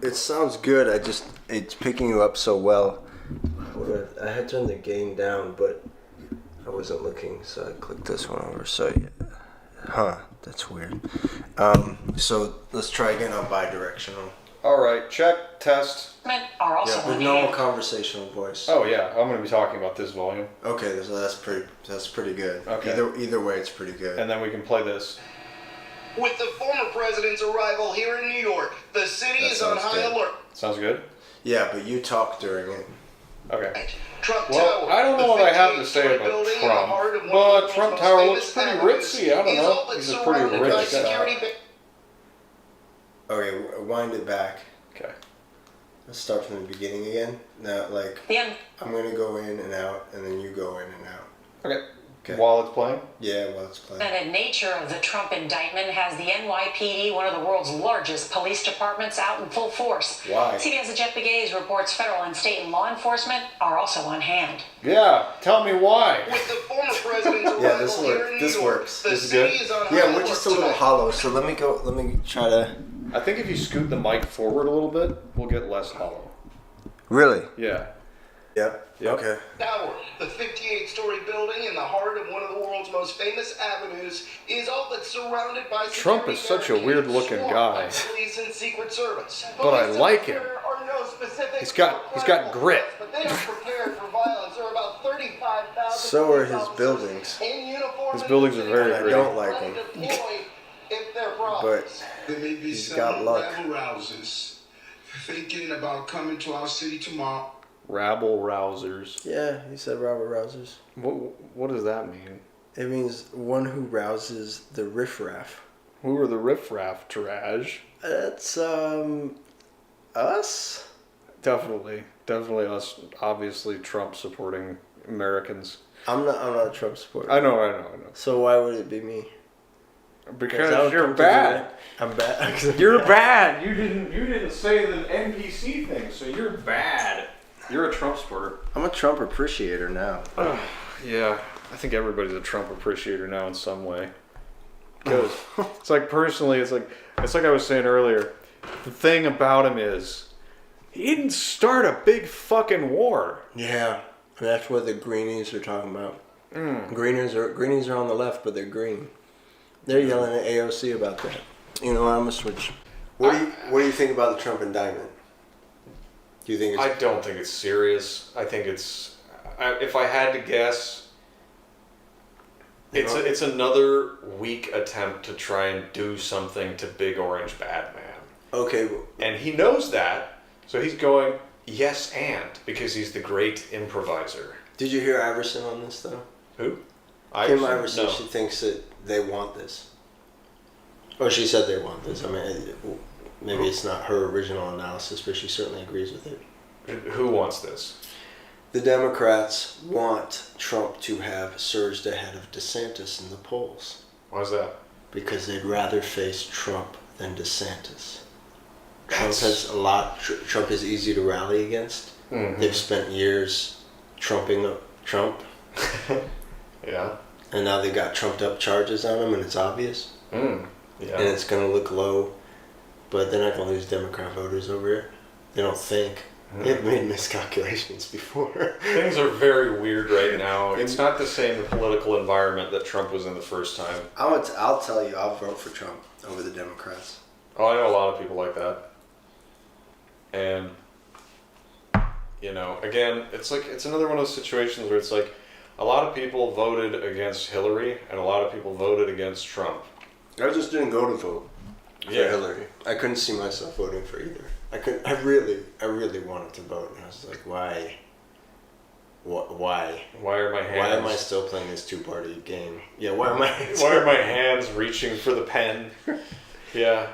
It sounds good. It's picking you up so well. I had turned the gain down, but I wasn't looking, so I clicked this one over. So, yeah. That's weird. So let's try again on bidirectional. All right, check, test. With normal conversational voice. Oh yeah, I'm going to be talking about this volume. Okay, so that's pretty good. Okay. Either way, it's pretty good. And then we can play this. With the former president's arrival here in New York, the city is on high alert. Sounds good? Yeah, but you talk during it. Okay. Trump Well, Tower, I don't know what I have to say about Trump, but Trump Tower looks pretty ritzy. I don't know. He's a pretty rich guy. Okay, wind it back. Okay. Let's start from the beginning again. Now, I'm going to go in and out, and then you go in and out. Okay. While it's playing? Yeah, while it's playing. The nature of the Trump indictment has the NYPD, one of the world's largest police departments, out in full force. Why? CBS's Jeff Begays reports federal and state law enforcement are also on hand. Yeah, tell me why. With the former president's arrival here in New York, works. The This is city good? is on high Yeah, we're alert just a little tonight. hollow, so let me try to... I think if you scoot the mic forward a little bit, we'll get less hollow. Really? Yeah. Yep. Okay. Tower, the 58-story building in the heart of one of the world's most famous avenues, is all but surrounded by Trump is such a weird-looking guy. Police and Secret Service. But I Police like him. there are no specifics He's got grit. But they are prepared for violence. There are about 35,000. So are his buildings. In uniform. His buildings are very I gritty. don't like him. If they're But problems. There may be he's some got luck. rabble-rousers thinking about coming to our city tomorrow. Rabble-rousers. Yeah, he said Robert Rousers. What does that mean? It means one who rouses the riffraff. Who are the riffraff, Turaj? That's, us? Definitely us. Obviously, Trump supporting Americans. I'm not a Trump supporter. I know. So why would it be me? Because you're bad. I'm bad. You're bad. You didn't say the NPC thing, so you're bad. You're a Trump supporter. I'm a Trump appreciator now. Yeah, I think everybody's a Trump appreciator now in some way. Because it's like personally, it's like I was saying earlier. The thing about him is he didn't start a big fucking war. Yeah, that's what the greenies are talking about. Greenies are on the left, but they're green. They're yelling at AOC about that. You know, I'm gonna switch. What do you think about the Trump indictment? Do you think it's... I don't think it's serious. I think it's... if I had to guess, it's another weak attempt to try and do something to Big Orange Batman. Okay. And he knows that, so he's going, yes and, because he's the great improviser. Did you hear Iverson on this, though? Who? Kim Iverson, No. she thinks that they want this. Or she said they want this. I mean, maybe it's not her original analysis, but she certainly agrees with it. Who wants this? The Democrats want Trump to have surged ahead of DeSantis in the polls. Why is that? Because they'd rather face Trump than DeSantis. Trump is easy to rally against. Mm-hmm. They've spent years trumping up Trump. Yeah. And now they got trumped up charges on him, and it's obvious. Yeah. And it's going to look low, but they're not going to lose Democrat voters over it. They don't think. They've made miscalculations before. Things are very weird right now. It's not the same political environment that Trump was in the first time. I'll tell you, I'll vote for Trump over the Democrats. Oh, I know a lot of people like that. And, you know, again, it's another one of those situations where it's like a lot of people voted against Hillary and a lot of people voted against Trump. I just didn't go to vote for Hillary. I couldn't see myself voting for either. I really wanted to vote, and I was like, why? Why? Why are my hands... Why am I still playing this two-party game? Yeah, why are my hands reaching for the pen? Yeah.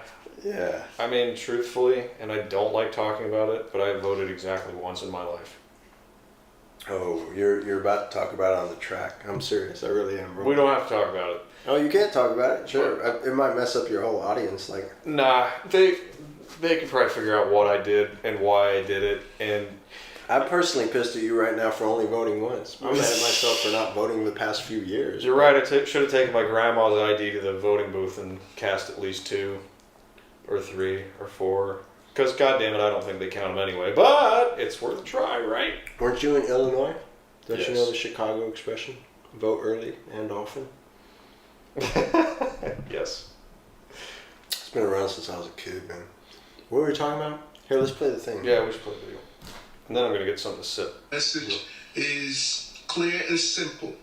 Yeah. I mean, truthfully, and I don't like talking about it, but I voted exactly once in my life. Oh, you're about to talk about it on the track. I'm serious. I really am. We don't have to talk about it. Oh, you can't talk about it? Sure. It might mess up your whole audience. Nah, they can probably figure out what I did and why I did it, and... I'm personally pissed at you right now for only voting once. I'm mad at myself for not voting the past few years. You're right, I should have taken my grandma's ID to the voting booth and cast at least 2 or 3 or 4. Because, goddamn it, I don't think they count them anyway. But it's worth a try, right? Weren't you in Illinois? Don't Yes. you know the Chicago expression? Vote early and often. Yes. It's been around since I was a kid, man. What were we talking about? Here, let's play the thing. Yeah, we should play the video. And then I'm going to get something to sip. Message is clear and simple.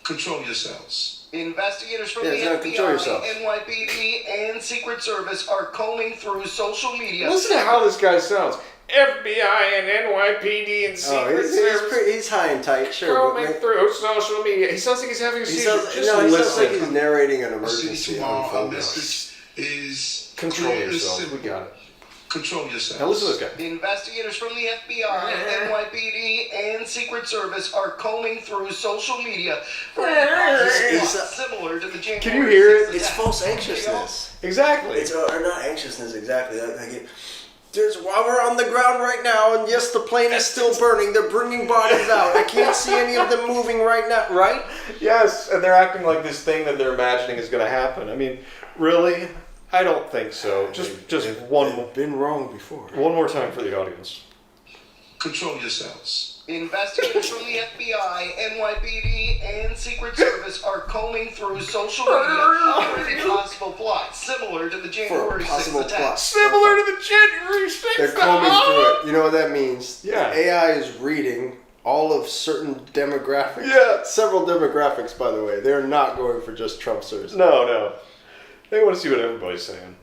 Control yourselves. Investigators from Yeah, the exactly. Control FBI, yourself. NYPD, and Secret Service are combing through social media. Listen to how this guy sounds. FBI and NYPD and Oh, Secret he's Service he's high and tight, sure. combing but through social media. He sounds like he's having a he seizure. sounds, Just no, he sounds like listen. he's narrating an Our city emergency. tomorrow. Our unfolding. message is Control clear and yourself. We simple. got it. Control yourselves. Now listen to this guy. Investigators from the FBI, NYPD, and Secret Service are combing through social media for He's- similar to the January Can you hear it? 6th It's attack. false anxiousness. Exactly. It's or not anxiousness exactly. While we're on the ground right now, and yes, the plane is still burning. They're bringing bodies out. I can't see any of them moving right now. Right? Yes, and they're acting like this thing that they're imagining is going to happen. I mean, really? I don't think so. Just one They've been wrong before. more time for the audience. Control yourselves. Investigators from the FBI, NYPD, and Secret Service are combing through social media for a possible plot similar to the For a January 6th possible attack. plot. Similar to the January 6th. They're combing through it. You know what that means? Yeah. The AI is reading all of certain demographics. Yeah. Several demographics, by the way. They're not going for just Trumpsters. No. They want to see what everybody's saying.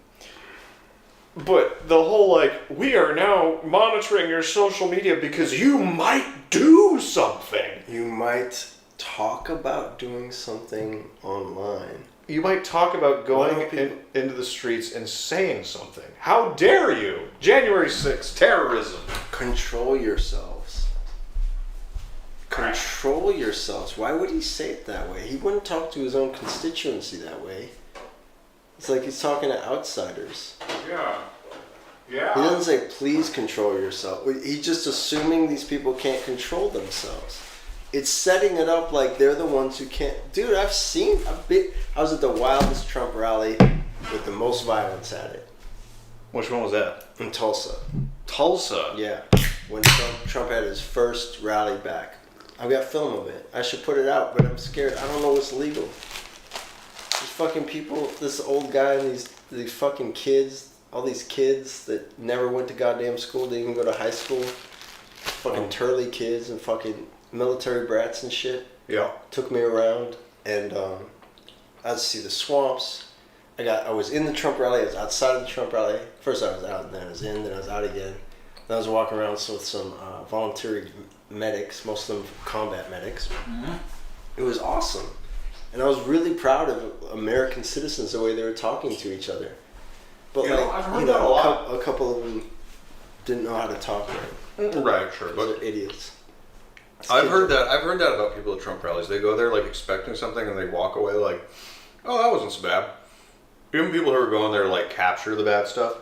But the whole, like, we are now monitoring your social media because you might do something. You might talk about doing something online. You might talk about Why going don't people- into the streets and saying something. How dare you? January 6th, terrorism. Control yourselves. Control yourselves. Why would he say it that way? He wouldn't talk to his own constituency that way. It's like he's talking to outsiders. Yeah. He doesn't say, please control yourself. He's just assuming these people can't control themselves. It's setting it up like they're the ones who can't. Dude, I was at the wildest Trump rally with the most violence at it Which one was that? in Tulsa. Tulsa. Yeah, when Trump had his first rally back. I've got film of it. I should put it out, but I'm scared. I don't know what's legal. These fucking people, this old guy and these fucking kids, all these kids that never went to goddamn school, didn't even go to high school. Fucking turly kids and fucking military brats and shit. Yeah. Took me around and I had to see the swamps. I was in the Trump rally, I was outside of the Trump rally. First I was out, and then I was in, then I was out again. Then I was walking around with some volunteer medics, most of them combat medics. Mm-hmm. It was awesome. And I was really proud of American citizens, the way they were talking to each other. But I've heard that a lot. a couple of them didn't know how to talk right. Right, sure. They're idiots. I've heard that about people at Trump rallies. They go there like expecting something and they walk away like, oh, that wasn't so bad. Even people who are going there to like capture the bad stuff,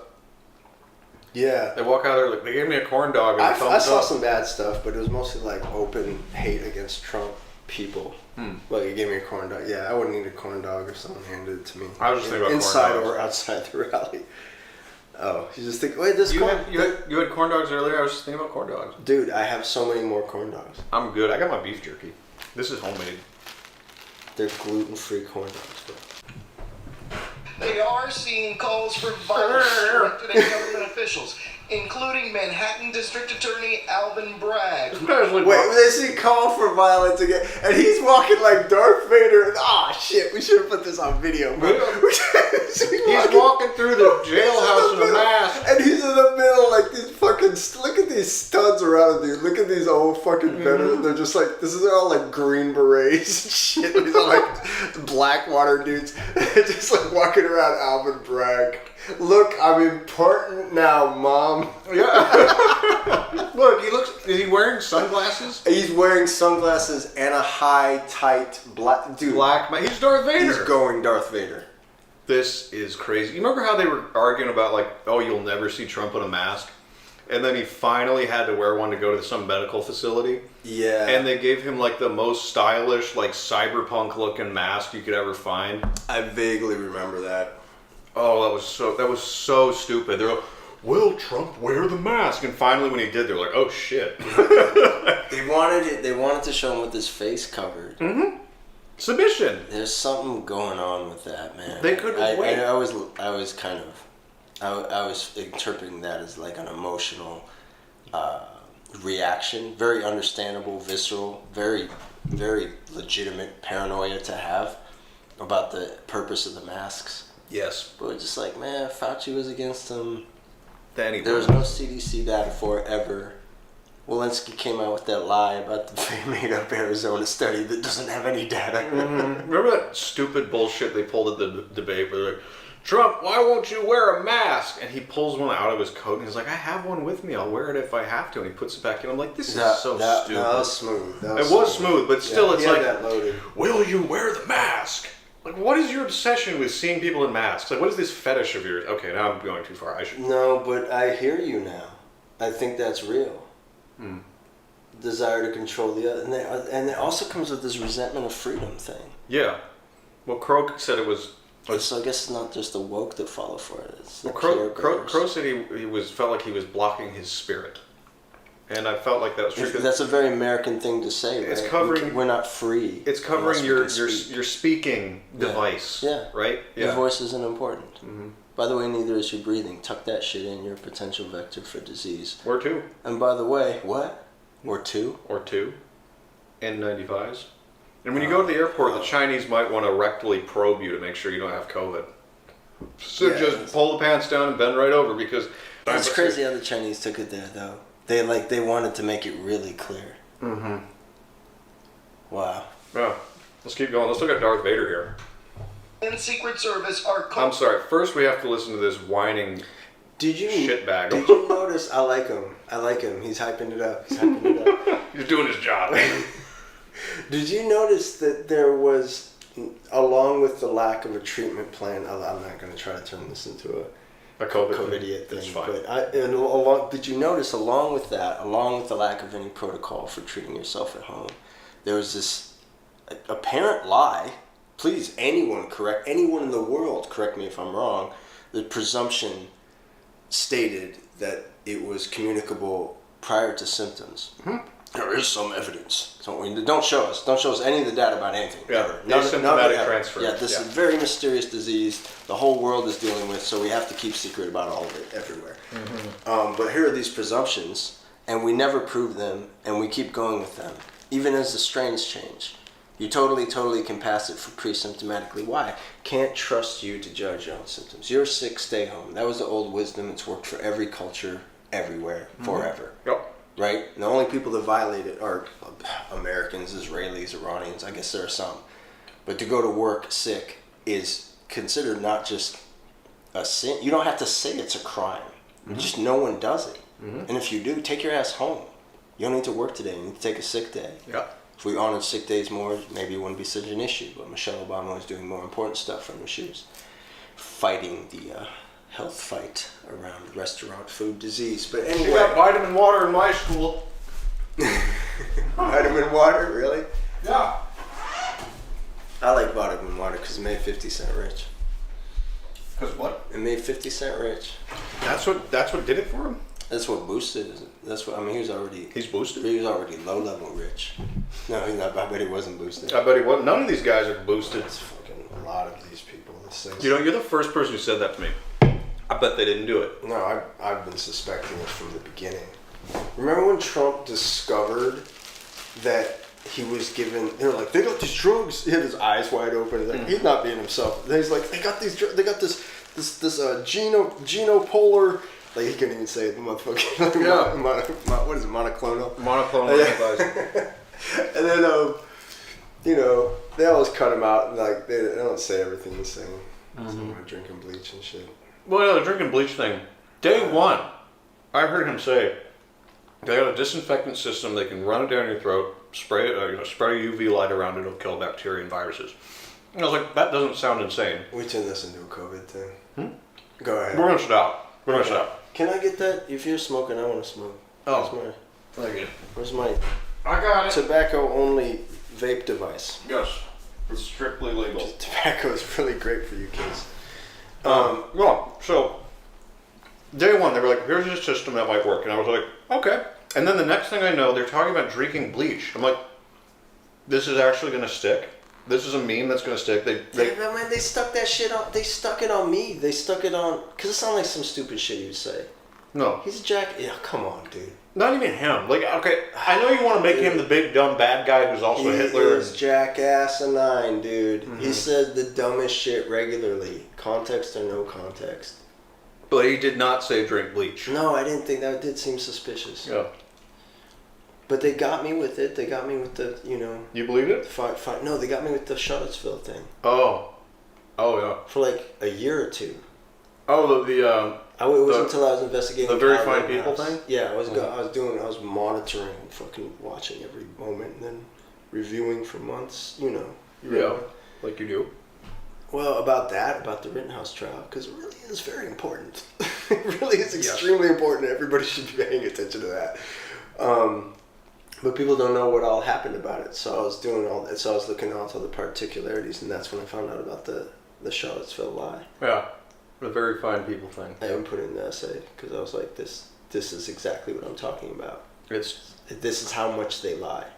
Yeah. they walk out there like, they gave me a corn dog and a I thumbs saw up. some bad stuff, but it was mostly like open hate against Trump people. Like, he gave me a corn dog. Yeah, I wouldn't eat a corn dog if someone handed it to me. I was just thinking about inside corn dogs. or outside the rally. Oh, you just think, wait, this You corn... had corn dogs earlier? I was just thinking about corn dogs. Dude, I have so many more corn dogs. I'm good. I got my beef jerky. This is homemade. They're gluten-free corn dogs, bro. They are seeing calls for violence directed at government officials, including Manhattan District Attorney Alvin Bragg. Especially Wait, they see call for violence again, and he's walking like Darth Vader. Ah, shit, we should have put this on video, bro. He's walking through the jailhouse in a mask. And he's in the middle, like these fucking. Look at these studs around him, dude. Look at these old fucking veterans. They're just like, this is all like green berets and shit. These are like Blackwater dudes. They're just like walking around Alvin Bragg. Look, I'm important now, Mom. Yeah. Look, is he wearing sunglasses? He's wearing sunglasses and a high, tight black. Dude, He's Darth Vader. he's going Darth Vader. This is crazy. You remember how they were arguing about like, oh, you'll never see Trump in a mask? And then he finally had to wear one to go to some medical facility. Yeah. And they gave him like the most stylish, like cyberpunk looking mask you could ever find. I vaguely remember that. Oh, that was so stupid. They're like, will Trump wear the mask? And finally when he did, they're like, oh shit. They wanted to show him with his face covered. Mm-hmm. Submission. There's something going on with that, man. They couldn't wait. I was interpreting that as like an emotional reaction, very understandable, visceral, very, very legitimate paranoia to have about the purpose of the masks. Yes. But we're just like, man, Fauci was against them. Anyway. There was no CDC data for it ever. Walensky came out with that lie about the made-up Arizona study that doesn't have any data. Mm-hmm. Remember that stupid bullshit they pulled at the debate where they're like, Trump, why won't you wear a mask? And he pulls one out of his coat and he's like, I have one with me. I'll wear it if I have to. And he puts it back in. I'm like, this is so stupid. That was smooth. It was smooth, but still, it's like, that loaded. Will you wear the mask? Like, what is your obsession with seeing people in masks? Like, what is this fetish of yours? Okay, now I'm going too far. I should. No, but I hear you now. I think that's real. Desire to control the other. And it also comes with this resentment of freedom thing. Yeah. Well, Crow said it was. So I guess it's not just the woke that follow for it. It's Well, Crow said he felt like he was blocking his spirit. And I felt like that was true. That's a very American thing to say, right? It's covering. We're not free. It's covering your speaking device. Yeah. Right? Yeah. Your voice isn't important. Mm-hmm. By the way, neither is your breathing. Tuck that shit in. You're a potential vector for disease. Or two. And by the way, what? Or two? Or two. N95s. And when you go to the airport, the Chinese might want to rectally probe you to make sure you don't have COVID. So just pull the pants down and bend right over because... It's crazy how the Chinese took it there, though. They wanted to make it really clear. Mm-hmm. Wow. Yeah. Let's keep going. Let's look at Darth Vader here. And Secret Service are... I'm sorry. First, we have to listen to this whining shitbag. Did you notice? I like him. He's hyping it up. He's doing his job. Did you notice that there was, along with the lack of a treatment plan, I'm not going to try to turn this into a COVID idiot thing. That's fine. But did you notice, along with the lack of any protocol for treating yourself at home, there was this apparent lie. Please, anyone in the world, correct me if I'm wrong, the presumption stated that it was communicable prior to symptoms. Mm-hmm. There is some evidence. Don't show us any of the data about anything. Yeah, ever. Asymptomatic transfer. Yeah, this is a very mysterious disease the whole world is dealing with, so we have to keep secret about all of it everywhere. Mm-hmm. But here are these presumptions, and we never prove them, and we keep going with them, even as the strains change. You totally can pass it for pre-symptomatically. Why? Can't trust you to judge your own symptoms. You're sick, stay home. That was the old wisdom. It's worked for every culture, everywhere, forever. Yep. Right? And the only people that violate it are Americans, Israelis, Iranians. I guess there are some. But to go to work sick is considered not just a sin. You don't have to say it's a crime. Mm-hmm. Just no one does it. Mm-hmm. And if you do, take your ass home. You don't need to work today. You need to take a sick day. Yeah. If we honored sick days more, maybe it wouldn't be such an issue. But Michelle Obama was doing more important stuff when she was fighting the health fight around restaurant food disease. But anyway, you got vitamin water in my school. Vitamin water, really? Yeah. I like vitamin water because it made 50 Cent rich. Because what? It made 50 Cent rich. That's what did it for him. That's what boosted it. He's boosted? He was already low level rich. No, he's not. I bet he wasn't boosted. I bet he wasn't. None of these guys are boosted. It's fucking a lot of these people. You're the first person who said that to me. I bet they didn't do it. No, I've been suspecting it from the beginning. Remember when Trump discovered that he was given, they're like, they got these drugs. He had his eyes wide open. He's like, he's not being himself. And he's like, they got these drugs. They got this genopolar. Like, he couldn't even say it, the motherfucker. What is it, monoclonal? Monoclonal antibodies. And then, they always cut him out. And, like, they don't say everything he's saying. Mm-hmm. So drinking bleach and shit. Well, the drinking bleach thing. Day one, I heard him say, they got a disinfectant system. They can run it down your throat, spray it, spray UV light around it. It'll kill bacteria and viruses. And I was like, that doesn't sound insane. We turned this into a COVID thing. Go ahead. We're gonna stop. Can I get that? If you're smoking, I want to smoke. Oh. Where's my I got it. Tobacco only vape device? Yes. It's strictly legal. Tobacco is really great for you kids. So Day one, they were like, here's a system that might work. And I was like, okay. And then the next thing I know, they're talking about drinking bleach. I'm like, this is actually going to stick? This is a meme that's going to stick? Man, they stuck that shit on. They stuck it on me. They stuck it on... Because it sounded like some stupid shit he would say. No. He's a jack... Yeah, come on, dude. Not even him. Like, okay, I know you want to make him the big dumb bad guy who's also Hitler. He is jackass-a-nine, dude. Mm-hmm. He said the dumbest shit regularly. Context or no context. But he did not say drink bleach. No, I didn't think that did seem suspicious. Yeah. But they got me with it. They got me with the, You believe it? No, they got me with the Charlottesville thing. Oh. Oh, yeah. For like a year or two. Oh, It wasn't until I was investigating the very Power fine people House. thing? Yeah, I was monitoring and fucking watching every moment and then reviewing for months, Yeah, like you do. Well, about the Rittenhouse trial, because it really is very important. It really is extremely important. Everybody should be paying attention to that. But people don't know what all happened about it. So I was doing all that. So I was looking at all the particularities, and that's when I found out about the Charlottesville lie. Yeah, the very fine people thing. I even put it in the essay because I was like, this is exactly what I'm talking about. This is how much they lie.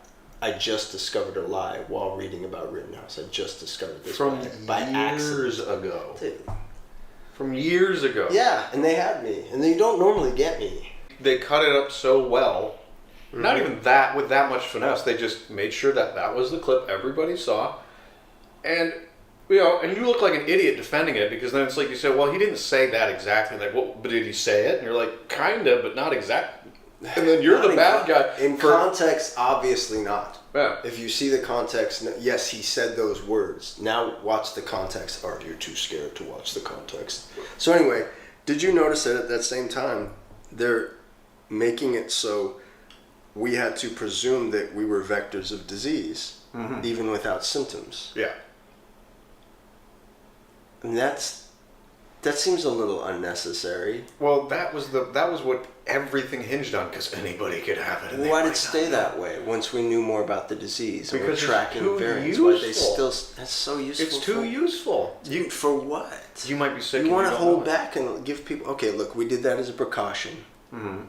I just discovered a lie while reading about Rittenhouse. I just discovered this from by years accident. ago. Dude. From years ago. Yeah, and they had me, and they don't normally get me. They cut it up so well. Mm-hmm. Not even that with that much finesse. They just made sure that was the clip everybody saw, and and you look like an idiot defending it because then it's like you say, well, he didn't say that exactly. Like, what? But did he say it? And you're like, kinda, but not exactly. And then you're the bad guy. In context, obviously not. Yeah. If you see the context, yes, he said those words. Now watch the context. Or you're too scared to watch the context. So anyway, did you notice that at that same time, they're making it so we had to presume that we were vectors of disease, even without symptoms. Yeah. And that seems a little unnecessary. Well, that was what everything hinged on because anybody could have it. Why did it stay that way once we knew more about the disease and because we're tracking variants? Useful. Why they still? That's so useful. It's too useful. Dude, for what? You might be sick. You want to hold back and give people. Okay, look, we did that as a precaution. Mm-hmm.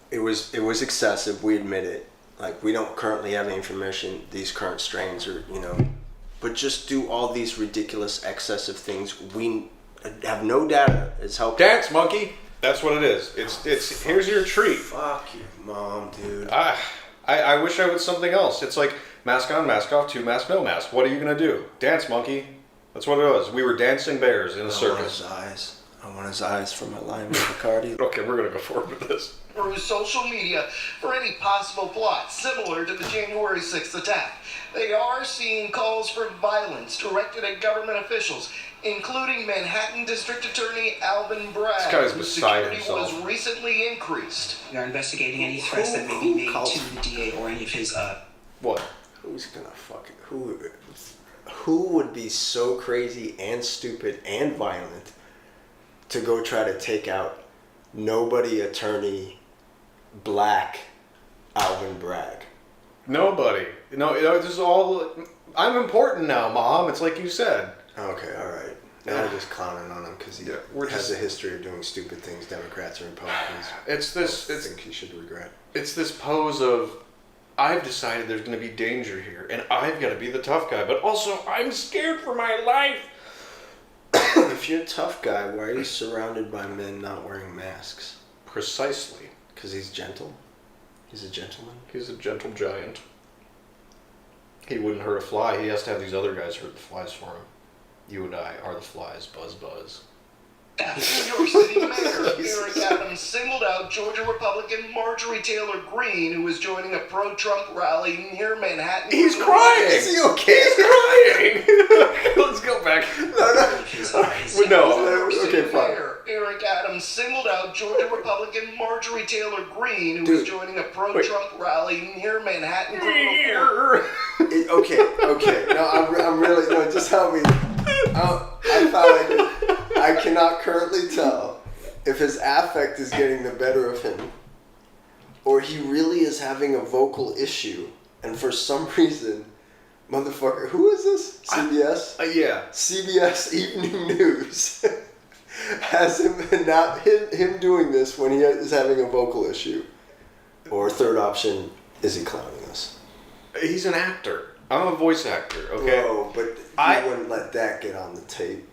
It was excessive. We admit it. Like, we don't currently have any information. These current strains are, but just do all these ridiculous, excessive things. We have no data. It's helping. Dance monkey. That's what it is. It's here's your treat. Fuck your mom, dude. I wish I was something else. It's like mask on, mask off, 2 mask, no mask. What are you gonna do? Dance monkey. That's what it was. We were dancing bears in a circus. I want his eyes for my Lion Bacardi. Okay, we're gonna go forward with this. Through social media for any possible plot similar to the January 6th attack. They are seeing calls for violence directed at government officials, including Manhattan District Attorney Alvin Bragg, This guy's whose beside security himself. was recently increased. We are investigating any threats that may be made to the DA or any of his What? Who's gonna fucking who would be so crazy and stupid and violent to go try to take out nobody attorney black Alvin Bragg? Nobody. This is all. I'm important now, Mom. It's like you said. Okay, all right. Now we're just clowning on him because he has a history of doing stupid things, Democrats or Republicans. I think he should regret. It's this pose of, I've decided there's going to be danger here, and I've got to be the tough guy, but also I'm scared for my life. If you're a tough guy, why are you surrounded by men not wearing masks? Precisely. Because he's gentle? He's a gentleman? He's a gentle giant. He wouldn't hurt a fly. He has to have these other guys hurt the flies for him. You and I are the flies. Buzz, buzz. New York City Mayor Eric Adams singled out Georgia Republican Marjorie Taylor Greene, who was joining a pro-Trump rally near Manhattan. He's crying! Is he okay? He's crying! Let's go back. Okay, fine. Mayor Eric Adams singled out Georgia Republican Marjorie Taylor Greene, who was joining a pro-Trump rally near Manhattan. Okay. No, I'm really, no, just help me. I cannot currently tell if his affect is getting the better of him or he really is having a vocal issue and for some reason, motherfucker, who is this? CBS? Yeah. CBS Evening News has him doing this when he is having a vocal issue. Or third option, is he clowning us? He's an actor. I'm a voice actor, okay? Bro, but you wouldn't let that get on the tape.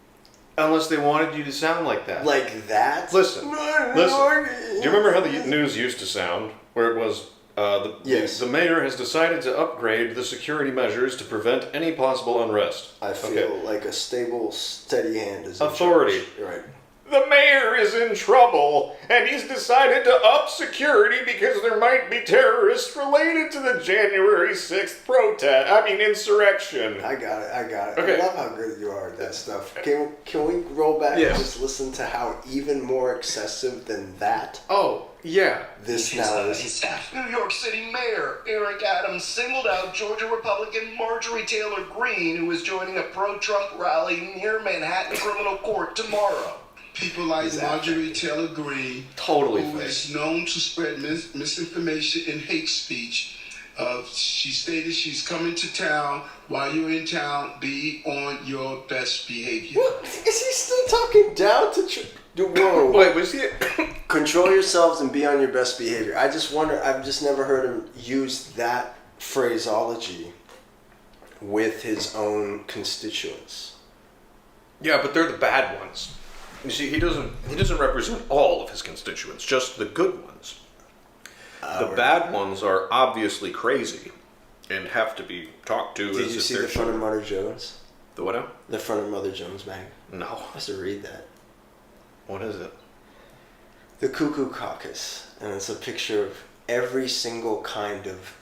Unless they wanted you to sound like that. Like that? Listen. Do you remember how the news used to sound? Where it was, the mayor has decided to upgrade the security measures to prevent any possible unrest. I feel like a stable, steady hand is in authority. charge. Right. The mayor is in trouble, and he's decided to up security because there might be terrorists related to the January 6th insurrection. I got it. Okay. I love how good you are at that stuff. Can we roll back and just listen to how even more excessive than that? Oh, yeah. This now is... Staff. New York City Mayor Eric Adams singled out Georgia Republican Marjorie Taylor Greene, who is joining a pro-Trump rally near Manhattan Criminal Court tomorrow. People like Marjorie Taylor Greene, Totally who fake. is known to spread misinformation and hate speech. She stated she's coming to town. While you're in town, be on your best behavior. What? Is he still talking down to... Whoa. Wait, was he... Control yourselves and be on your best behavior. I just wonder, I've just never heard him use that phraseology with his own constituents. Yeah, but they're the bad ones. You see, he doesn't represent all of his constituents, just the good ones. The bad ones are obviously crazy and have to be talked to. Did you see the front of Mother Jones? The what now? The front of Mother Jones mag. No. I have to read that. What is it? The Cuckoo Caucus. And it's a picture of every single kind of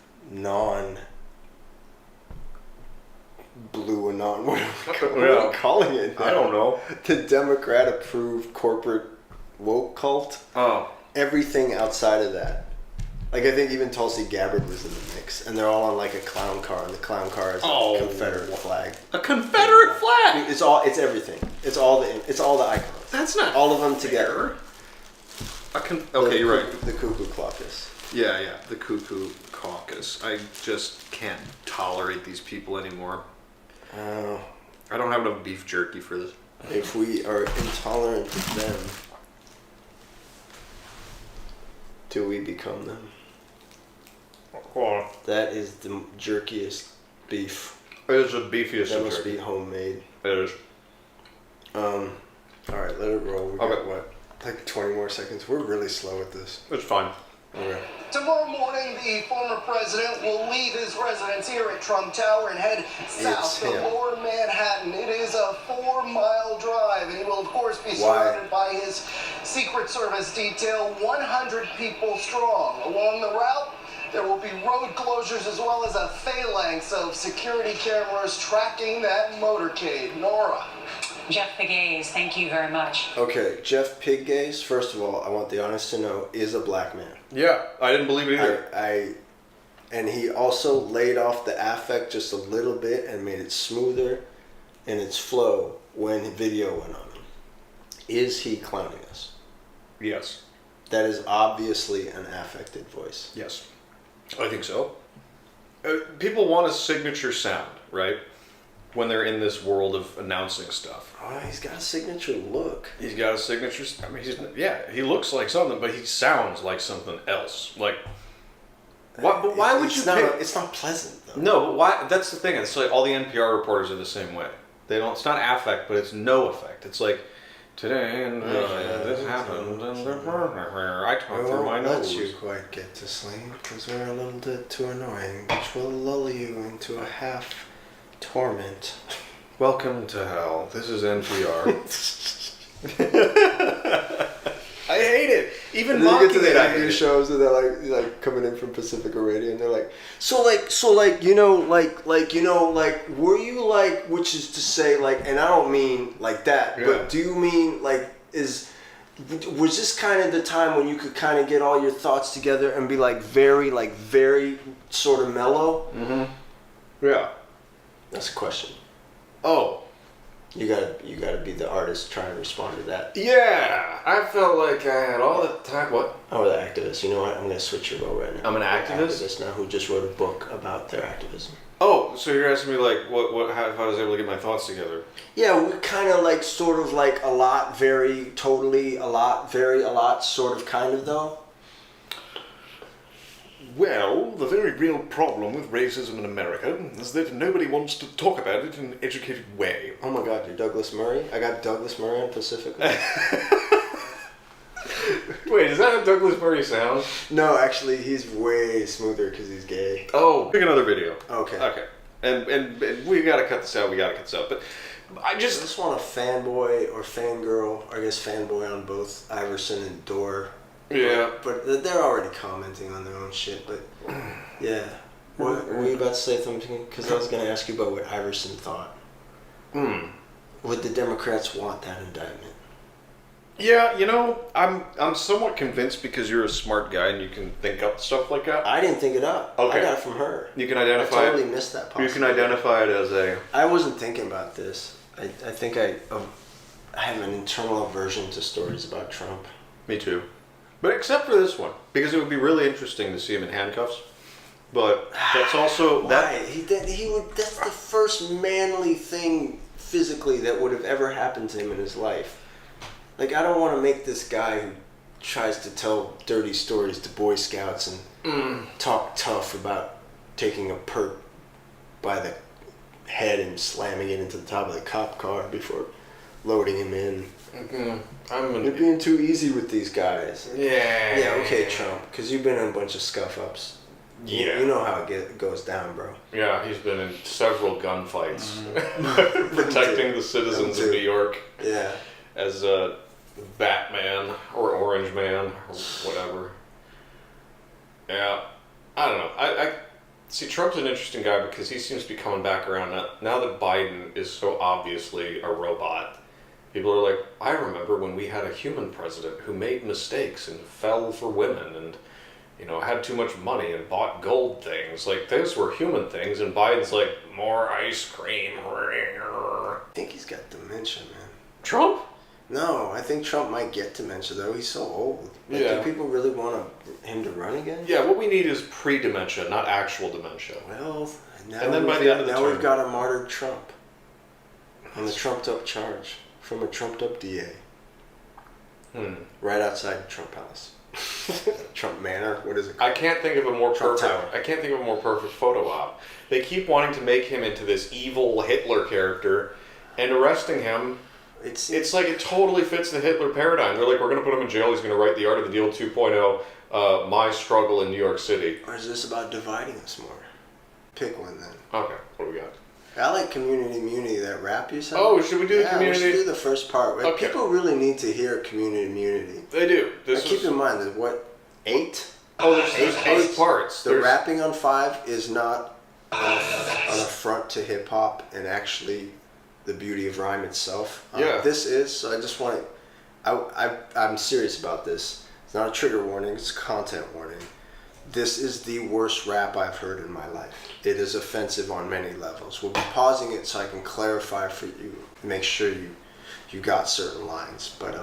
blue and what are we calling it now? I don't know. The Democrat approved corporate woke cult. Oh. Everything outside of that. Like, I think even Tulsi Gabbard was in the mix, and they're all on like a clown car, and the clown car is a Confederate flag. A Confederate flag. It's everything. It's all the icons. That's not all of them together. Okay, you're right. The Cuckoo Caucus. Yeah, the Cuckoo Caucus. I just can't tolerate these people anymore. I don't have enough beef jerky for this. If we are intolerant of them, do we become them? That is the jerkiest beef. It is the beefiest. That must be homemade. It is. Alright, let it roll. We got what? Like 20 more seconds. We're really slow at this. It's fine. Okay. Tomorrow morning, the former president will leave his residence here at Trump Tower and head south to Lower Manhattan. It is a 4-mile drive, and he will, of course, be surrounded by his Secret Service detail, 100 people strong. Along the route, there will be road closures as well as a phalanx of security cameras tracking that motorcade. Nora. Jeff Pegues, thank you very much. Okay, Jeff Pegues, first of all, I want the audience to know, is a black man. Yeah, I didn't believe it either. And he also laid off the affect just a little bit and made it smoother in its flow when video went on him. Is he clowning us? Yes. That is obviously an affected voice. Yes. I think so. People want a signature sound, right? When they're in this world of announcing stuff. Oh, he's got a signature look. He's got a signature... I mean, he looks like something, but he sounds like something else. Like... But why would you pick... It's not pleasant, though. No, but why... That's the thing. It's like all the NPR reporters are the same way. They don't... It's not affect, but it's no effect. It's like... Today, and this happened, and I talked through my nose. Let you quite get to sleep, because we're a little bit too annoying, which will lull you into a half torment. Welcome to hell. This is NPR. I hate it. Even and then you get to the mocking interview shows and they're like coming in from Pacifica Radio and they're like, were you like, which is to say like, and I don't mean like that, but do you mean like, was this kind of the time when you could kind of get all your thoughts together and be like very sort of mellow? Mm-hmm. Yeah. That's a question. Oh. You gotta be the artist trying to respond to that. Yeah, I felt like I had all the time. What? Oh, the activist. You know what? I'm gonna switch your role right now. I'm an activist? Activist now who just wrote a book about their activism. Oh, Oh, so you're asking me like how I was able to get my thoughts together? Yeah, we're kind of like sort of like a lot, very, totally, a lot, very, a lot, sort of, kind of though. Well, the very real problem with racism in America is that nobody wants to talk about it in an educated way. Oh my God, you're Douglas Murray? I got Douglas Murray on Pacific. Wait, is that how Douglas Murray sounds? No, actually, he's way smoother because he's gay. Oh, pick another video. Okay. Okay. And we gotta cut this out. But I I just just want a fanboy or fangirl, or I guess fanboy on both Iverson and Dorr. yeah. But they're already commenting on their own shit, but yeah. What were you about to say something? Because I was going to ask you about what Iverson thought. Would the Democrats want that indictment? Yeah, you know, I'm somewhat convinced because you're a smart guy and you can think up stuff like that. I didn't think it up. Okay. I got it from her. You can I identify totally it. missed that You possibility. can identify it as a. I wasn't thinking about this. I think I have an internal aversion to stories about Trump. Me too. But except for this one, because it would be really interesting to see him in handcuffs. But that's also Why? that. He would. That's the first manly thing physically that would have ever happened to him in his life. Like, I don't want to make this guy who tries to tell dirty stories to Boy Scouts and talk tough about taking a perk by the head and slamming it into the top of the cop car before loading him in. You're being too easy with these guys. Yeah. Yeah, okay, Trump, because you've been in a bunch of scuff-ups. Yeah. You know how it goes down, bro. Yeah, he's been in several gunfights protecting the citizens of New York Yeah. as a Batman or Orange Man or whatever. Yeah, I don't know. I see Trump's an interesting guy because he seems to be coming back around now that Biden is so obviously a robot. People are like, I remember when we had a human president who made mistakes and fell for women and, you know, had too much money and bought gold things. Like, those were human things, and Biden's like, more ice cream. I think he's got dementia, man. Trump? No, I think Trump might get dementia, though. He's so old. Like, Yeah. do people really want him to run again? Yeah, what we need is pre-dementia, not actual dementia. Well, now, And then by the end of the now term- we've got a martyred Trump on the trumped-up charge from a trumped-up DA right outside Trump Palace. Trump Manor, what is it called? I can't think of a more Trump perfect. Tower. I can't think of a more perfect photo op. They keep wanting to make him into this evil Hitler character, and arresting him. It's like it totally fits the Hitler paradigm. They're like, we're going to put him in jail. He's going to write The Art of the Deal 2.0, My Struggle in New York City. Or is this about dividing us more? Pick one then. Okay, what do we got? I like Community Immunity, that rap you said. Oh, should we do the Yeah, community? we should do the first part. Like, Okay. people really need to hear Community Immunity. They do. Keep in mind that what, 8? Oh, there's 8 parts. The rapping on 5 is not an affront to hip hop and actually the beauty of rhyme itself. Yeah. This is, so I just want to, I'm serious about this. It's not a trigger warning, it's a content warning. This is the worst rap I've heard in my life. It is offensive on many levels. We'll be pausing it so I can clarify for you, make sure you got certain lines, but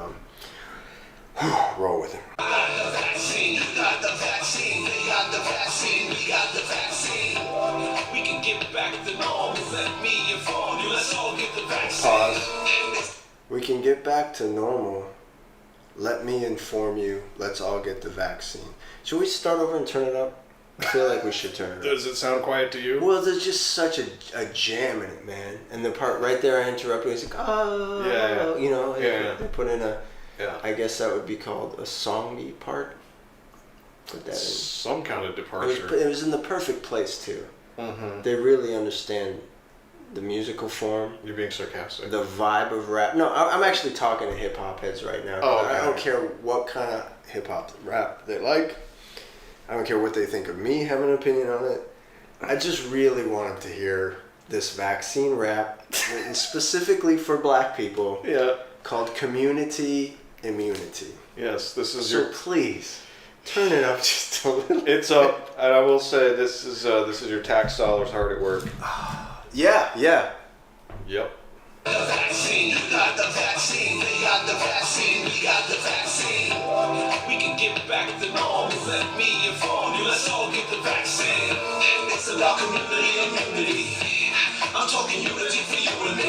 roll with it. We can get back to normal. Let me inform you. Let's all get the vaccine. Pause. We can get back to normal. Let me inform you. Let's all get the vaccine. Should we start over and turn it up? I feel like we should turn it up. Does it sound quiet to you? Well, there's just such a jam in it, man. And the part right there I interrupted, it's like, oh, Yeah. you know, Yeah. they put in Yeah. I guess that would be called a songy part. Put that in. Some kind of It departure. was in the perfect place, too. Mm-hmm. They really understand the musical form. You're being sarcastic. The vibe of rap. No, I'm actually talking to hip hop heads right now. Oh, okay. I don't care what kind of hip hop rap they like. I don't care what they think of me having an opinion on it. I just really wanted to hear this vaccine rap written specifically for black people Yeah. called Community Immunity. Yes, this is So your. please, turn it up just a little. It's up, and I will say this is your tax dollars hard at work. Yeah. Yep. The vaccine, you got the vaccine. They got the vaccine. We got the vaccine. We can get back to normal. Let me inform you. Let's all get the vaccine. It's It's about community immunity. I'm talking unity for you and me.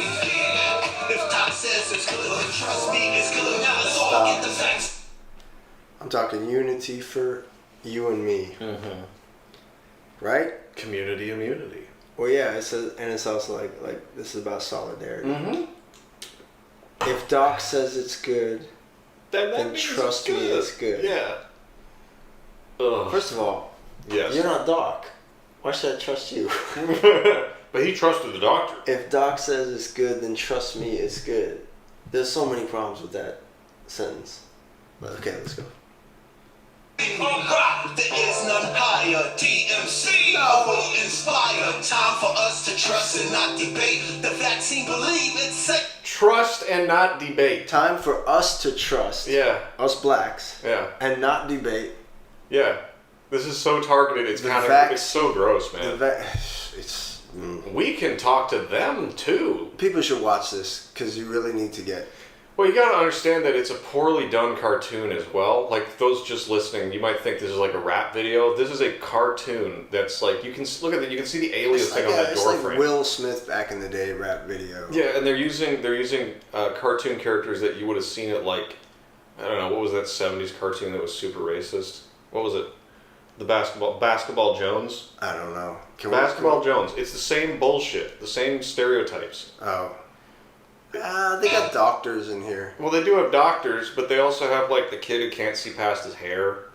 If Doc says it's good, then trust me, it's good. Now let's all get the facts. I'm talking unity for you and me. Mm-hmm. Right? Community immunity. Well, yeah, it's also like this is about solidarity. Mm-hmm. If Doc says it's good, then means trust me, it's good. Yeah. Ugh. First of all, yes. You're not Doc. Why should I trust you? But he trusted the doctor. If Doc says it's good, then trust me, it's good. There's so many problems with that sentence. But okay, let's go. Rock, there is none higher. DMC will inspire. Time for us to trust and not debate. The vaccine, believe it's safe. Trust and not debate. Time for us to trust. Yeah. Us blacks. Yeah. And not debate. Yeah. This is so targeted. It's it's so gross, man. We can talk to them too. People should watch this because you really need to get. Well, you gotta understand that it's a poorly done cartoon as well. Like those just listening, you might think this is like a rap video. This is a cartoon that's like you can look at it. You can see the alias thing on the door like frame. Will Smith back in the day rap video. Yeah, and they're using cartoon characters that you would have seen at like I don't know what was that '70s cartoon that was super racist. What was it? The Basketball Jones. I don't know. Basketball Jones. It's the same bullshit. The same stereotypes. Oh. They got doctors in here. Well, they do have doctors, but they also have like the kid who can't see past his hair.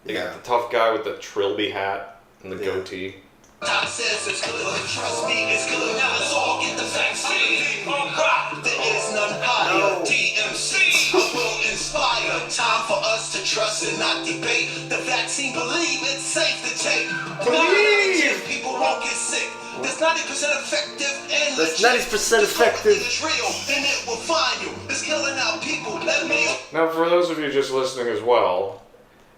They got the tough guy with the trilby hat and the goatee. Doc says it's good, trust me, it's good. Now let's all get the vaccine. Rock, there is none higher. DMC will inspire. Time for us to trust and not debate. The vaccine, believe it's safe to take. Believe people won't get sick. That's 90% effective and That's legit. 90% effective. It's real and it will find you. It's killing out people. Let me. Now, for those of you just listening as well,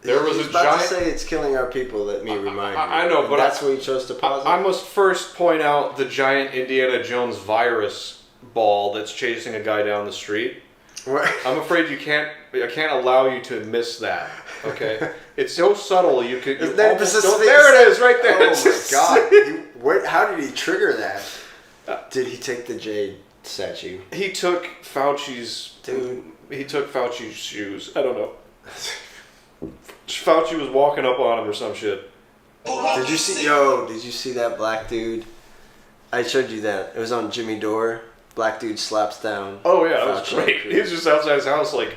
there was a about giant. to say it's killing our people. Let me remind you. I know, but that's what you chose to pause. I must first point out the giant Indiana Jones virus ball that's chasing a guy down the street. I'm afraid I can't allow you to miss that. Okay, it's so subtle. You could. You there it is, right there. Oh my God! How did he trigger that? Did he take the jade statue? He took Fauci's. Dude. He took Fauci's shoes. I don't know. Fauci was walking up on him or some shit. Did you see that black dude? I showed you that. It was on Jimmy Dore. Black dude slaps down. Oh yeah, that was great. He was just outside his house like,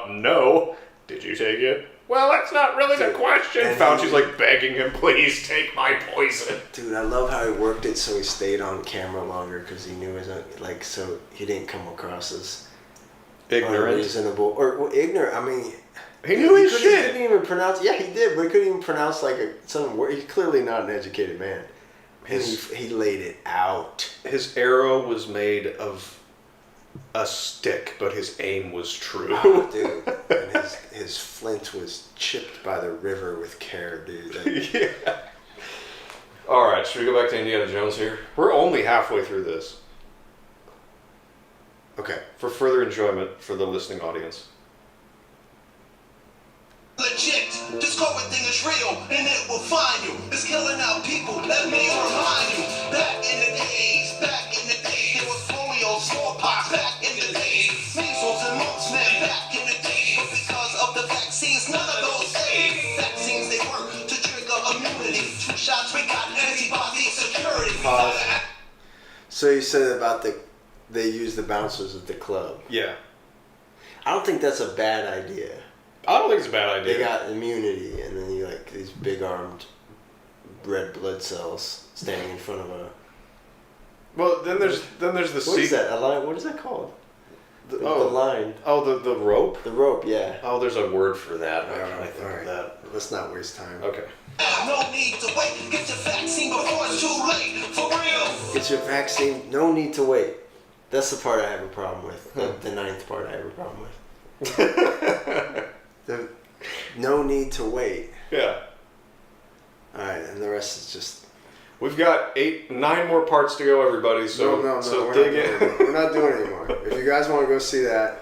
no. Did you take it? Well, that's not really the question. Fauci's like begging him, please take my poison. Dude, I love how he worked it so he stayed on camera longer because he knew so he didn't come across as ignorant, unreasonable or ignorant. I mean, he knew his shit. He couldn't even pronounce. Yeah, he did, but he couldn't even pronounce like some word. He's clearly not an educated man. And he laid it out. His arrow was made of a stick, but his aim was true. Oh, dude. And his flint was chipped by the river with care, dude. Yeah. All right, should we go back to Indiana Jones here? We're only halfway through this. Okay. For further enjoyment for the listening audience. Legit, this COVID thing is real and it will find you. It's killing out people, let me remind you. Back in the days, there was polio, smallpox. Back in the days, measles and mumps, man. Back in the days, but because of the vaccines, none of those days. Vaccines, they work to trigger immunity. 2 shots, we got antibody security. So you said about they use the bouncers at the club. Yeah. I don't think that's a bad idea. I don't think it's a bad idea. They got immunity, and then you like these big armed red blood cells standing in front of a. Well, then there's the What is that? A line? What is that called? The line. Oh, the rope. The rope, yeah. Oh, there's a word for that. I think of that. Let's not waste time. Okay. No need to wait. Get your vaccine before it's too late. For real. Get your vaccine. No need to wait. That's the part I have a problem with. The 9th part I have a problem with. No need to wait. Yeah. Alright, and the rest is just... We've got 9 more parts to go, everybody, so No, so we're dig in. We're not doing it anymore. If you guys want to go see that,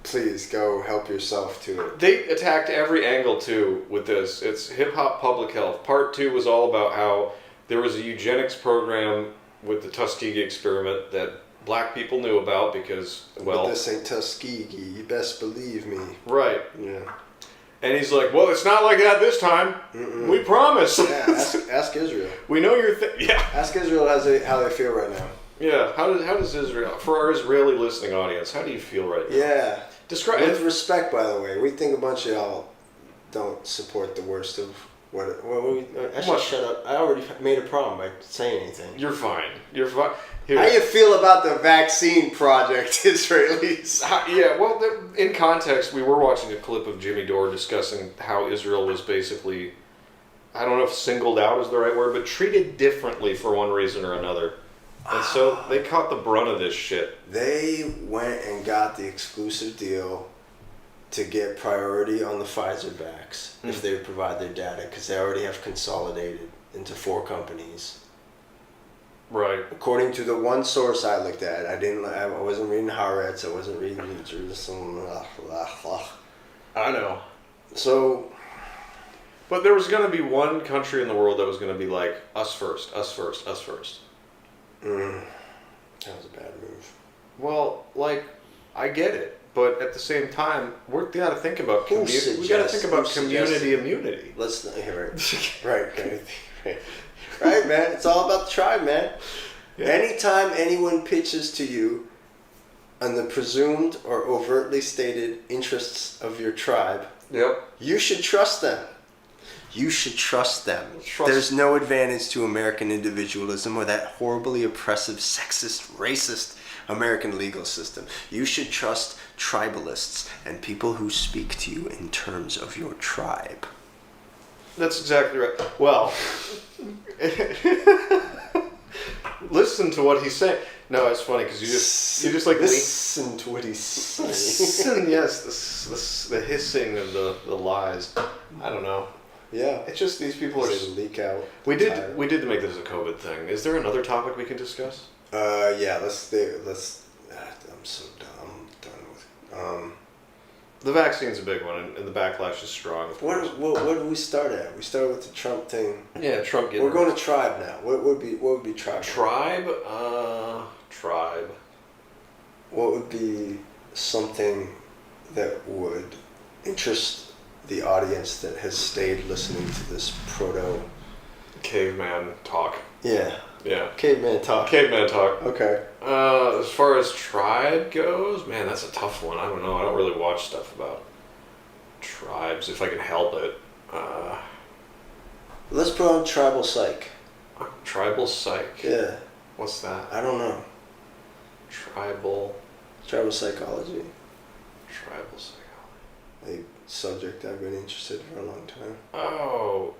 Please go help yourself to it. They attacked every angle too with this. It's hip hop public health. Part 2 was all about how there was a eugenics program with the Tuskegee experiment that black people knew about because, well... But this ain't Tuskegee, you best believe me. Right. Yeah. And he's like, well, it's not like that this time. Mm-mm. We promise. Yeah, ask Israel. We know you're... Yeah. Ask Israel how they feel right now. Yeah, how does Israel... For our Israeli listening audience, how do you feel right now? Yeah. Describe... With respect, by the way. We think a bunch of y'all don't support the worst of... I should shut up. I already made a problem by saying anything. You're fine. You're fine. How you feel about the vaccine project, Israelis? Yeah, well, in context, we were watching a clip of Jimmy Dore discussing how Israel was basically, I don't know if singled out is the right word, but treated differently for one reason or another. And so they caught the brunt of this shit. They went and got the exclusive deal to get priority on the Pfizer backs if they would provide their data, because they already have consolidated into 4 companies. Right. According to the one source I looked at, I wasn't reading Haaretz, I wasn't reading Jerusalem. I know. So, but there was going to be one country in the world that was going to be like, us first, us first, us first. That was a bad move. Well, like, I get it. But at the same time, we got to think about community. We got to think about community immunity. Let's not hear it. Right. Right, man. It's all about the tribe, man. Yeah. Anytime anyone pitches to you on the presumed or overtly stated interests of your tribe, you should trust them. You should trust them. There's no advantage to American individualism or that horribly oppressive, sexist, racist American legal system. You should trust tribalists and people who speak to you in terms of your tribe. That's exactly right. Well, listen to what he's saying. No, it's funny because you just like listen to what he's saying. Listen, yes, the hissing of the lies. I don't know. Yeah, it's just these people are leak out. We did make this a COVID thing. Is there another topic we can discuss? Yeah. Let's. I'm so done. I'm done with. The vaccine's a big one, and the backlash is strong. What did we start at? We started with the Trump thing. Yeah, Trump. We're going to tribe now. What would be tribe? Tribe. Tribe. What would be something that would interest the audience that has stayed listening to this proto caveman talk? Yeah. Yeah. Caveman talk. Caveman talk. Okay. As far as tribe goes, man, that's a tough one. I don't know. I don't really watch stuff about tribes if I can help it. Let's put on tribal psych. Tribal psych? Yeah. What's that? I don't know. Tribal psychology. Tribal psychology. A subject I've been interested in for a long time. Oh,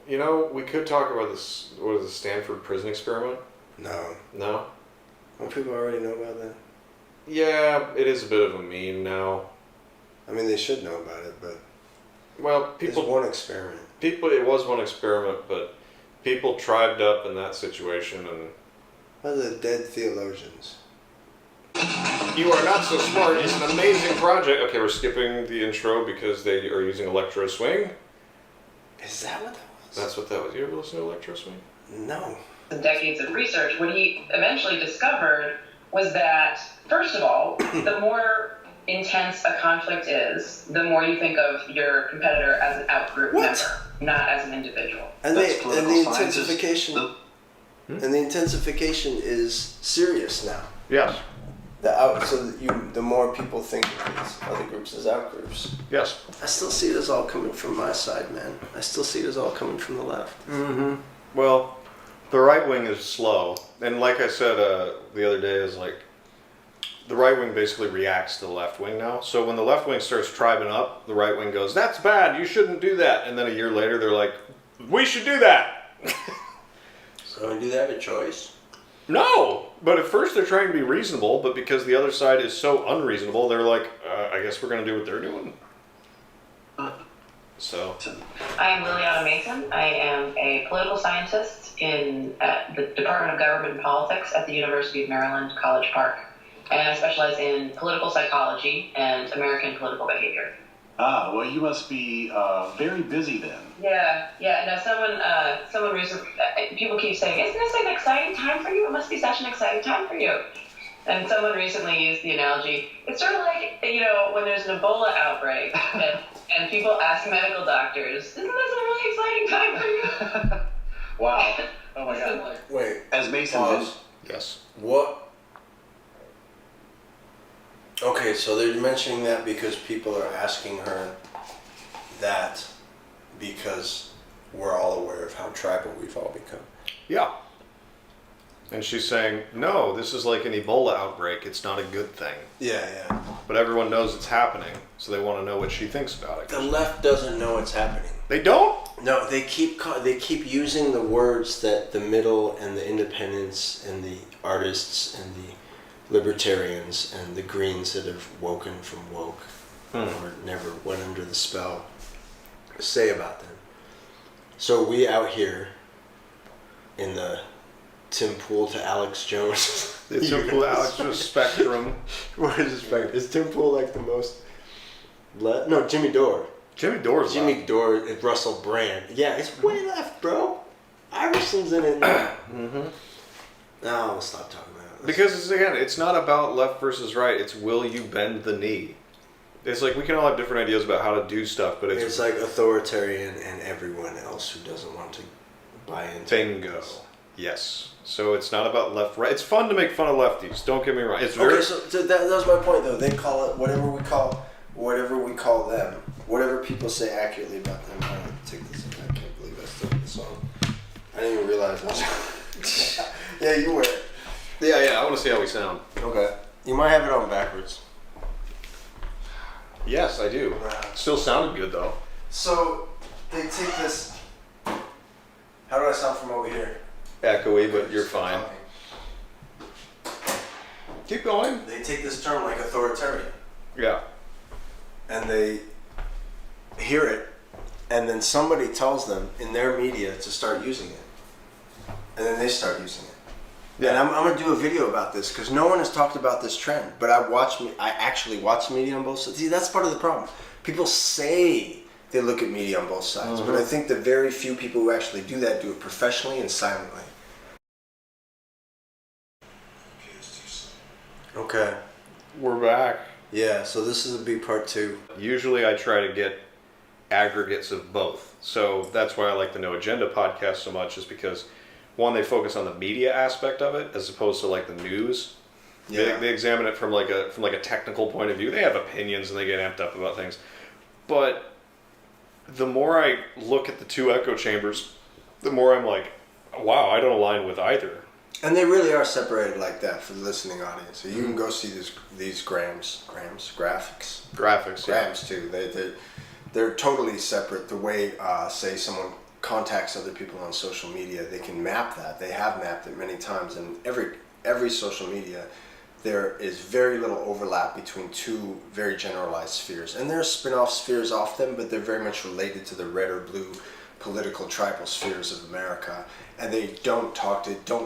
we could talk about this. What is the Stanford prison experiment? No. No? Don't people already know about that? Yeah, it is a bit of a meme now. I mean, they should know about it, but... Well, people... It's one experiment. It was one experiment, but people tribed up in that situation and... What are the dead theologians? You are not so smart. It's an amazing project. Okay, we're skipping the intro because they are using electro swing. Is that what that was? That's what that was. You ever listen to electro swing? No. Decades of research, what he eventually discovered was that, first of all, the more intense a conflict is, the more you think of your competitor as an out-group member, not as an individual. And the intensification... And the intensification is serious now. Yes. The more people think of these other groups as out-groups. Yes. I still see it as all coming from my side, man. I still see it as all coming from the left. Mm-hmm. Well, the right wing is slow. And like I said the other day, is like, the right wing basically reacts to the left wing now. So when the left wing starts tribing up, the right wing goes, that's bad, you shouldn't do that. And then a year later, they're like, we should do that. So do they have a choice? No, but at first they're trying to be reasonable, but because the other side is so unreasonable, they're like, I guess we're going to do what they're doing. So. I am Liliana Mason. I am a political scientist in the Department of Government and Politics at the University of Maryland, College Park. and I specialize in political psychology and American political behavior. Ah, well, you must be very busy then. Yeah. No, someone recently, people keep saying, "Isn't this an exciting time for you? It must be such an exciting time for you." And someone recently used the analogy. It's sort of like, when there's an Ebola outbreak, and people ask medical doctors, "Isn't this a really exciting time for you?" Wow. Oh my God. Wait. As Mason Pause. Yes. What? Okay, so they're mentioning that because people are asking her that because we're all aware of how tribal we've all become. Yeah. And she's saying, no, this is like an Ebola outbreak. It's not a good thing. Yeah. But everyone knows it's happening, so they want to know what she thinks about it. The left doesn't know it's happening. They don't? No, they keep using the words that the middle and the independents and the artists and the libertarians and the Greens that have woken from woke or never went under the spell say about them. So we out here in the Tim Pool to Alex Jones. The Tim Pool to Alex Jones spectrum. What is the spectrum? Is Tim Pool like the most left? No, Jimmy Dore. Jimmy Dore's Jimmy left. Dore is Russell Brand. Yeah, it's way left, bro. Iverson's in it now. No, we'll stop talking about it. Because it's not about left versus right. It's will you bend the knee. It's like we can all have different ideas about how to do stuff, but It's like authoritarian and everyone else who doesn't want to buy into bingo. this. Yes. So it's not about left right. It's fun to make fun of lefties. Don't get me wrong. It's very Okay, so that was my point though. They call it whatever we call them. Whatever people say accurately about them. I'm gonna take this. I can't believe I still did the song. I didn't even realize I was. Yeah, you were. Yeah. I want to see how we sound. Okay. You might have it on backwards. Yes, I do. Still sounded good though. So they take this. How do I sound from over here? Echoey, but you're fine. Keep going. They take this term like authoritarian, Yeah. and they hear it, and then somebody tells them in their media to start using it, and then they start using it. Yeah. And I'm gonna do a video about this because no one has talked about this trend. But I actually watch media on both sides. See, that's part of the problem. People say they look at media on both sides, but I think the very few people who actually do that do it professionally and silently. Okay. We're back. Yeah. So this is a big part 2. Usually I try to get aggregates of both. So that's why I like the No Agenda podcast so much, is because one, they focus on the media aspect of it as opposed to like the news. Yeah. They examine it from like a technical point of view. They have opinions and they get amped up about things. But the more I look at the two echo chambers, the more I'm like, wow, I don't align with either. And they really are separated like that for the listening audience. So you can go see these graphics. Graphics, yeah. Grams too. They're totally separate. The way, say, someone contacts other people on social media, they can map that. They have mapped it many times. And every social media, there is very little overlap between two very generalized spheres. And there are spin-off spheres off them, but they're very much related to the red or blue political tribal spheres of America. And they don't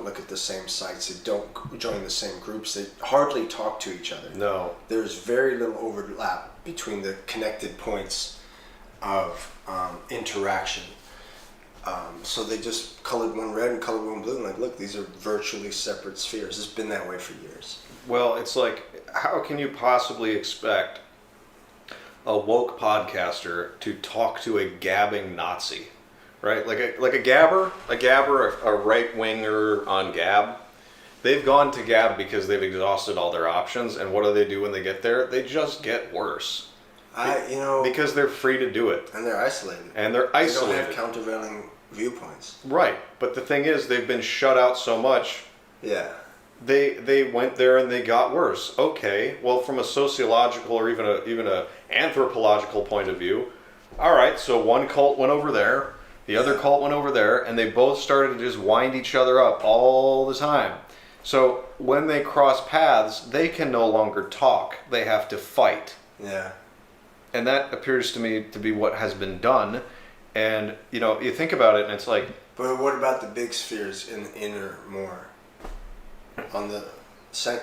look at the same sites, they don't join the same groups, they hardly talk to each other. No. There's very little overlap between the connected points of interaction. So they just colored one red and colored one blue, and like, look, these are virtually separate spheres. It's been that way for years. Well, it's like, how can you possibly expect a woke podcaster to talk to a gabbing Nazi, right? Like a gabber, a right winger on Gab. They've gone to Gab because they've exhausted all their options, and what do they do when they get there? They just get worse. Because they're free to do it. And they're isolated. They don't have countervailing viewpoints. Right, but the thing is, they've been shut out so much. Yeah. They went there and they got worse. Okay, well, from a sociological or even a anthropological point of view, all right. So one cult went over there, the other cult went over there, and they both started to just wind each other up all the time. So when they cross paths, they can no longer talk. They have to fight. Yeah. And that appears to me to be what has been done. And you think about it, and it's like. But what about the big spheres in the inner more? On the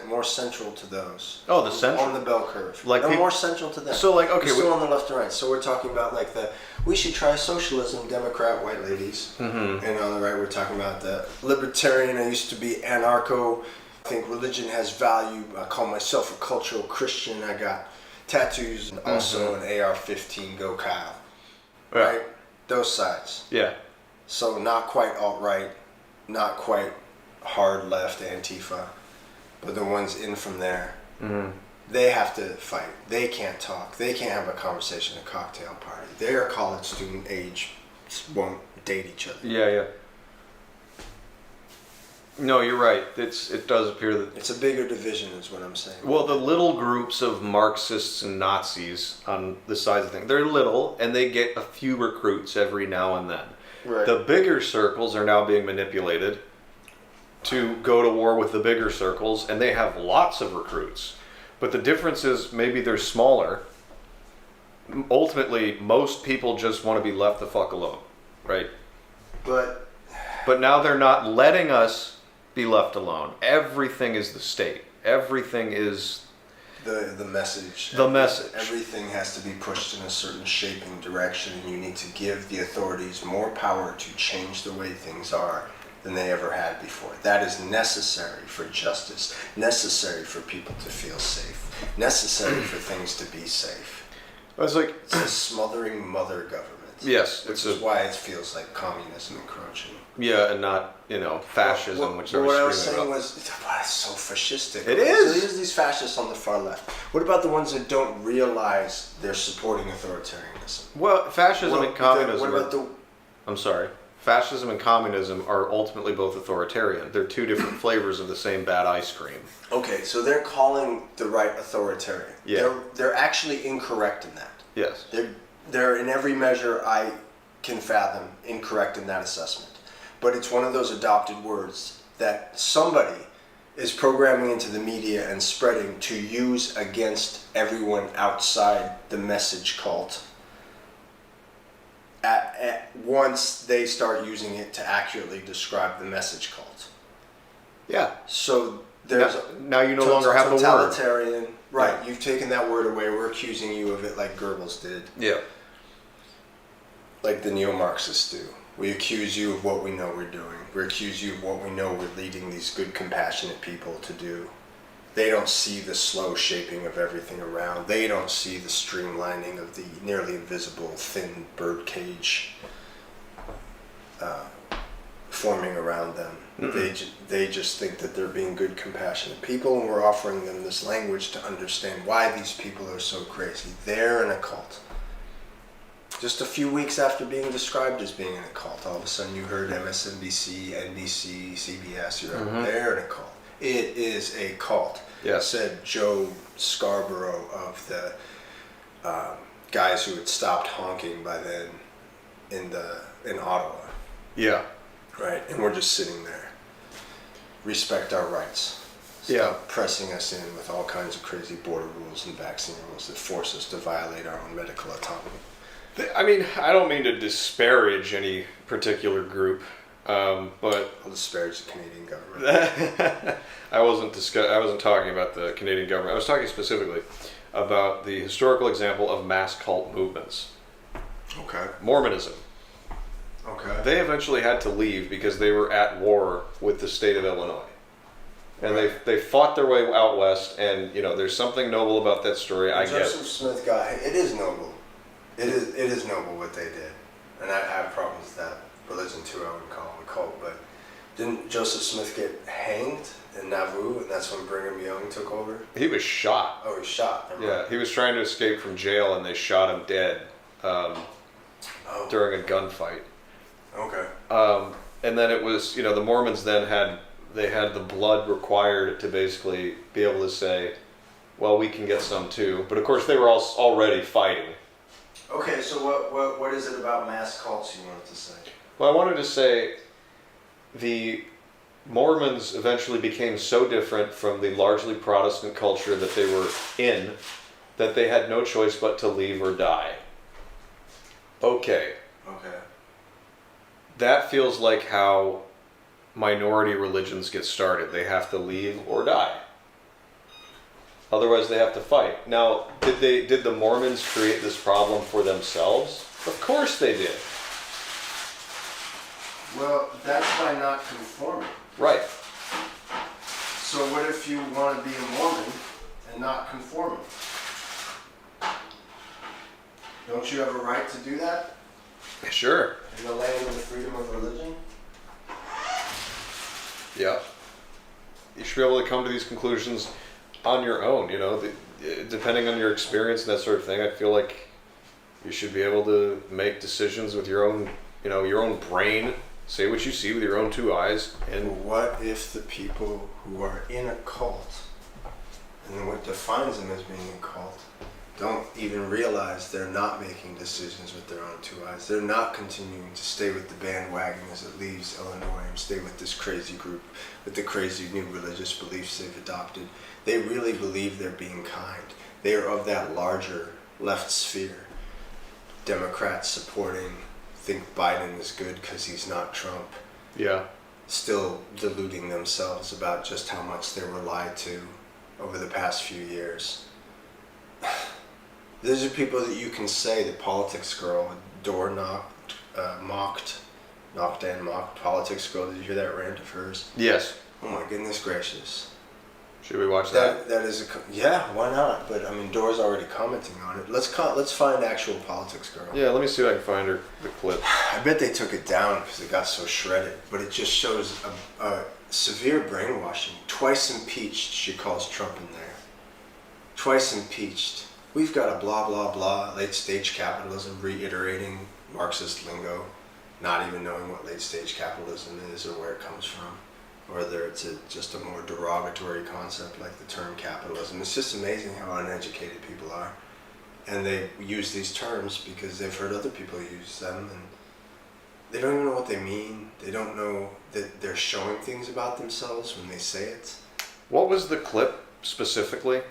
more central to those. Oh, the central on the bell curve. Like no, more central to them. So like, okay, we're still on the left and right. So we're talking about like we should try socialism, Democrat white ladies, and on the right we're talking about the libertarian. I used to be anarcho. I think religion has value. I call myself a cultural Christian. I got tattoos and also an AR-15. Go Kyle. Yeah. Right, those sides. Yeah. So not quite alt-right, not quite hard left Antifa, but the ones in from there, they have to fight. They can't talk. They can't have a conversation at a cocktail party. Their college student age won't date each other. Yeah. No, you're right. It does appear that It's a bigger division is what I'm saying. well, the little groups of Marxists and Nazis on the sides of things, they're little and they get a few recruits every now and then. Right. The bigger circles are now being manipulated to go to war with the bigger circles, and they have lots of recruits. But the difference is maybe they're smaller. Ultimately, most people just want to be left the fuck alone, right? But now they're not letting us be left alone. Everything is the state. Everything is the message. The message. Everything has to be pushed in a certain shaping direction, and you need to give the authorities more power to change the way things are than they ever had before. That is necessary for justice, necessary for people to feel safe, necessary for things to be safe. It's like It's a smothering mother government. yes, Which is why it feels like communism encroaching. yeah, and not fascism, which they're what I was screaming saying about. was, it's so fascistic. It is. So there's these fascists on the far left. What about the ones that don't realize they're supporting authoritarianism? Well, fascism and communism. What about the? I'm sorry. Fascism and communism are ultimately both authoritarian. They're two different flavors of the same bad ice cream. Okay, so they're calling the right authoritarian. Yeah. They're actually incorrect in that. Yes. They're in every measure I can fathom incorrect in that assessment. But it's one of those adopted words that somebody is programming into the media and spreading to use against everyone outside the message cult. Once they start using it to accurately describe the message cult. Yeah. So there's now you no longer have the word. Totalitarian. Right, you've taken that word away. We're accusing you of it like Goebbels did. Yeah. Like the neo-Marxists do. We accuse you of what we know we're doing. We accuse you of what we know we're leading these good, compassionate people to do. They don't see the slow shaping of everything around. They don't see the streamlining of the nearly invisible thin birdcage forming around them. They just think that they're being good, compassionate people, and we're offering them this language to understand why these people are so crazy. They're in a cult. Just a few weeks after being described as being in a cult, all of a sudden you heard MSNBC, NBC, CBS, they're in a cult. It is a cult. Yes. Said Joe Scarborough of the guys who had stopped honking by then in Ottawa. Yeah. Right, and we're just sitting there. Respect our rights. Stop pressing us in with all kinds of crazy border rules and vaccine rules that force us to violate our own medical autonomy. I mean, I don't mean to disparage any particular group, but I'll disparage the Canadian government. I wasn't talking about the Canadian government. I was talking specifically about the historical example of mass cult movements. Okay. Mormonism. Okay. They eventually had to leave because they were at war with the state of Illinois. And they fought their way out west, and there's something noble about that story. I get Joseph Smith it is noble. It is noble what they did. And I have problems with that religion too, I wouldn't call them a cult, but didn't Joseph Smith get hanged in Nauvoo, and that's when Brigham Young took over? He was shot. Oh, he was shot. Yeah, he was trying to escape from jail, and they shot him dead during a gunfight. Okay. And then it was, the Mormons then had the blood required to basically be able to say, well, we can get some too. But of course, they were already fighting. Okay, so what is it about mass cults you wanted to say? Well, I wanted to say the Mormons eventually became so different from the largely Protestant culture that they were in that they had no choice but to leave or die. Okay. That feels like how minority religions get started. They have to leave or die. Otherwise, they have to fight. Now, did the Mormons create this problem for themselves? Of course they did. Well, that's by not conforming. Right. So what if you want to be a Mormon and not conforming? Don't you have a right to do that? Sure. In the land of the freedom of religion? Yeah. You should be able to come to these conclusions on your own, you know, depending on your experience and that sort of thing. I feel like you should be able to make decisions with your own, you know, your own brain. Say what you see with your own two eyes. And what if the people who are in a cult, and what defines them as being a cult, don't even realize they're not making decisions with their own two eyes? They're not continuing to stay with the bandwagon as it leaves Illinois and stay with this crazy group, with the crazy new religious beliefs they've adopted. They really believe they're being kind. They are of that larger left sphere. Democrats supporting, think Biden is good because he's not Trump. yeah. Still deluding themselves about just how much they were lied to over the past few years. These are people that you can say the politics girl, door knocked, mocked politics girl. Did you hear that rant of hers? Yes. Oh my goodness gracious. Should we watch that? That is yeah, why not? But I mean, Dora's already commenting on it. Let's find actual politics girl. Yeah, let me see if I can find her the clip. I bet they took it down because it got so shredded. But it just shows a severe brainwashing. Twice impeached, she calls Trump in there. Twice impeached. We've got a blah blah blah, late stage capitalism, reiterating Marxist lingo, not even knowing what late stage capitalism is or where it comes from, or whether it's just a more derogatory concept like the term capitalism. It's just amazing how uneducated people are. And they use these terms because they've heard other people use them, and they don't even know what they mean. They don't know that they're showing things about themselves when they say it. What was the clip specifically?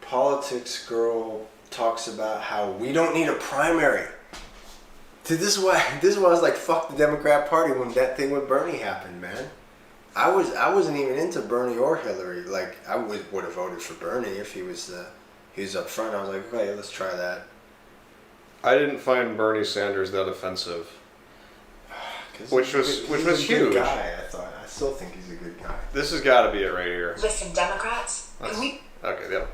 Politics girl talks about how we don't need a primary. This is why I was like, fuck the Democrat Party when that thing with Bernie happened, man. I wasn't even into Bernie or Hillary. Like, I would have voted for Bernie if he was up front. I was like, okay, let's try that. I didn't find Bernie Sanders that offensive. Which was he's a huge. Good guy, I still think he's a good guy. This has got to be it right here. Listen, Democrats, can we... Okay, yeah.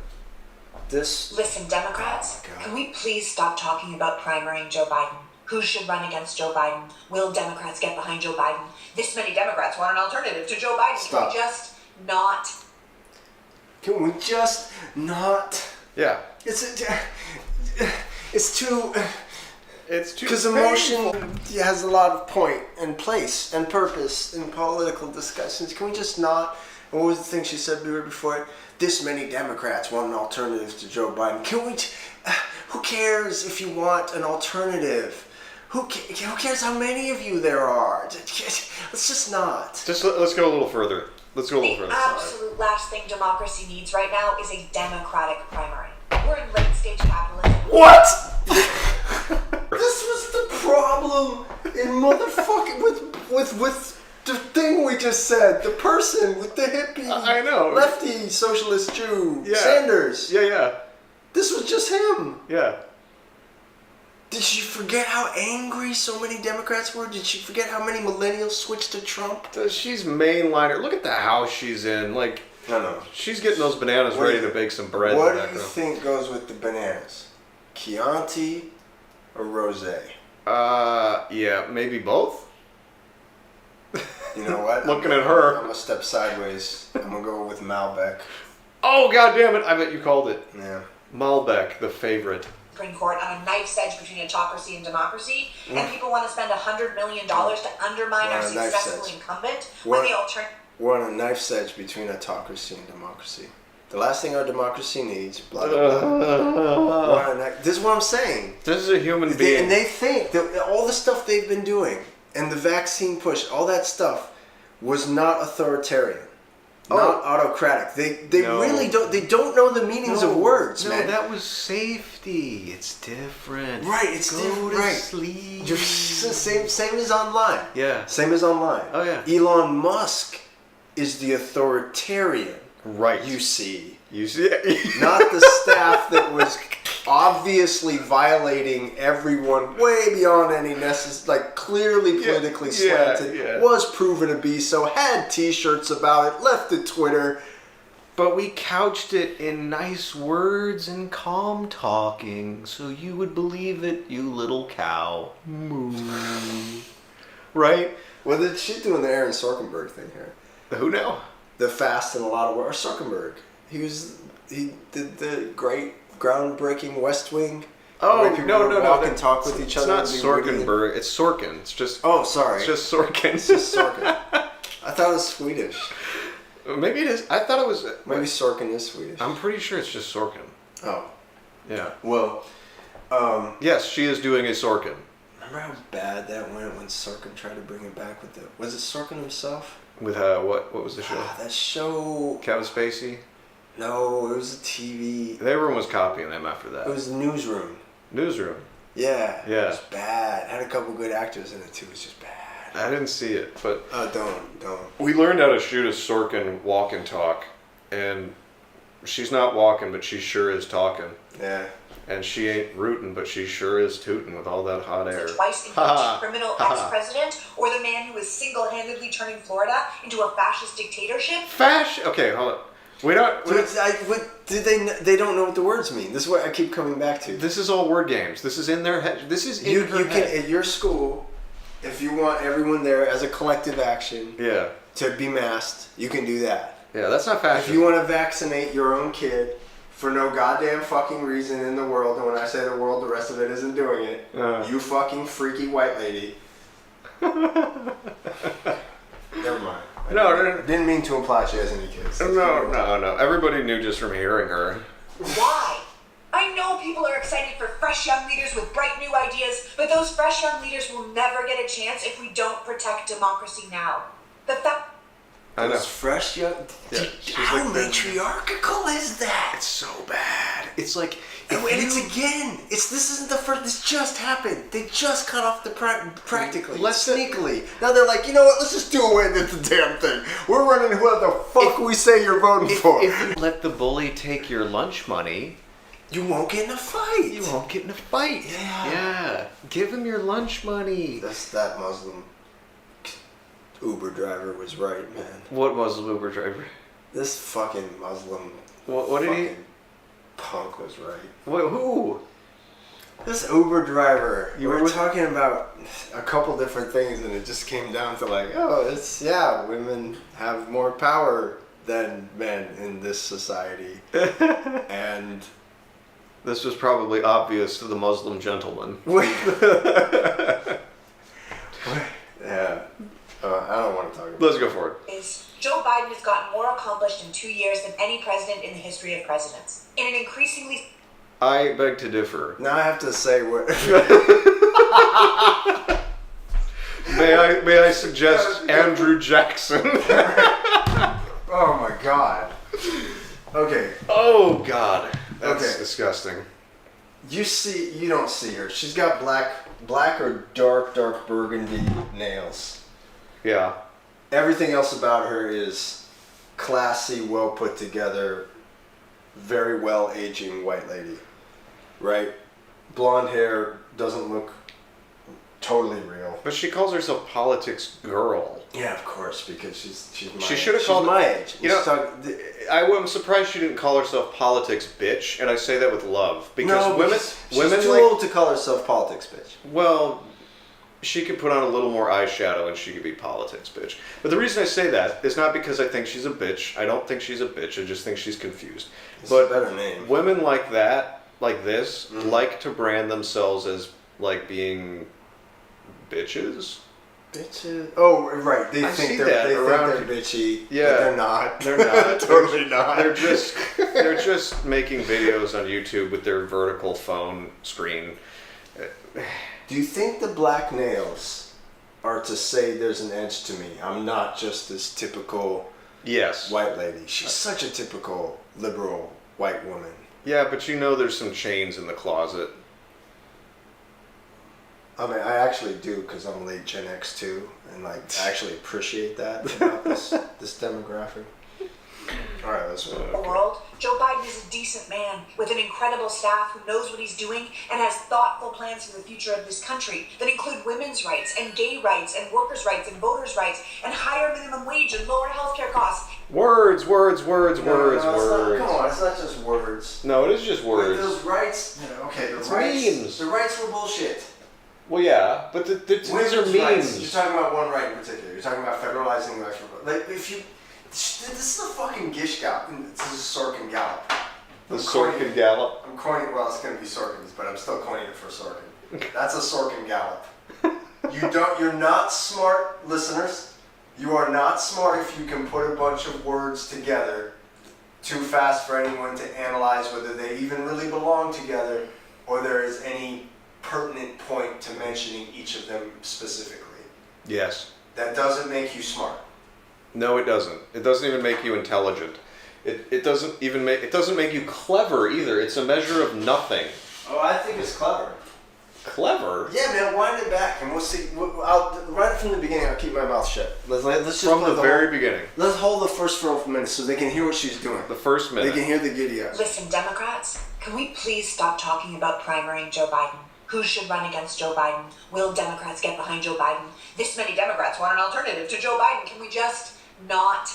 Listen, Democrats, can we please stop talking about primarying Joe Biden? Who should run against Joe Biden? Will Democrats get behind Joe Biden? This many Democrats want an alternative to Joe Biden. Stop. Can we just not? Can we just not? Yeah. It's too... It's too Because emotion has a lot of point and place and purpose in political discussions. Can we just not? What was the thing she said before it? This many Democrats want an alternative to Joe Biden. Can we? Who cares if you want an alternative? Who cares how many of you there are? Let's just not. Let's go a little further. Let's go a little further. The absolute last thing democracy needs right now is a Democratic primary. We're in late stage capitalism. What? This was the problem in motherfucking with the thing we just said. The person with the hippie, I know, lefty socialist Jew, yeah. Sanders. Yeah. This was just him. Yeah. Did she forget how angry so many Democrats were? Did she forget how many millennials switched to Trump? She's mainliner. Look at the house she's in. Like, No. she's getting those bananas ready to bake some bread. What do you think goes with the bananas? Chianti or rosé? Yeah, maybe both. You know what? Looking at her. I'm gonna step sideways. I'm gonna go with Malbec. Oh, God damn it. I bet you called it. Yeah. Malbec, the favorite. Supreme Court on a knife's edge between autocracy and democracy, and people want to spend $100 million to undermine our successful incumbent when the alternative. We're on a knife's edge between autocracy and democracy. The last thing our democracy needs, blah, blah, blah. This is what I'm saying. This is a human being. And they think that all the stuff they've been doing, and the vaccine push, all that stuff, was not authoritarian. Not autocratic. They really don't. They don't know the meanings of words, man. No, that was safety. It's different. Right, it's different. Right. Sleep. Same as online. Yeah. Same as online. Oh yeah. Elon Musk is the authoritarian. Right. You see. Not the staff that was obviously violating everyone way beyond any clearly politically slanted, was proven to be so, had t-shirts about it, left it Twitter. But we couched it in nice words and calm talking, so you would believe it, you little cow. Moo. Right? Well, she's doing the Aaron Sorkenberg thing here. Who now? The Fast and a Lot of War. Sorkenberg. He did the great groundbreaking West Wing. Oh, no. Walk and talk with each other. It's not Sorkenberg. It's Sorkin. It's just. Oh, sorry. It's just Sorkin. It's just Sorkin. I thought it was Swedish. Maybe it is. I thought it was. Maybe Sorkin is Swedish. I'm pretty sure it's just Sorkin. Oh. Yeah. Well. Yes, she is doing a Sorkin. Remember how bad that went when Sorkin tried to bring it back with the... Was it Sorkin himself? With what was the show? That show... Kevin Spacey? No, it was a TV... Everyone was copying them after that. It was Newsroom. Newsroom? Yeah. Yeah. It was bad. It had a couple good actors in it too. It was just bad. I didn't see it, but... Don't. We learned how to shoot a Sorkin walk and talk, and she's not walking, but she sure is talking. Yeah. And she ain't rootin', but she sure is tootin' with all that hot air. The twice impeached criminal ex-president, or the man who was single-handedly turning Florida into a fascist dictatorship? Okay, hold on. We don't. They don't know what the words mean. This is what I keep coming back to. This is all word games. This is in their head. This is in her head. Can, at your school, if you want everyone there as a collective action, to be masked, you can do that. Yeah, that's not fascist. If you want to vaccinate your own kid for no goddamn fucking reason in the world, and when I say the world, the rest of it isn't doing it, you fucking freaky white lady. Never mind. No. Didn't mean to imply she has any kids. No. Everybody knew just from hearing her. Why? I know people are excited for fresh young leaders with bright new ideas, but those fresh young leaders will never get a chance if we don't protect democracy now. I know. It's fresh young... Yeah, How matriarchal is that? It's so bad. It's like... This isn't the first... This just happened. They just cut off the... Practically. Sneakily. Now they're like, you know what? Let's just do away with the damn thing. We're running whoever the fuck we say you're voting for. If you let the bully take your lunch money... You won't get in a fight. Yeah. Give him your lunch money. That Muslim Uber driver was right, man. What Muslim Uber driver? This fucking Muslim what did he... punk was right. Who? This Uber driver. You were talking about a couple different things, and it just came down to women have more power than men in this society. And this was probably obvious to the Muslim gentleman. Yeah. I don't want to talk about Let's go for it. Joe Biden has gotten more accomplished in 2 years than any president in the history of presidents. In an increasingly... I beg to differ. Now I have to say what... May I suggest Andrew Jackson? Oh my God. Okay. Oh God. That's disgusting. You don't see her. She's got black or dark burgundy nails. Yeah. Everything else about her is classy, well put together, very well aging white lady. Right? Blonde hair, doesn't look totally real. But she calls herself politics girl. Yeah, of course, because she's my she age. should have called my age. I'm surprised she didn't call herself politics bitch, and I say that with love because she's too old to call herself politics bitch. Well, she could put on a little more eyeshadow and she could be politics bitch. But the reason I say that is not because I think she's a bitch. I don't think she's a bitch. I just think she's confused. It's a better name. Women like that, like this, like to brand themselves as like being bitches. Bitches. Oh, right. They think they're bitchy. Yeah, but they're not. They're not. Totally not. They're just making videos on YouTube with their vertical phone screen. Do you think the black nails are to say there's an edge to me? I'm not just this typical white lady. She's such a typical liberal white woman. Yeah, but there's some chains in the closet. I mean, I actually do because I'm late Gen X too, and I actually appreciate that about this demographic. All right, let's go. World, Joe Biden is a decent man with an incredible staff who knows what he's doing and has thoughtful plans for the future of this country that include women's rights and gay rights and workers' rights and voters' rights and higher minimum wage and lower healthcare costs. Words. Come on, it's not just words. No, it is just words. Those rights. Okay, It's memes. The rights were bullshit. Well, yeah, but these are Women's memes. rights. You're talking about one right in particular. You're talking about federalizing the electoral. Like, if you. This is a fucking Gish Gallop. This is a Sorkin Gallop. The Sorkin Gallop? I'm coining, well, it's going to be Sorkin's, but I'm still coining it for Sorkin. That's a Sorkin Gallop. You're not smart, listeners. You are not smart if you can put a bunch of words together too fast for anyone to analyze whether they even really belong together or there is any pertinent point to mentioning each of them specifically. Yes. That doesn't make you smart. No, it doesn't. It doesn't even make you intelligent. It doesn't make you clever either. It's a measure of nothing. Oh, I think it's clever. Clever? Yeah, man. Wind it back, and we'll see. Right from the beginning, I'll keep my mouth shut. Let's just from the very beginning. Let's hold the first 12 minutes so they can hear what she's doing. The first minute. They can hear the giddy up. Listen, Democrats, can we please stop talking about primarying Joe Biden? Who should run against Joe Biden? Will Democrats get behind Joe Biden? This many Democrats want an alternative to Joe Biden. Can we just not?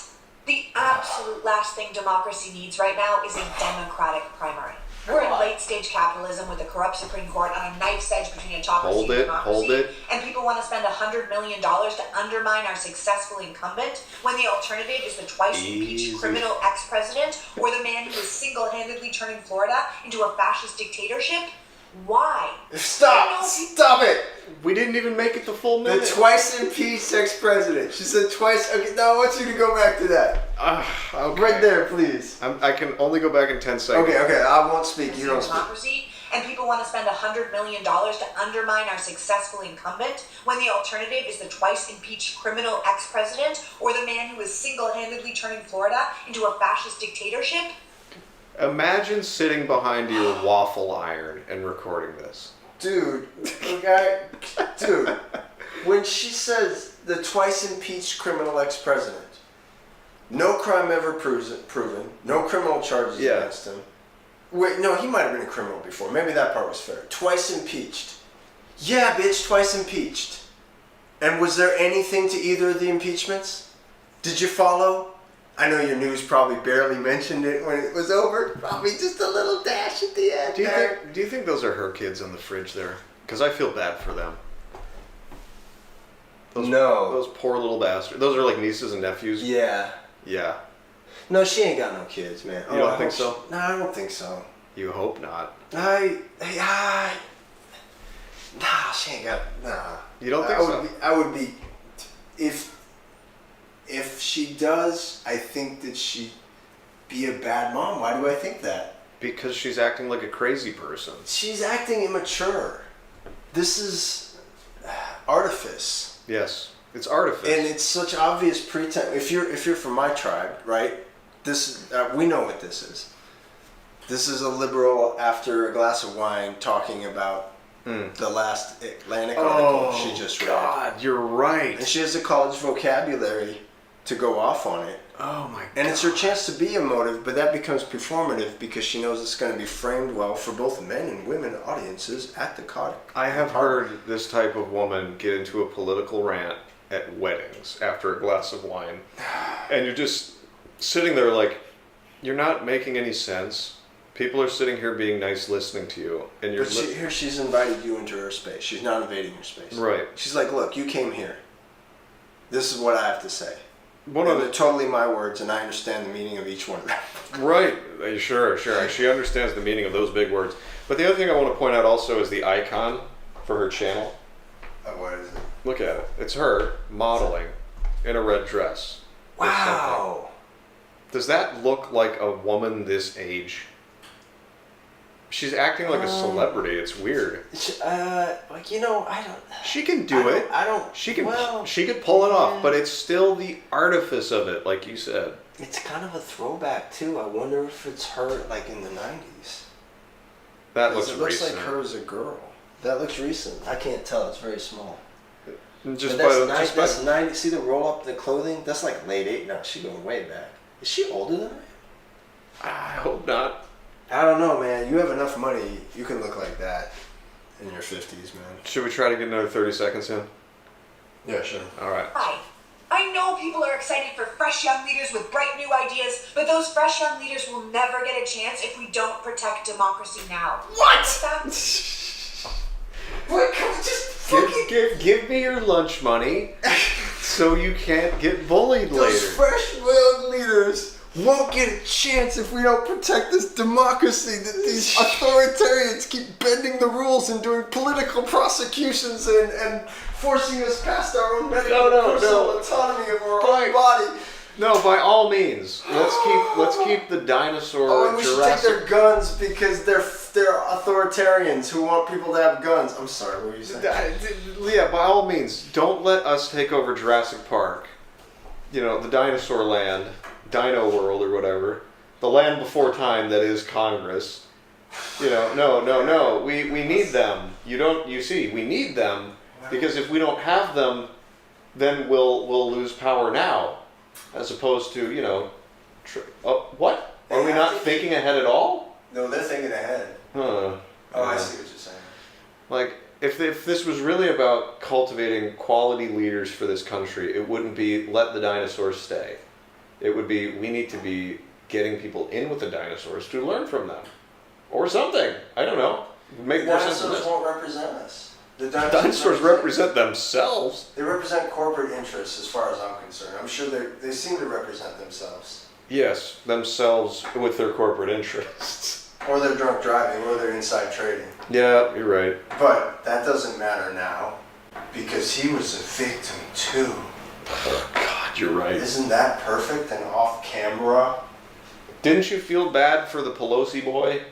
The absolute last thing democracy needs right now is a Democratic primary. We're in late-stage capitalism with a corrupt Supreme Court on a knife's edge between autocracy and democracy. Hold it. And people want to spend $100 million to undermine our successful incumbent when the alternative is the twice-impeached criminal ex-president or the man who is single-handedly turning Florida into a fascist dictatorship? Why? Stop it! We didn't even make it the full minute. The twice impeached ex-president. She said twice. Okay, now I want you to go back to that. Okay. Right there, please. I can only go back in 10 seconds. Okay, I won't speak. You don't speak. Democracy, and people want to spend $100 million to undermine our successful incumbent when the alternative is the twice-impeached criminal ex-president or the man who is single-handedly turning Florida into a fascist dictatorship? Imagine sitting behind your waffle iron and recording this. Dude, when she says the twice impeached criminal ex-president, no crime ever proven, no criminal charges against him. Wait, no, he might have been a criminal before. Maybe that part was fair. Twice impeached. Yeah, bitch, twice impeached. And was there anything to either of the impeachments? Did you follow? I know your news probably barely mentioned it when it was over. Probably just a little dash at the end. Do you think those are her kids on the fridge there? Because I feel bad for them. Those poor little bastards. Those are like nieces and nephews? Yeah. Yeah. No, she ain't got no kids, man. You don't think so? No, I don't think so. You hope not. Nah, she ain't got. Nah. You don't think so? I would be. If she does, I think that she'd be a bad mom. Why do I think that? Because she's acting like a crazy person. She's acting immature. This is artifice. Yes, it's artifice. And it's such obvious pretense. If you're from my tribe, right? This we know what this is. This is a liberal after a glass of wine talking about the last Atlantic article she just read. God, you're right. And she has a college vocabulary to go off on it. Oh my God. And it's her chance to be emotive, but that becomes performative because she knows it's going to be framed well for both men and women audiences at the Cavetalk. I have heard this type of woman get into a political rant at weddings after a glass of wine. And you're just sitting there like, you're not making any sense. People are sitting here being nice, listening to you, and you're. But here she's invited you into her space. She's not invading your space. Right. She's like, look, you came here. This is what I have to say. One of they're totally my words, and I understand the meaning of each one of them. Right. Sure. She understands the meaning of those big words. But the other thing I want to point out also is the icon for her channel. What is it? Look at it. It's her modeling in a red dress. Wow. Does that look like a woman this age? She's acting like a celebrity. It's weird. I don't. She can do it. I don't. She could pull it off, but it's still the artifice of it, like you said. It's kind of a throwback too. I wonder if it's her, like in the '90s. That looks recent. It looks like her as a girl. That looks recent. I can't tell. It's very small. Just that's 90. See the roll up the clothing? That's like late '80s. No, she's going way back. Is she older than I am? I hope not. I don't know, man. You have enough money, you can look like that in your 50s, man. Should we try to get another 30 seconds in? Yeah, sure. All right. Hi. I know people are excited for fresh young leaders with bright new ideas, but those fresh young leaders will never get a chance if we don't protect democracy now. What? What? Just give me your lunch money so you can't get bullied later. Those fresh young leaders won't get a chance if we don't protect this democracy that these authoritarians keep bending the rules and doing political prosecutions and forcing us past our own medical personal autonomy of our own body. No, by all means, let's keep the dinosaur. Oh, and we should take their guns because they're authoritarians who want people to have guns. I'm sorry, what were you saying? Yeah, by all means, don't let us take over Jurassic Park. You know, the dinosaur land, Dino World or whatever, the land before time that is Congress. You know, no. We need them. You see, we need them because if we don't have them, then we'll lose power now. As opposed to, you know, what? Are we not thinking ahead at all? No, they're thinking ahead. Huh. Oh, I see what you're saying. Like, if this was really about cultivating quality leaders for this country, it wouldn't be let the dinosaurs stay. It would be we need to be getting people in with the dinosaurs to learn from them. Or something. I don't know. Make more sense than this. The dinosaurs won't represent us. The dinosaurs represent themselves. They represent corporate interests as far as I'm concerned. I'm sure they seem to represent themselves. Yes, themselves with their corporate interests. Or their drunk driving, or their inside trading. Yeah, you're right. But that doesn't matter now, because he was a victim too. Oh, God, you're right. Isn't that perfect and off camera? Didn't you feel bad for the Pelosi boy?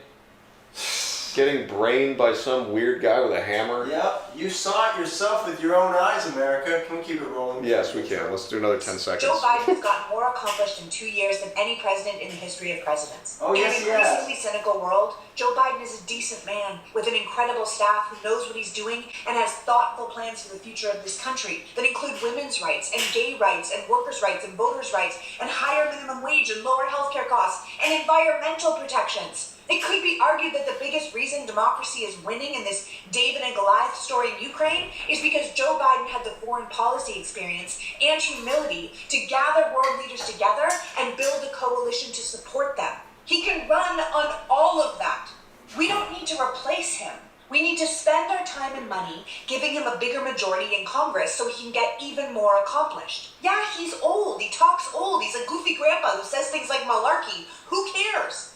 Getting brained by some weird guy with a hammer? Yep, you saw it yourself with your own eyes, America. Can we keep it rolling? Yes, we can. Let's do another 10 seconds. Joe Biden has gotten more accomplished in 2 years than any president in the history of presidents. Oh, yes, in an increasingly cynical world, Joe Biden is a decent man with an incredible staff who knows what he's doing and has thoughtful plans for the future of this country that include women's rights and gay rights and workers' rights and voters' rights and higher minimum wage and lower healthcare costs and environmental protections. It could be argued that the biggest reason democracy is winning in this David and Goliath story in Ukraine is because Joe Biden had the foreign policy experience and humility to gather world leaders together and build a coalition to support them. He can run on all of that. We don't need to replace him. We need to spend our time and money giving him a bigger majority in Congress so he can get even more accomplished. Yeah, he's old. He talks old. He's a goofy grandpa who says things like malarkey. Who cares?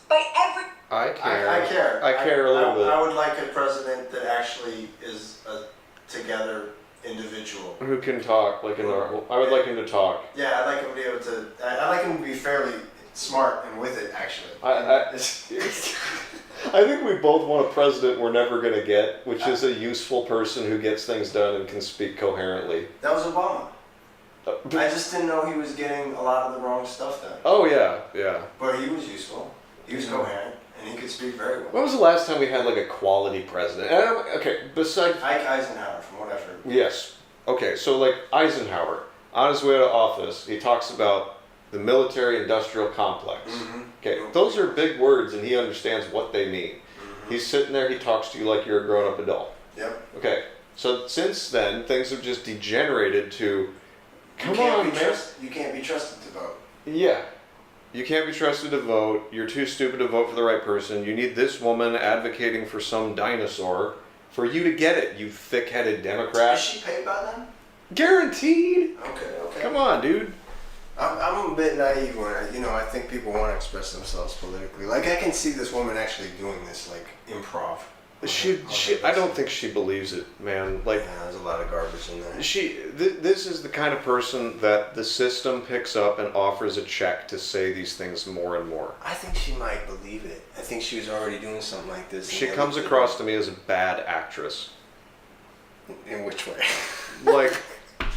I care. I care. I care a little bit. I would like a president that actually is a together individual. Who can talk like a normal. I would like him to talk. Yeah, I'd like him to be able to. I'd like him to be fairly smart and with it, actually. I think we both want a president we're never going to get, which is a useful person who gets things done and can speak coherently. That was Obama. I just didn't know he was getting a lot of the wrong stuff done. Oh, yeah. But he was useful. He was coherent, and he could speak very well. When was the last time we had like a quality president? Okay, besides Ike Eisenhower, from what I've heard. Yes. Okay, so like Eisenhower, on his way to office, he talks about the military-industrial complex. Mm-hmm. Okay, those are big words, and he understands what they mean. Mm-hmm. He's sitting there, he talks to you like you're a grown-up adult. Yep. Okay, so since then, things have just degenerated to, you can't be trusted to vote. Yeah. You can't be trusted to vote. You're too stupid to vote for the right person. You need this woman advocating for some dinosaur for you to get it, you thick-headed Democrat. Is she paid by them? Guaranteed. Okay. Come on, dude. I'm a bit naive when I think people want to express themselves politically. Like, I can see this woman actually doing this, like, improv. I don't think she believes it, man. Like, yeah, there's a lot of garbage in there. This is the kind of person that the system picks up and offers a check to say these things more and more. I think she might believe it. I think she was already doing something like this. She comes across to me as a bad actress. In which way? Like,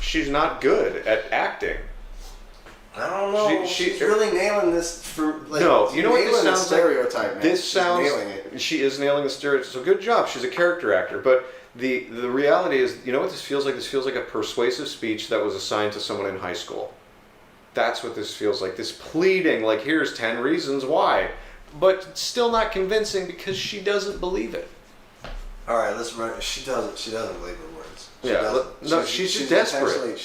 she's not good at acting. I don't know. She's really nailing this for like. No, you know what this sounds stereotype, like? Man. This sounds. Nailing it. She is nailing the stereotype. So good job. She's a character actor. But the reality is, you know what this feels like? This feels like a persuasive speech that was assigned to someone in high school. That's what this feels like. This pleading, like, here's 10 reasons why. But still not convincing because she doesn't believe it. All right, let's run. She doesn't believe her words. She's just desperate.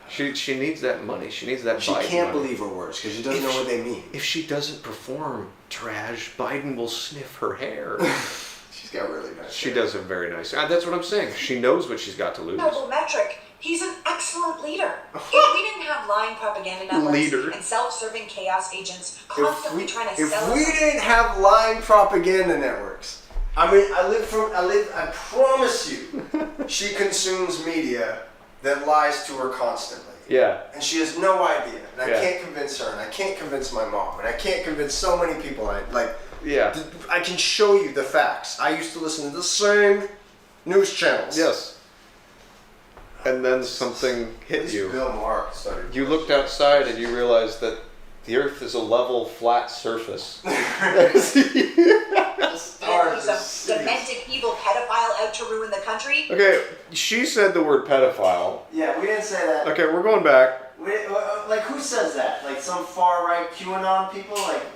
She needs that money. She needs that She Biden can't money. believe her words because she doesn't know what they mean. If she doesn't perform, Turaj, Biden will sniff her hair. She's got really nice She hair. does have very nice. That's what I'm saying. She knows what she's got to lose. Noble metric. He's an excellent leader. If we didn't have lying propaganda networks and self-serving chaos agents constantly trying to sell us... If we didn't have lying propaganda networks, I promise you, she consumes media that lies to her constantly. Yeah. And she has no idea. And I Yeah. can't convince her, and I can't convince my mom, and I can't convince so many people. Yeah. I can show you the facts. I used to listen to the same news channels. Yes. And then something hit you. Bill Maher started. You looked outside and you realized that the Earth is a level, flat surface. He's a demented, evil pedophile out to ruin the country. Okay, she said the word pedophile. Yeah, we didn't say that. Okay, we're going back. Like, who says that? Like some far right QAnon people? Like,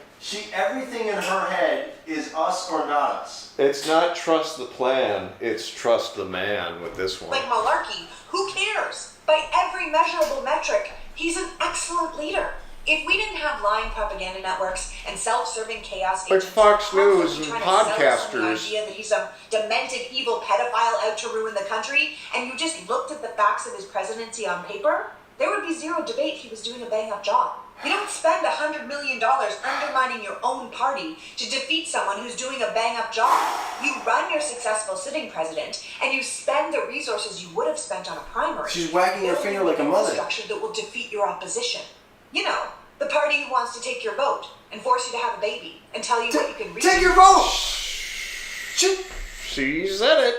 everything in her head is us or not us. It's not trust the plan, it's trust the man with this one. Like malarkey, who cares? By every measurable metric, he's an excellent leader. If we didn't have lying propaganda networks and self-serving chaos Like agents, Fox News and trying to sell us on the podcasters. idea that he's a demented, evil pedophile out to ruin the country, and you just looked at the facts of his presidency on paper, there would be zero debate he was doing a bang-up job. You don't spend $100 million undermining your own party to defeat someone who's doing a bang-up job. You run your successful sitting president, and you spend the resources you would have spent on a primary. She's wagging her building finger like a mother. infrastructure that will defeat your opposition. You know, the party who wants to take your vote and force you to have a baby and tell you what you can read. Take your vote! She said it.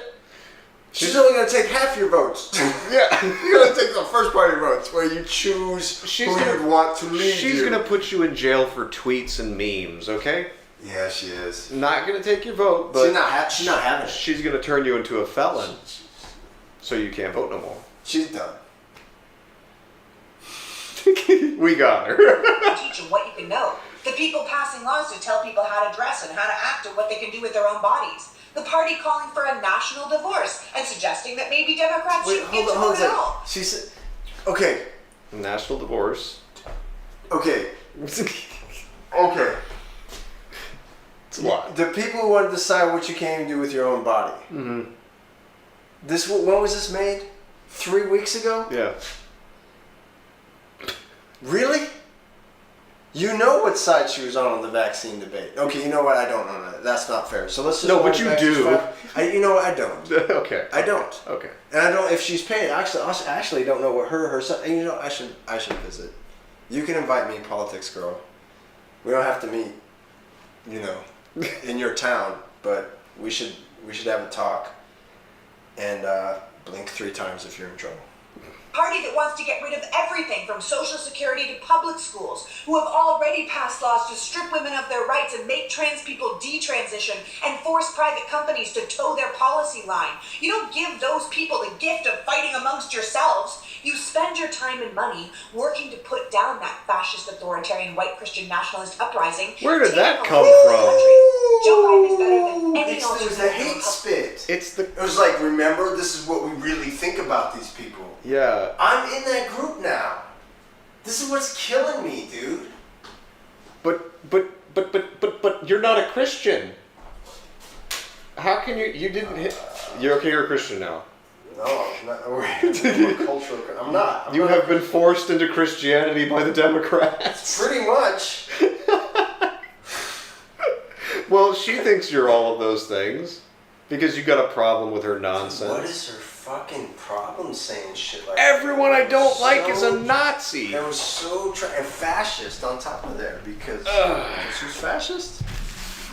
She's only going to take half your votes. Yeah. You're going to take the first part of your votes where you choose who you'd want to lead She's you. going to put you in jail for tweets and memes, okay? Yeah, she is. Not going to take your vote, but she's not having it. she's going to turn you into a felon. So you can't vote no more. She's done. We got her. Teach them what you can know. The people passing laws to tell people how to dress and how to act and what they can do with their own bodies. The party calling for a national divorce and suggesting that maybe Democrats shouldn't get to vote at all. She said, okay. National divorce. Okay. It's a lot. The people who want to decide what you can do with your own body. Mm-hmm. When was this made? 3 weeks ago? Yeah. Really? You know what side she was on the vaccine debate. Okay, you know what? I don't know that. That's not fair. So let's just... No, but you do. You know what? I don't. Okay. I don't. Okay. And I don't... If she's paid... Actually, I actually don't know what her son... And you know, I should visit. You can invite me, politics girl. We don't have to meet, you know, in your town, but we should have a talk. And blink 3 times if you're in trouble. Party that wants to get rid of everything from Social Security to public schools, who have already passed laws to strip women of their rights and make trans people detransition and force private companies to toe their policy line. You don't give those people the gift of fighting amongst yourselves. You spend your time and money working to put down that fascist, authoritarian, white Christian nationalist uprising. Where did that come from? Joe Biden is better than any It was the hate spit. It was like, remember, this is what we really think about these people. Yeah. I'm in that group now. This is what's killing me, dude. But you're not a Christian. How can you didn't hit... You're okay, you're a Christian now. No, I'm not. I'm not. You have been forced into Christianity by the Democrats. Pretty much. Well, she thinks you're all of those things because you got a problem with her nonsense. What is her fucking problem saying shit like Everyone that? I don't like is a Nazi. That was so and fascist on top of there because who's fascist?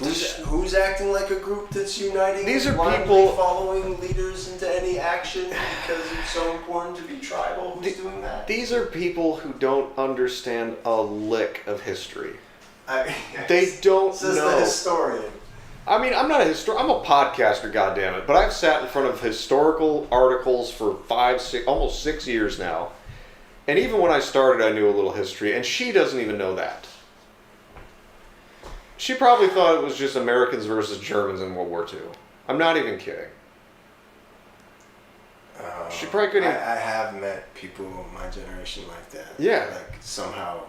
Who's acting like a group that's uniting? These are blindly people following leaders into any action because it's so important to be tribal. Who's doing that? These are people who don't understand a lick of history. Yes. They don't Says know. the historian. I mean, I'm not a I'm a podcaster, goddammit, but I've sat in front of historical articles for 5, 6, almost 6 years now, And even when I started, I knew a little history, and she doesn't even know that. She probably thought it was just Americans versus Germans in World War II. I'm not even kidding. She probably couldn't. I have met people of my generation like that. Yeah. Like somehow,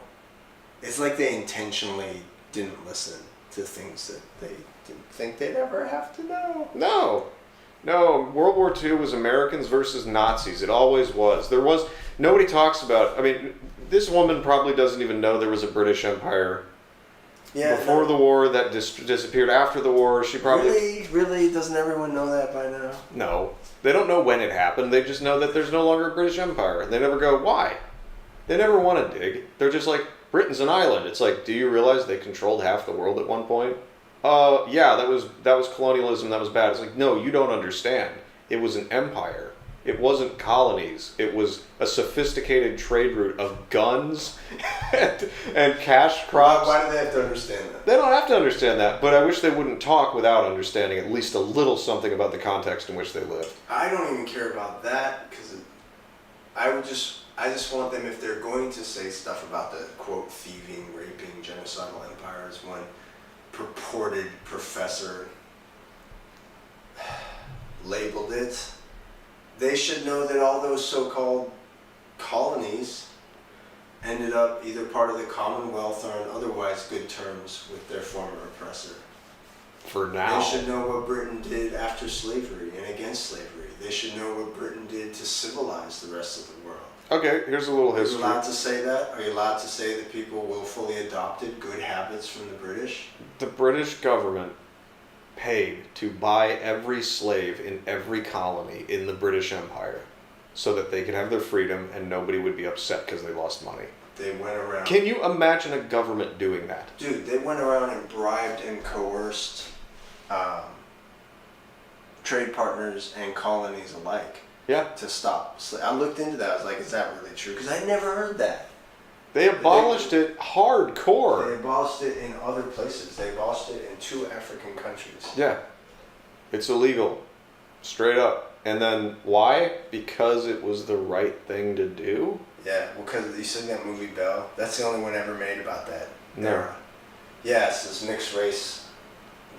it's like they intentionally didn't listen to things that they didn't think they'd ever have to know. No, World War II was Americans versus Nazis. It always was. Nobody talks about, I mean, this woman probably doesn't even know there was a British Empire before the war that disappeared after the war. She probably... Really? Doesn't everyone know that by now? No. They don't know when it happened. They just know that there's no longer a British Empire. They never go, why? They never want to dig. They're just like, Britain's an island. It's like, do you realize they controlled half the world at one point? Yeah, that was colonialism, that was bad. It's like, no, you don't understand. It was an empire. It wasn't colonies. It was a sophisticated trade route of guns and cash crops. Why do they have to understand that? They don't have to understand that, but I wish they wouldn't talk without understanding at least a little something about the context in which they lived. I don't even care about that, because I just want them, if they're going to say stuff about the, quote, thieving, raping, genocidal empire, as one purported professor labeled it, they should know that all those so-called colonies ended up either part of the Commonwealth or on otherwise good terms with their former oppressor. For now. They should know what Britain did after slavery and against slavery. They should know what Britain did to civilize the rest of the world. Okay, here's a little history. Are you allowed to say that? Are you allowed to say that people willfully adopted good habits from the British? The British government paid to buy every slave in every colony in the British Empire so that they could have their freedom and nobody would be upset because they lost money. They went around... Can you imagine a government doing that? Dude, they went around and bribed and coerced trade partners and colonies alike. Yeah. To stop. I looked into that. I was like, is that really true? Because I never heard that. They abolished it hardcore. They abolished it in other places. They abolished it in 2 African countries. Yeah. It's illegal. Straight up. And then why? Because it was the right thing to do? Yeah, well, because you seen that movie Belle? That's the only one ever made about that era. Yeah, it's this mixed race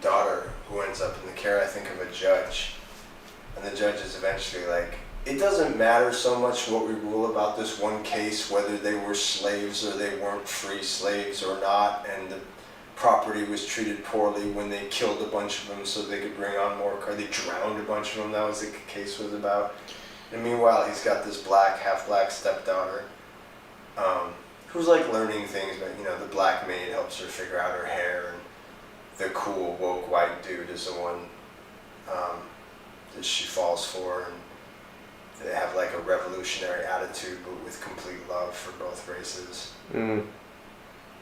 daughter who ends up in the care, I think, of a judge. And the judge is eventually like, it doesn't matter so much what we rule about this one case, whether they were slaves or they weren't free slaves or not, and the property was treated poorly when they killed a bunch of them so they could bring on more, or they drowned a bunch of them, that was the case was about. And meanwhile, he's got this half black stepdaughter, who's like learning things, but you know, the black maid helps her figure out her hair, and the cool, woke white dude is the one that she falls for, and they have like a revolutionary attitude, but with complete love for both races.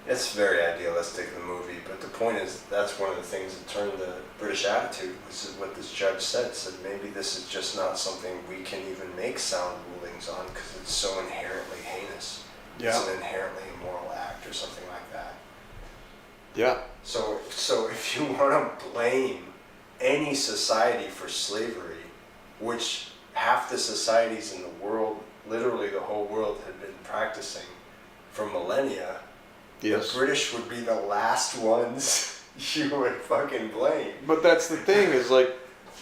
It's very idealistic in the movie, but the point is that's one of the things that turned the British attitude. This is what this judge said maybe this is just not something we can even make sound rulings on because it's so inherently heinous. Yeah. It's an inherently immoral act or something like that. Yeah. So if you want to blame any society for slavery, which half the societies in the world, literally the whole world, had been practicing for millennia, yes, the British would be the last ones you would fucking blame. But that's the thing, is like...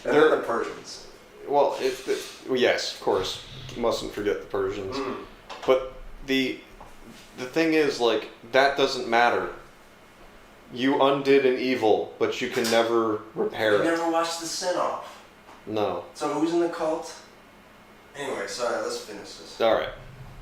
they're the Persians. Well, yes, of course. You mustn't forget the Persians. But the thing is, like, that doesn't matter. You undid an evil, but you can never repair it. You never watched The Sin Off. No. So who's in the cult? Anyway, sorry, let's finish this. All right.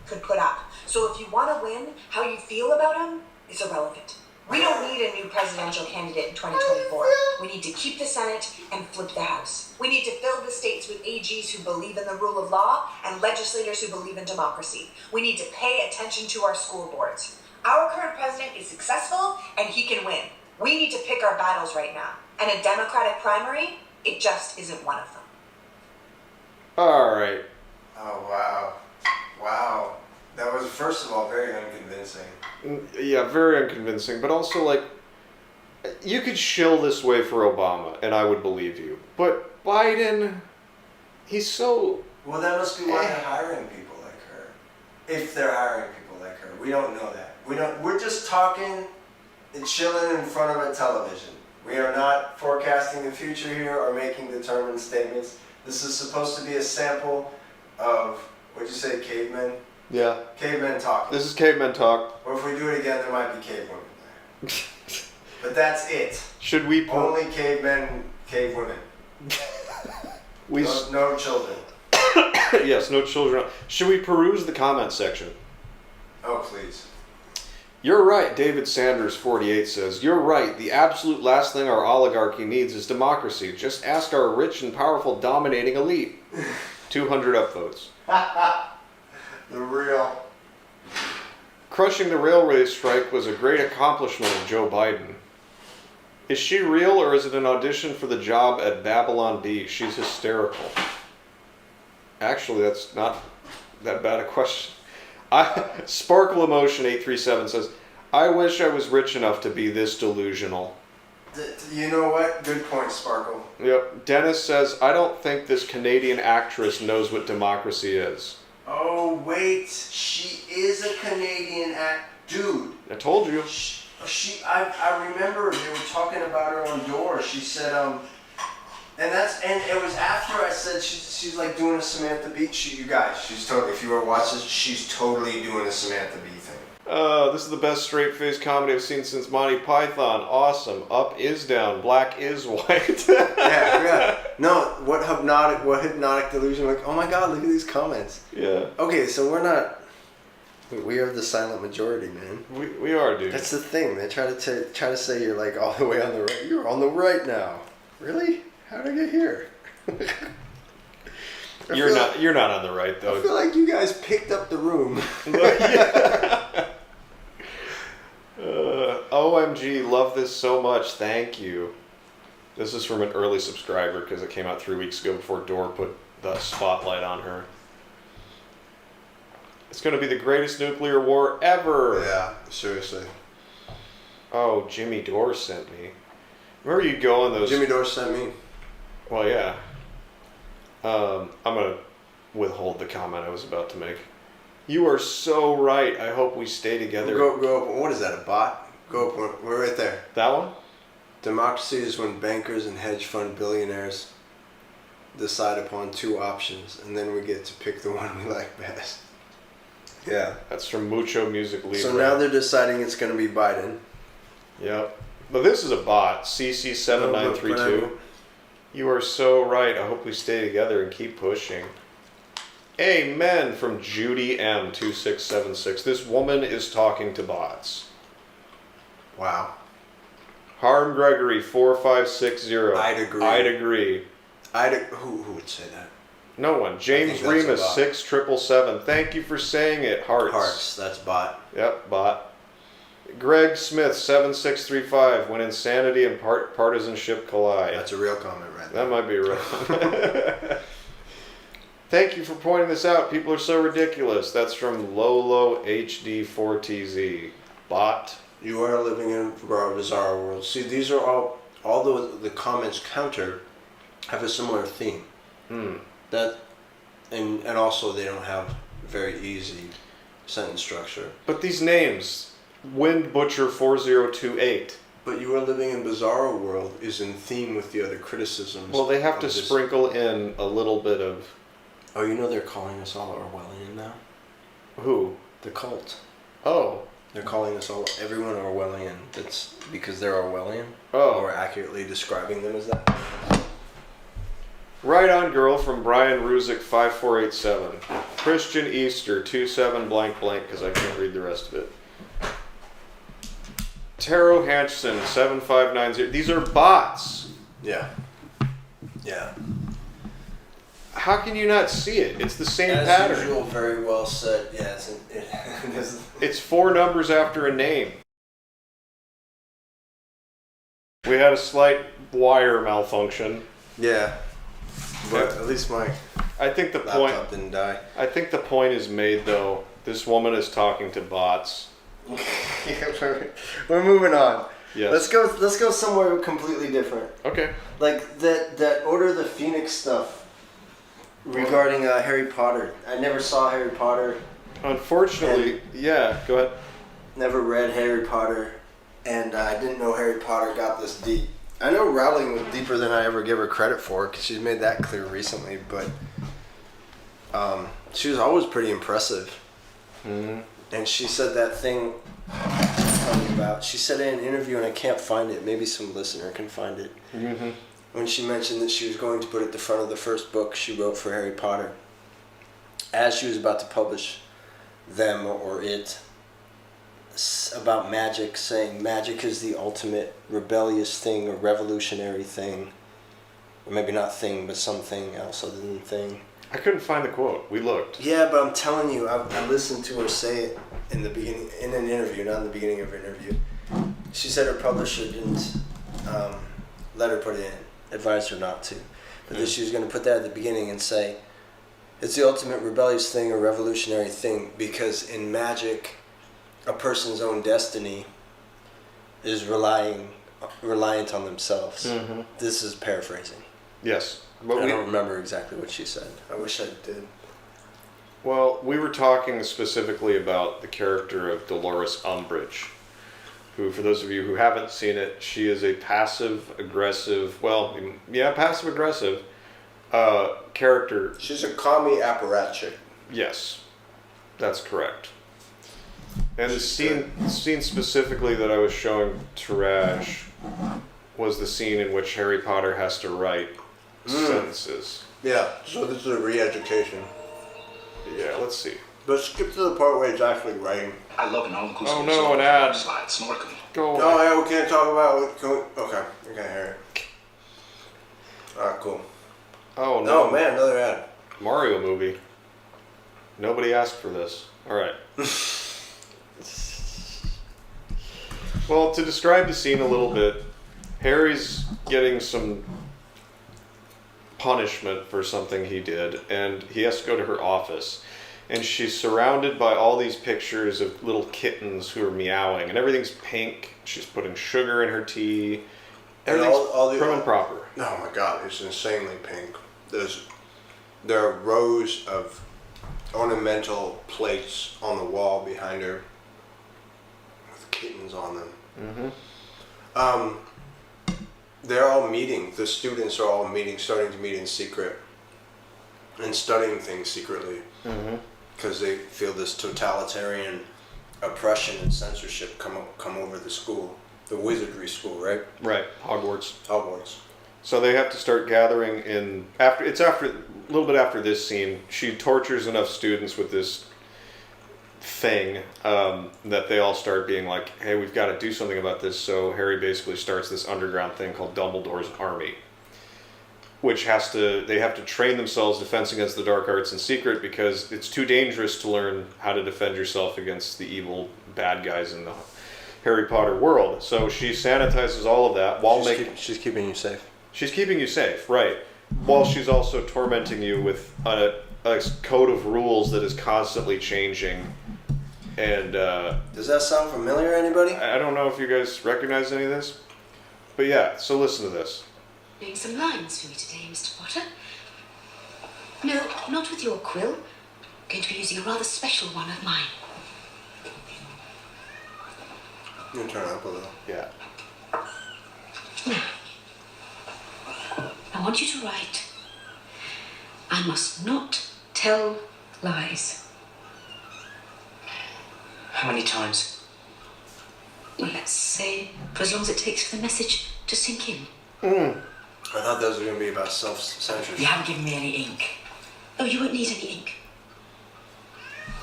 Could put up. So if you want to win, how you feel about him is irrelevant. We don't need a new presidential candidate in 2024. We need to keep the Senate and flip the House. We need to fill the states with AGs who believe in the rule of law and legislators who believe in democracy. We need to pay attention to our school boards. Our current president is successful and he can win. We need to pick our battles right now. And a Democratic primary, it just isn't one of them. All right. Oh, wow. Wow. That was, first of all, very unconvincing. Yeah, very unconvincing, but also, like, you could shill this way for Obama, and I would believe you. But Biden, he's so... Well, that must be why they're hiring people like her. if they're hiring people like her. We don't know that. We're just talking and chilling in front of a television. We are not forecasting the future here or making determined statements. This is supposed to be a sample of, what'd you say, cavemen? Yeah. Cavemen talking. This is cavemen talk. Or if we do it again, there might be cavewomen there. But that's it. Should we... Only cavemen, cavewomen. No children. Yes, no children. Should we peruse the comment section? Oh, please. You're right, David Sanders 48 says. You're right, the absolute last thing our oligarchy needs is democracy. Just ask our rich and powerful dominating elite. 200 upvotes. The real. Crushing the railway strike was a great accomplishment of Joe Biden. Is she real or is it an audition for the job at Babylon Bee? She's hysterical. Actually, that's not that bad a question. Sparkle Emotion 837 says, I wish I was rich enough to be this delusional. You know what? Good point, Sparkle. Yep. Dennis says, I don't think this Canadian actress knows what democracy is. Oh, wait. She is a Canadian dude. I told you. I remember they were talking about her on Door. She said, and it was after I said she's like doing a Samantha Bee. You guys, she's totally, if you were watching this, she's totally doing a Samantha Bee thing. This is the best straight-faced comedy I've seen since Monty Python. Awesome. Up is down. Black is white. Yeah. No, what hypnotic delusion? Like, oh my God, look at these comments. Yeah. Okay, so we're not. We are the silent majority, man. We are, dude. That's the thing. They try to say you're like all the way on the right. You're on the right now. Really? How did I get here? You're not on the right though. I feel like you guys picked up the room. OMG, love this so much. Thank you. This is from an early subscriber because it came out 3 weeks ago before Dora put the spotlight on her. It's going to be the greatest nuclear war ever. Yeah, seriously. Oh, Jimmy Dore sent me. Where you go on those? Jimmy Dore sent me. Well, yeah. I'm going to withhold the comment I was about to make. You are so right. I hope we stay together. Go up. What is that, a bot? Go up one. We're right there. That one? Democracy is when bankers and hedge fund billionaires decide upon two options, and then we get to pick the one we like best. Yeah. That's from Mucho Music Libre. So now they're deciding it's going to be Biden. Yep. But this is a bot. CC7932. You are so right. I hope we stay together and keep pushing. Amen from Judy M2676. This woman is talking to bots. Wow. Harm Gregory 4560. I'd agree. Who would say that? No one. James Remus 6777. Thank you for saying it. Hearts. Hearts. That's bot. Yep, bot. Greg Smith 7635. When insanity and partisanship collide. That's a real comment right there. That might be right. Thank you for pointing this out. People are so ridiculous. That's from Lolo HD4TZ. Bot. You are living in a bizarre world. See, these are all the comments counter have a similar theme. That, and also they don't have very easy sentence structure. But these names, Wind Butcher 4028. But you are living in bizarro world is in theme with the other criticisms. Well, they have to sprinkle in a little bit of. Oh, you know they're calling us all Orwellian now? Who? The cult. Oh. They're calling us all, everyone Orwellian. That's because they're Orwellian? Oh. Or accurately describing them as that? Right on Girl from Brian Ruzick 5487. Christian Easter 27 blank blank because I can't read the rest of it. Taro Hanson 7590. These are bots. Yeah. Yeah. How can you not see it? It's the same As pattern. As usual, very well said. Yeah, it's 4 numbers after a name. We had a slight wire malfunction. Yeah. But at least my laptop didn't die. I think the point is made though. This woman is talking to bots. We're moving on. Yes. Let's go somewhere completely different. Okay. Like that Order of the Phoenix stuff regarding Harry Potter. I never saw Harry Potter. Unfortunately, yeah, go ahead. Never read Harry Potter, and I didn't know Harry Potter got this deep. I know Rowling was deeper than I ever give her credit for, because she's made that clear recently, but she was always pretty impressive. Mm-hmm. And she said that thing talking about, she said in an interview, and I can't find it, maybe some listener can find it, Mm-hmm. when she mentioned that she was going to put at the front of the first book she wrote for Harry Potter, as she was about to publish them or it, about magic, saying magic is the ultimate rebellious thing or revolutionary thing, or maybe not thing, but something else other than thing. I couldn't find the quote. We looked. Yeah, but I'm telling you, I listened to her say it in the beginning, in an interview, not in the beginning of her interview. She said her publisher didn't let her put it in, advised her not to, but that she was going to put that at the beginning and say, it's the ultimate rebellious thing or revolutionary thing, because in magic, a person's own destiny is reliant on themselves. Mm-hmm. This is paraphrasing. Yes. But I don't remember exactly what she said. I wish I did. Well, we were talking specifically about the character of Dolores Umbridge, who, for those of you who haven't seen it, she is a passive-aggressive character. She's a commie apparatchik. Yes, that's correct. And the scene specifically that I was showing Turaj was the scene in which Harry Potter has to write sentences. Yeah, so this is a re-education. Yeah, let's see. But skip to the part where he's actually writing. I love an all-inclusive Oh no, an ad. slide snorkeling. Go away. Oh yeah, we can't talk about it. Okay, we can't hear it. Alright, cool. Oh no. Oh man, another ad. Mario movie. Nobody asked for this. Alright. Well, to describe the scene a little bit, Harry's getting some punishment for something he did, and he has to go to her office. And she's surrounded by all these pictures of little kittens who are meowing, and everything's pink. She's putting sugar in her tea. Everything's prim and proper. Oh my god, it's insanely pink. There are rows of ornamental plates on the wall behind her with kittens on them. Mm-hmm. They're all meeting. The students are all meeting, starting to meet in secret, and studying things secretly, because they feel this totalitarian oppression and censorship come over the school, the wizardry school, right? Right, Hogwarts. So they have to start gathering in a little bit after this scene. She tortures enough students with this thing that they all start being like, hey, we've got to do something about this. So Harry basically starts this underground thing called Dumbledore's Army, which they have to train themselves defense against the dark arts in secret, because it's too dangerous to learn how to defend yourself against the evil bad guys in the Harry Potter world. So she sanitizes all of that while she's keeping you safe. She's keeping you safe, right? While she's also tormenting you with a code of rules that is constantly changing. And does that sound familiar, anybody? I don't know if you guys recognize any of this, but yeah. So listen to this. Doing some lines for me today, Mr. Potter. No, not with your quill. Going to be using a rather special one of mine. You can turn it up a little. Yeah. Now, I want you to write, I must not tell lies. How many times? Well, let's say for as long as it takes for the message to sink in. I thought those were going to be about self-censorship. You haven't given me any ink. Oh, you won't need any ink.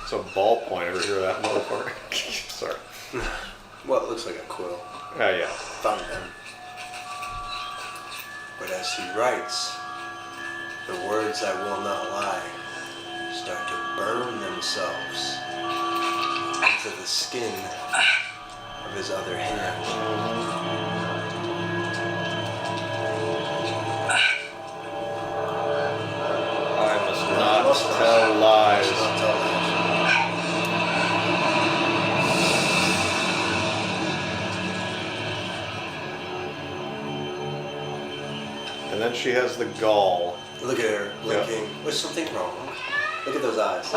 It's a ballpoint over here, that motherfucker. Sorry. Well, it looks like a quill. Yeah. Thumb pen. But as he writes, the words "I will not lie" start to burn themselves into the skin of his other hand. I must not tell lies. And then she has the gall. Look at her blinking. There's something wrong. Look at those eyes.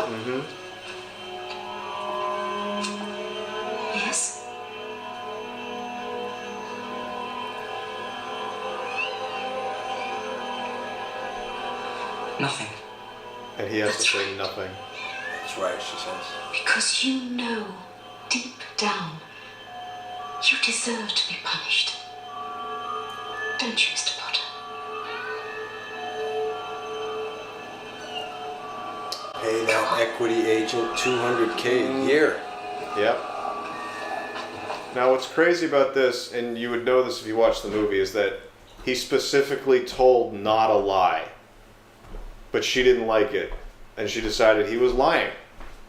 Nothing. And he has to say nothing. That's right, she says. Because you know, deep down, you deserve to be punished. Don't you, Mr. Potter? Pay that equity agent $200K a year. Yep. Now, what's crazy about this, and you would know this if you watched the movie, is that he specifically told not a lie. But she didn't like it, and she decided he was lying.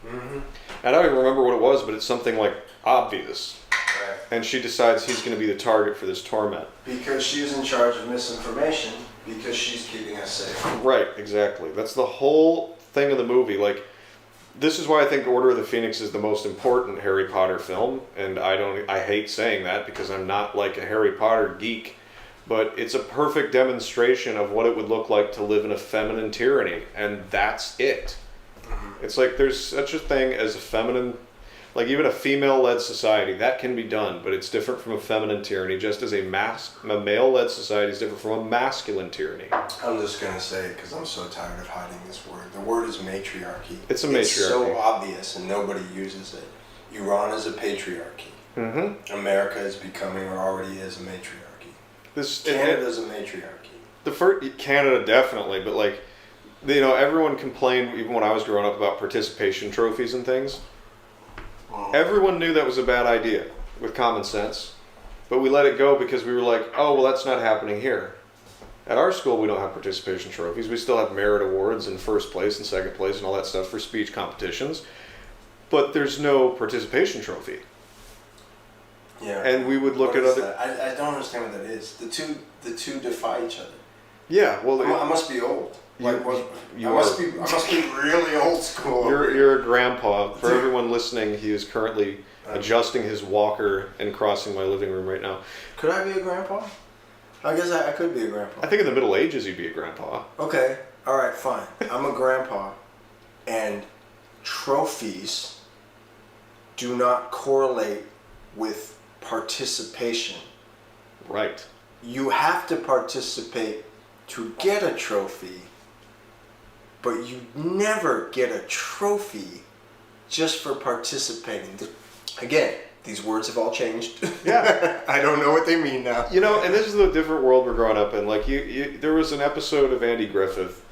Mm-hmm. I don't even remember what it was, but it's something like obvious. Right. And she decides he's going to be the target for this torment. Because she's in charge of misinformation, because she's keeping us safe. Right, exactly. That's the whole thing of the movie. Like, this is why I think Order of the Phoenix is the most important Harry Potter film, and I hate saying that because I'm not like a Harry Potter geek, but it's a perfect demonstration of what it would look like to live in a feminine tyranny, and that's it. Mm-hmm. It's like there's such a thing as a feminine, like even a female-led society, that can be done, but it's different from a feminine tyranny, just as a male-led society is different from a masculine tyranny. I'm just going to say it because I'm so tired of hiding this word. The word is matriarchy. It's a matriarchy. It's so obvious and nobody uses it. Iran is a patriarchy. Mm-hmm. America is becoming or already is a matriarchy. Canada's a matriarchy. Canada definitely, but like, you know, everyone complained even when I was growing up about participation trophies and things. Everyone knew that was a bad idea with common sense, but we let it go because we were like, oh, well, that's not happening here. At our school, we don't have participation trophies. We still have merit awards and first place and second place and all that stuff for speech competitions, but there's no participation trophy. Yeah. And we would look at other... That? I don't understand what that is. The two defy each other. Yeah, well... I must be old. I must be really old school. You're a grandpa. For everyone listening, he is currently adjusting his walker and crossing my living room right now. Could I be a grandpa? I guess I could be a grandpa. I think in the Middle Ages you'd be a grandpa. Okay, all right, fine. I'm a grandpa, and trophies do not correlate with participation. Right. You have to participate to get a trophy, but you never get a trophy just for participating. Again, these words have all changed. Yeah. I don't know what they mean now. You know, and this is the different world we're growing up in. Like, there was an episode of Andy Griffith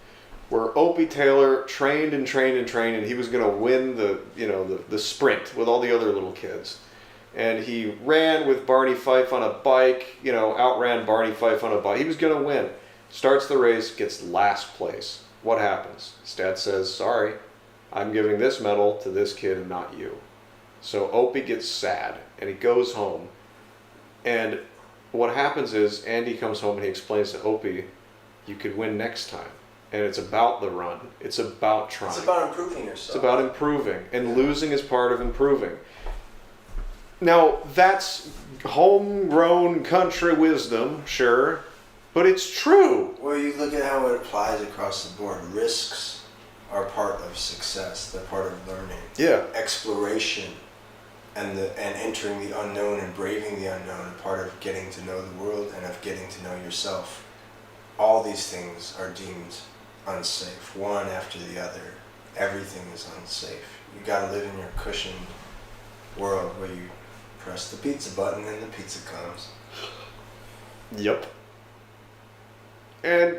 where Opie Taylor trained, and he was going to win the sprint with all the other little kids. And he ran with Barney Fife on a bike, outran Barney Fife on a bike. He was going to win. Starts the race, gets last place. What happens? His dad says, sorry, I'm giving this medal to this kid and not you. So Opie gets sad, and he goes home. And what happens is, Andy comes home and he explains to Opie, you could win next time. And it's about the run. It's about trying. It's about improving yourself. It's about improving. And losing is part of improving. Now, that's homegrown country wisdom, sure, but it's true. Well, you look at how it applies across the board. Risks are part of success. They're part of learning. Yeah. Exploration and entering the unknown and braving the unknown are part of getting to know the world and of getting to know yourself. All these things are deemed unsafe, one after the other. Everything is unsafe. You gotta live in your cushioned world where you press the pizza button and the pizza comes. Yep. And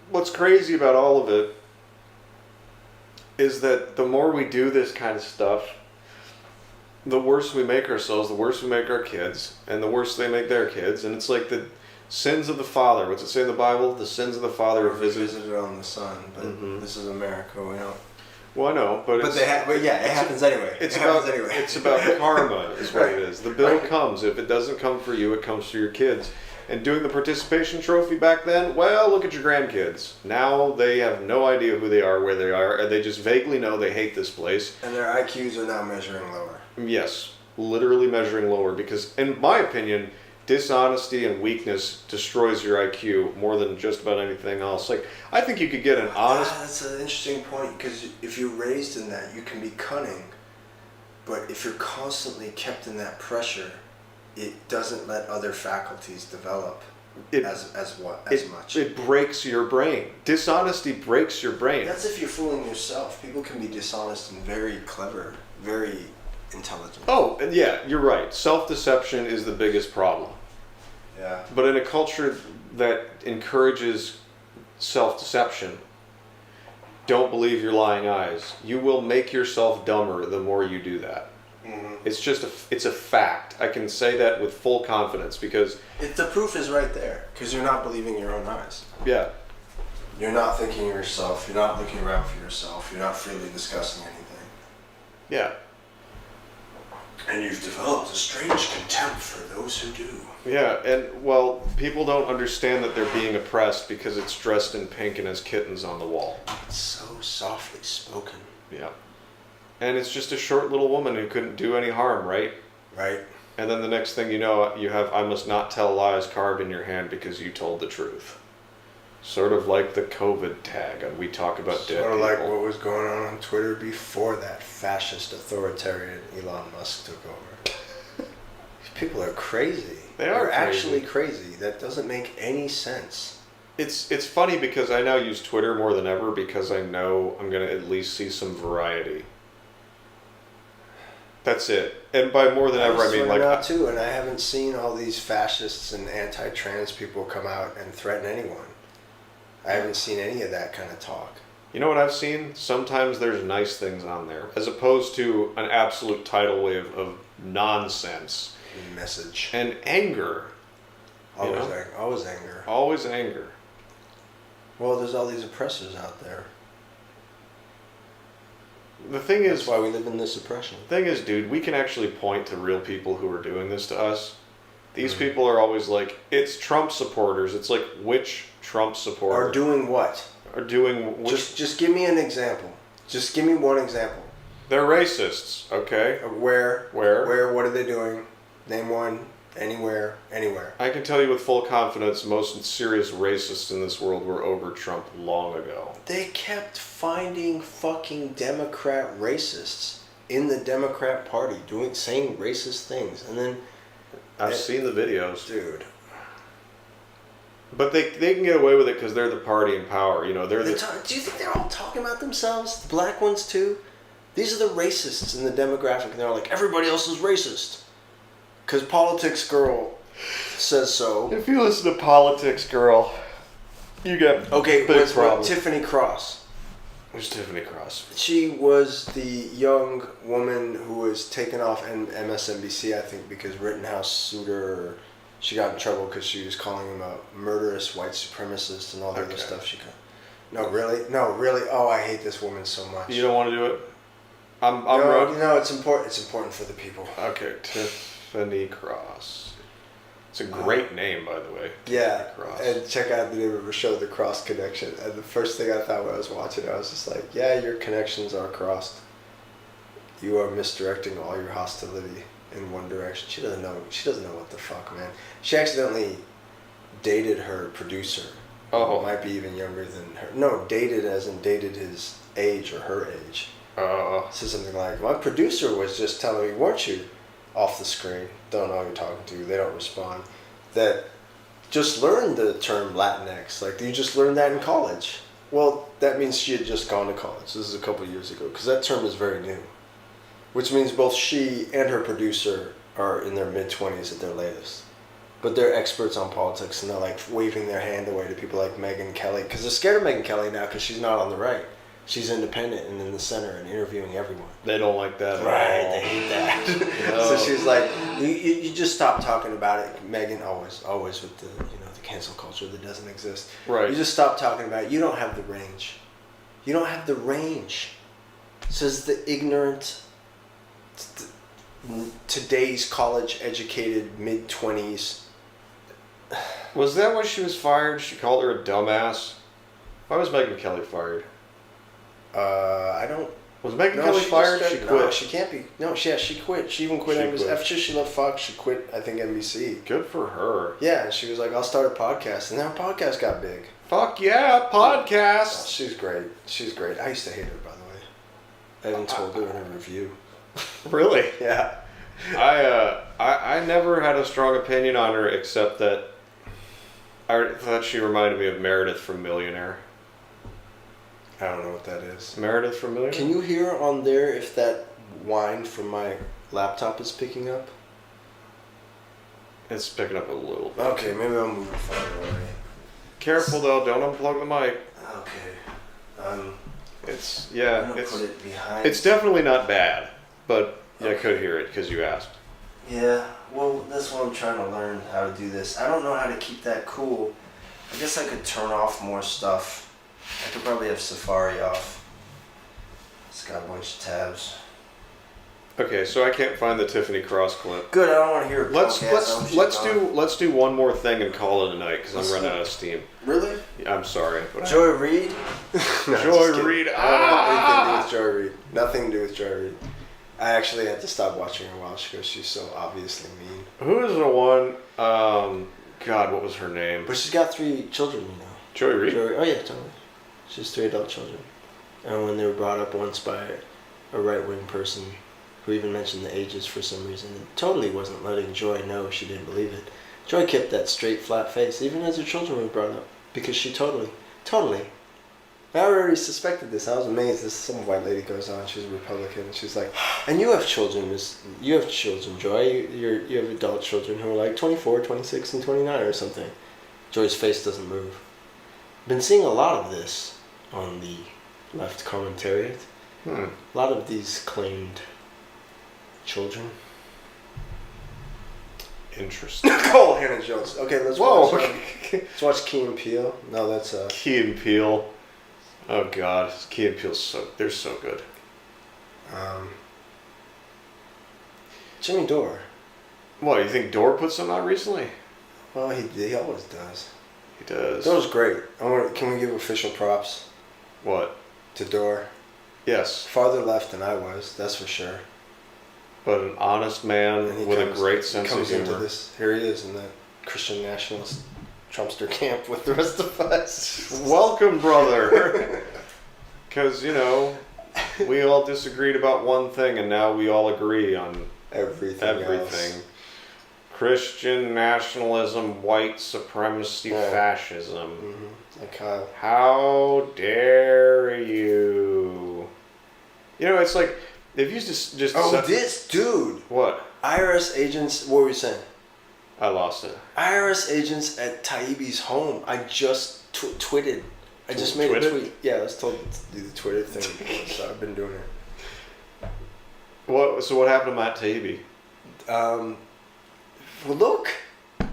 what's crazy about all of it is that the more we do this kind of stuff, the worse we make ourselves, the worse we make our kids, and the worse they make their kids. And it's like the sins of the father. What's it say in the Bible? The sins of the father are visited on the son. But this is America. We don't. Well, I know, but it happens anyway. It's about karma, is what it is. The bill comes. If it doesn't come for you, it comes for your kids. And doing the participation trophy back then, well, look at your grandkids. Now they have no idea who they are, where they are, and they just vaguely know they hate this place. And their IQs are now measuring lower. Yes, literally measuring lower, because, in my opinion, dishonesty and weakness destroys your IQ more than just about anything else. Like, I think you could get an honest... That's an interesting point, because if you're raised in that, you can be cunning. But if you're constantly kept in that pressure, it doesn't let other faculties develop. much. It breaks your brain. Dishonesty breaks your brain. That's if you're fooling yourself. People can be dishonest and very clever, very intelligent. Oh, and yeah, you're right. Self-deception is the biggest problem. Yeah. But in a culture that encourages self-deception, don't believe your lying eyes. You will make yourself dumber the more you do that. Mm-hmm. It's a fact. I can say that with full confidence because the proof is right there. Because you're not believing your own eyes. Yeah. You're not thinking of yourself. You're not looking around for yourself. You're not freely discussing anything. Yeah. And you've developed a strange contempt for those who do. Yeah, and well, people don't understand that they're being oppressed because it's dressed in pink and has kittens on the wall. It's so softly spoken. Yeah. And it's just a short little woman who couldn't do any harm, right? Right. And then the next thing you know, you have "I must not tell lies" carved in your hand because you told the truth. Sort of like the COVID tag, and we talk about dead people. Sort of like what was going on Twitter before that fascist authoritarian Elon Musk took over. These people are crazy. They're actually crazy. That doesn't make any sense. It's funny because I now use Twitter more than ever because I know I'm going to at least see some variety. That's it. And by more than ever, I mean like out too, and I haven't seen all these fascists and anti-trans people come out and threaten anyone. I haven't seen any of that kind of talk. You know what I've seen? Sometimes there's nice things on there, as opposed to an absolute tidal wave of nonsense. Message. And anger. Always anger. Always anger. Well, there's all these oppressors out there. The thing is... That's why we live in this oppression. The thing is, dude, we can actually point to real people who are doing this to us. These people are always like, it's Trump supporters. It's like, which Trump supporter? Are doing what? Are doing... Which... Just give me an example. Just give me one example. They're racists, okay? Where? Where? What are they doing? Name one. Anywhere. I can tell you with full confidence most serious racists in this world were over Trump long ago. They kept finding fucking Democrat racists in the Democrat Party saying racist things. And then... I've seen the videos. Dude. But they can get away with it because they're the party in power. You know, do you think they're all talking about themselves? The black ones too? These are the racists in the demographic. And they're like, everybody else is racist. Because Politics Girl says so. If you listen to Politics Girl, you get big problems. Tiffany Cross. Who's Tiffany Cross? She was the young woman who was taken off MSNBC, I think, because Rittenhouse sued her. She got in trouble because she was calling him a murderous white supremacist and all the other stuff she got. No, really? Oh, I hate this woman so much. You don't want to do it? No, it's important. It's important for the people. Okay, Tiffany Cross. It's a great name, by the way. Yeah, and check out the name of her show, The Cross Connection. And the first thing I thought when I was watching it, I was just like, yeah, your connections are crossed. You are misdirecting all your hostility in one direction. She doesn't know what the fuck, man. She accidentally dated her producer. Oh. Might be even younger than her. No, dated as in dated his age or her age. So something like, my producer was just telling me, weren't you? Off the screen, don't know who you're talking to, they don't respond, that just learned the term Latinx, like you just learned that in college. Well, that means she had just gone to college. This is a couple years ago, because that term is very new. Which means both she and her producer are in their mid-20s at their latest. But they're experts on politics, and they're like waving their hand away to people like Megyn Kelly, because they're scared of Megyn Kelly now because she's not on the right. She's independent and in the center and interviewing everyone. They don't like that at right, all. They hate that. No. So she's like, you just stop talking about it. Megyn, always with the the cancel culture that doesn't exist. Right. You just stop talking about it. You don't have the range. You don't have the range. Says the ignorant, today's college-educated mid-20s. Was that when she was fired? She called her a dumbass? Why was Megyn Kelly fired? I don't... Was Megyn Kelly fired? She quit. No, she can't be. No, she quit. She even quit NBC. After she left Fox, she quit, I think, NBC. Good for her. Yeah, and she was like, I'll start a podcast. And that podcast got big. Fuck yeah, podcast. Oh, she's great. She's great. I used to hate her, by the way. I even told her in a review. Really? Yeah. I never had a strong opinion on her, except that I thought she reminded me of Meredith from Millionaire. I don't know what that is. Meredith from Millionaire? Can you hear on there if that whine from my laptop is picking up? It's picking up a little bit. Okay, maybe I'll move it farther away. Careful though, don't unplug the mic. Okay. It's I'm gonna it's put it behind. it's definitely not bad, but I could hear it because you asked. Yeah, well, that's what I'm trying to learn how to do this. I don't know how to keep that cool. I guess I could turn off more stuff. I could probably have Safari off. It's got a bunch of tabs. Okay, so I can't find the Tiffany Cross clip. Good, I don't want to hear it. Let's do one more thing and call it a night because I'm running out of steam. Really? I'm sorry. But Joy Reid? No, Joy Reid. I don't have anything to do with Joy Reid. Nothing to do with Joy Reid. I actually had to stop watching her a while ago. She's so obviously mean. Who is the one? God, what was her name? But she's got 3 children, you know. Joy Reid? Oh yeah, totally. She has 3 adult children. And when they were brought up once by a right-wing person who even mentioned the ages for some reason, it totally wasn't letting Joy know she didn't believe it. Joy kept that straight, flat face, even as her children were brought up, because she totally. I already suspected this. I was amazed. Some white lady goes on. She's a Republican. And she's like, and you have children, You have children, Joy. You have adult children who are like 24, 26, and 29 or something. Joy's face doesn't move. Been seeing a lot of this on the left commentariat. A lot of these claimed children. Interesting. Cole Hannah Jones. Okay, let's Whoa. watch Key and Peele. No, that's Key and Peele. Oh God, Key and Peele's they're so good. Jimmy Dore. What, you think Dore put some out recently? Well, he always does. He does. That was great. Can we give official props? What? To Dore. Yes. Farther left than I was, that's for sure. But an honest man with a great sense of humor. Into this. Here he is in the Christian nationalist Trumpster camp with the rest of us. Welcome, brother. Because, we all disagreed about one thing and now we all agree on everything else. Christian nationalism, white supremacy, fascism. Mm-hmm. Like Kyle. How dare you? It's like they've used just. This dude. What? IRS agents. What were you saying? I lost it. IRS agents at Taibbi's home. I just tweeted. I just made a tweet. Yeah, I was told to do the Twitter thing, so I've been doing it. So what happened to Matt Taibbi? Well, look,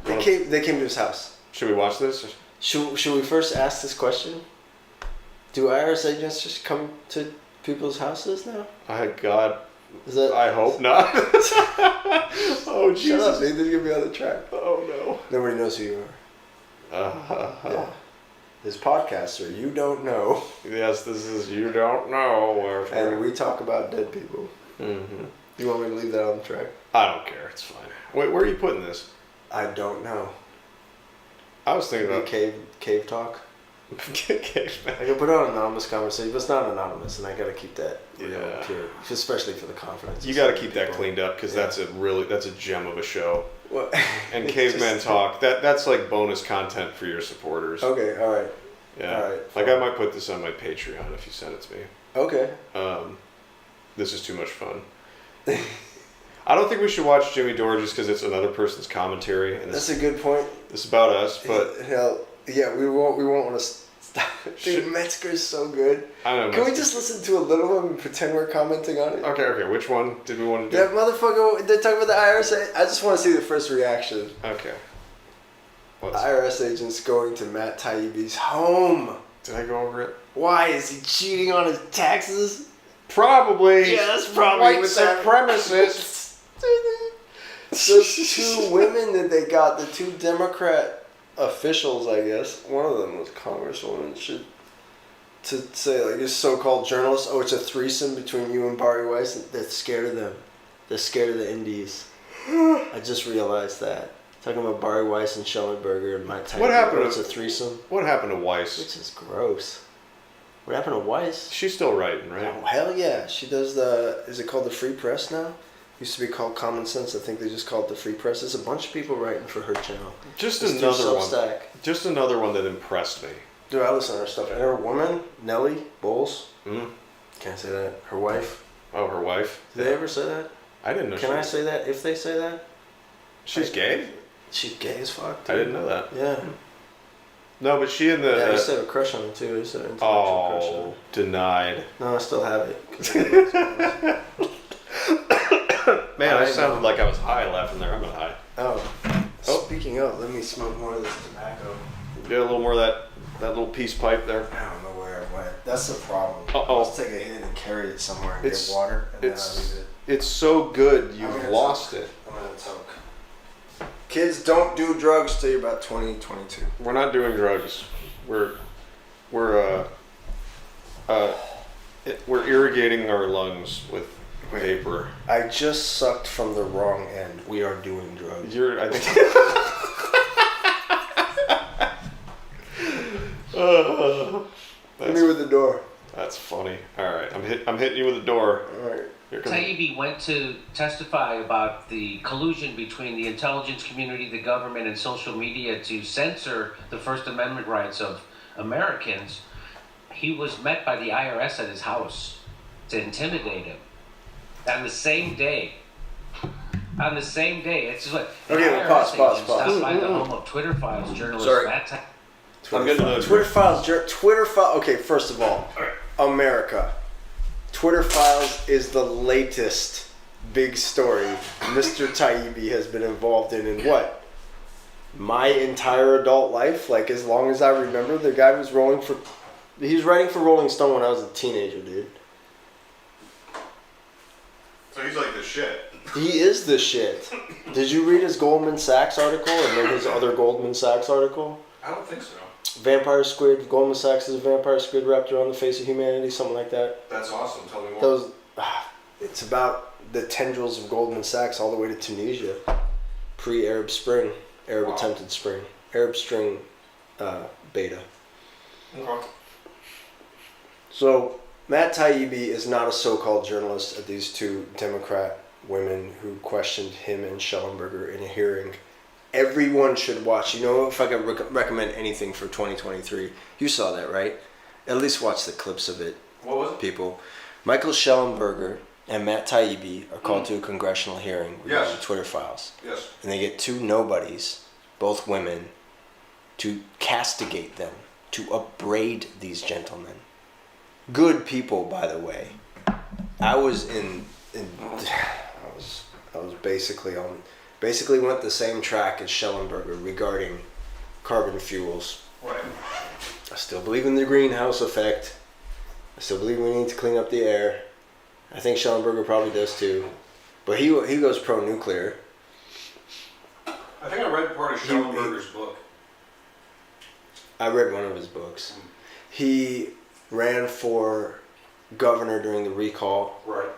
they came to his house. Should we watch this? Should we first ask this question? Do IRS agents just come to people's houses now? God. I hope not. Oh, Jesus. Shut up, dude. They're going to be on the track. Oh, no. Nobody knows who you are. Yeah. This podcaster, you don't know. Yes, this is You Don't Know. And we talk about dead people. Mm-hmm. You want me to leave that on the track? I don't care. It's fine. Wait, where are you putting this? I don't know. I was thinking about Cavetalk. I can put it on anonymous conversation, but it's not anonymous, and I got to keep that pure, especially for the confidence. You got to keep that cleaned up because that's a gem of a show. What? And Caveman Talk, that's like bonus content for your supporters. Okay, all right. Yeah. All right. Like I might put this on my Patreon if you send it to me. Okay. This is too much fun. I don't think we should watch Jimmy Dore just because it's another person's commentary. And that's a good point. It's about us, but yeah, we won't want to stop. Dude, Metzger's so good. I know. Can we just listen to a little of it and pretend we're commenting on it? Okay. Which one did we want to do? That motherfucker. They're talking about the IRS. I just want to see the first reaction. Okay. IRS agents going to Matt Taibbi's home. Did I go over it? Why is he cheating on his taxes? Probably. Yeah, that's probably white supremacists. The 2 women that they got, the 2 Democrat officials, I guess. One of them was a congresswoman. To say like this so-called journalist, oh, it's a threesome between you and Barry Weiss. They're scared of them. They're scared of the Indies. I just realized that. Talking about Barry Weiss and Schellenberger and Mike Tyson. What happened? It's a threesome. What happened to Weiss? Which is gross. What happened to Weiss? She's still writing, right? Oh, hell yeah. She does is it called the Free Press now? Used to be called Common Sense. I think they just called it the Free Press. There's a bunch of people writing for her channel. Just It's another through one. Substack. Just another one that impressed me. Dude, I listen to her stuff. And her woman, Nellie Bowles. Can't say that. Her wife. Oh, her wife? Did they ever say that? I didn't know. Can I say that if they say that? She's gay? She's gay as fuck, dude. I didn't know that. Yeah. No, but she and the... Yeah, I used to have a crush on her, too. I used to have an intellectual crush on her. Denied. No, I still have it. Man, I sounded like I was high laughing there. I'm not high. Oh. Speaking of, let me smoke more of this tobacco. Get a little more of that little peace pipe there. I don't know where it went. That's the problem. Uh-oh. Let's take a hit and carry it somewhere and get water, and then I'll leave it. It's so good you've lost it. I'm gonna toke. Kids, don't do drugs till you're about 20, 22. We're not doing drugs. We're irrigating our lungs with vapor. I just sucked from the wrong end. We are doing drugs. I think. Hit me with the door. That's funny. All right, I'm hitting you with the door. All right. Taibbi went to testify about the collusion between the intelligence community, the government, and social media to censor the First Amendment rights of Americans. He was met by the IRS at his house to intimidate him. On the same day. It's just like okay, pause. Stopped by the home of Twitter Files journalist Matt. I'm getting another Twitter Files. Okay, first of all, America. Twitter Files is the latest big story Mr. Taibbi has been involved in what? My entire adult life? Like, as long as I remember, the guy was he was writing for Rolling Stone when I was a teenager, dude. So he's like the shit. He is the shit. Did you read his Goldman Sachs article and then his other Goldman Sachs article? I don't think so. Vampire squid. Goldman Sachs is a vampire squid wrapped around the face of humanity, something like that. That's awesome. Tell me more. It's about the tendrils of Goldman Sachs all the way to Tunisia, pre-Arab Spring, attempted spring, Arab Spring, beta. Okay. So Matt Taibbi is not a so-called journalist at these two Democrat women who questioned him and Schellenberger in a hearing. Everyone should watch. You know, if I could recommend anything for 2023, you saw that, right? At least watch the clips of it. What was it? People. Michael Schellenberger and Matt Taibbi are called to a congressional hearing regarding the Twitter Files. Yes. And they get two nobodies, both women, to castigate them, to upbraid these gentlemen. Good people, by the way. I was basically went the same track as Schellenberger regarding carbon fuels. Right. I still believe in the greenhouse effect. I still believe we need to clean up the air. I think Schellenberger probably does too. But he goes pro-nuclear. I think I read part of Schellenberger's book. I read one of his books. He ran for governor during the recall. Right.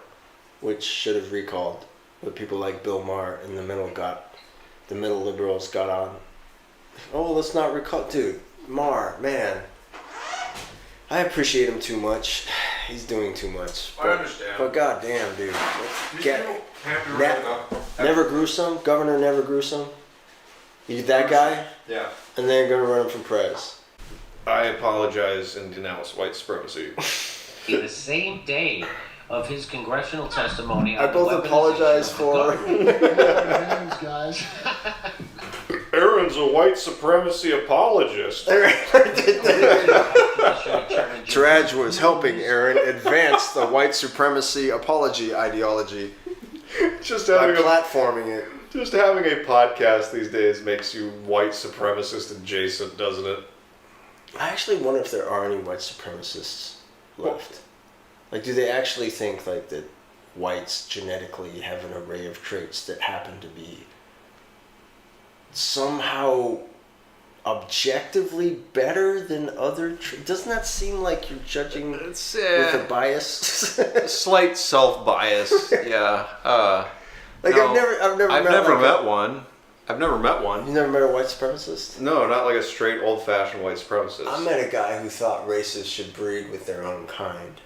Which should have recalled. But people like Bill Maher in the middle liberals got on. Oh, let's not recall. Dude, Maher, man. I appreciate him too much. He's doing too much. I understand. But goddamn, dude. Never Gruesome? Governor Never Gruesome? You that guy? Yeah. And they're going to run him for prez. I apologize and denounce white supremacy. The same day of his congressional testimony, I both apologize for. guys. Aaron's a white supremacy apologist. Turaj was helping Aaron advance the white supremacy apology ideology. Just by having platforming it. Just having a podcast these days makes you white supremacist adjacent, doesn't it? I actually wonder if there are any white supremacists left. Like, do they actually think like that whites genetically have an array of traits that happen to be somehow objectively better than other traits? Doesn't that seem like you're judging with a bias? Slight self-bias, yeah. Like no, I've never met one. I've never met one. You never met a white supremacist? No, not like a straight old-fashioned white supremacist. I met a guy who thought races should breed with their own kind.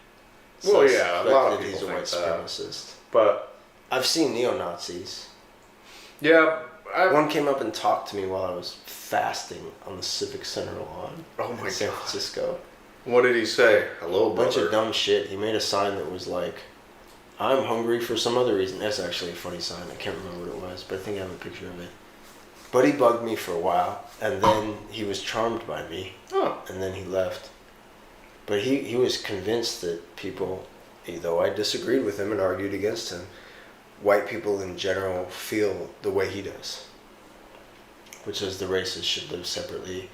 Well, yeah, a lot of people he's a think white supremacist. But I've seen neo-Nazis. Yeah. One came up and talked to me while I was fasting on the Civic Center lawn in San Francisco. What did he say? Hello, brother. Bunch of dumb shit. He made a sign that was like, I'm hungry for some other reason. That's actually a funny sign. I can't remember what it was, but I think I have a picture of it. But he bugged me for a while, and then he was charmed by me, and then he left. But he was convinced that people, though I disagreed with him and argued against him, white people in general feel the way he does, which is the races should live separately,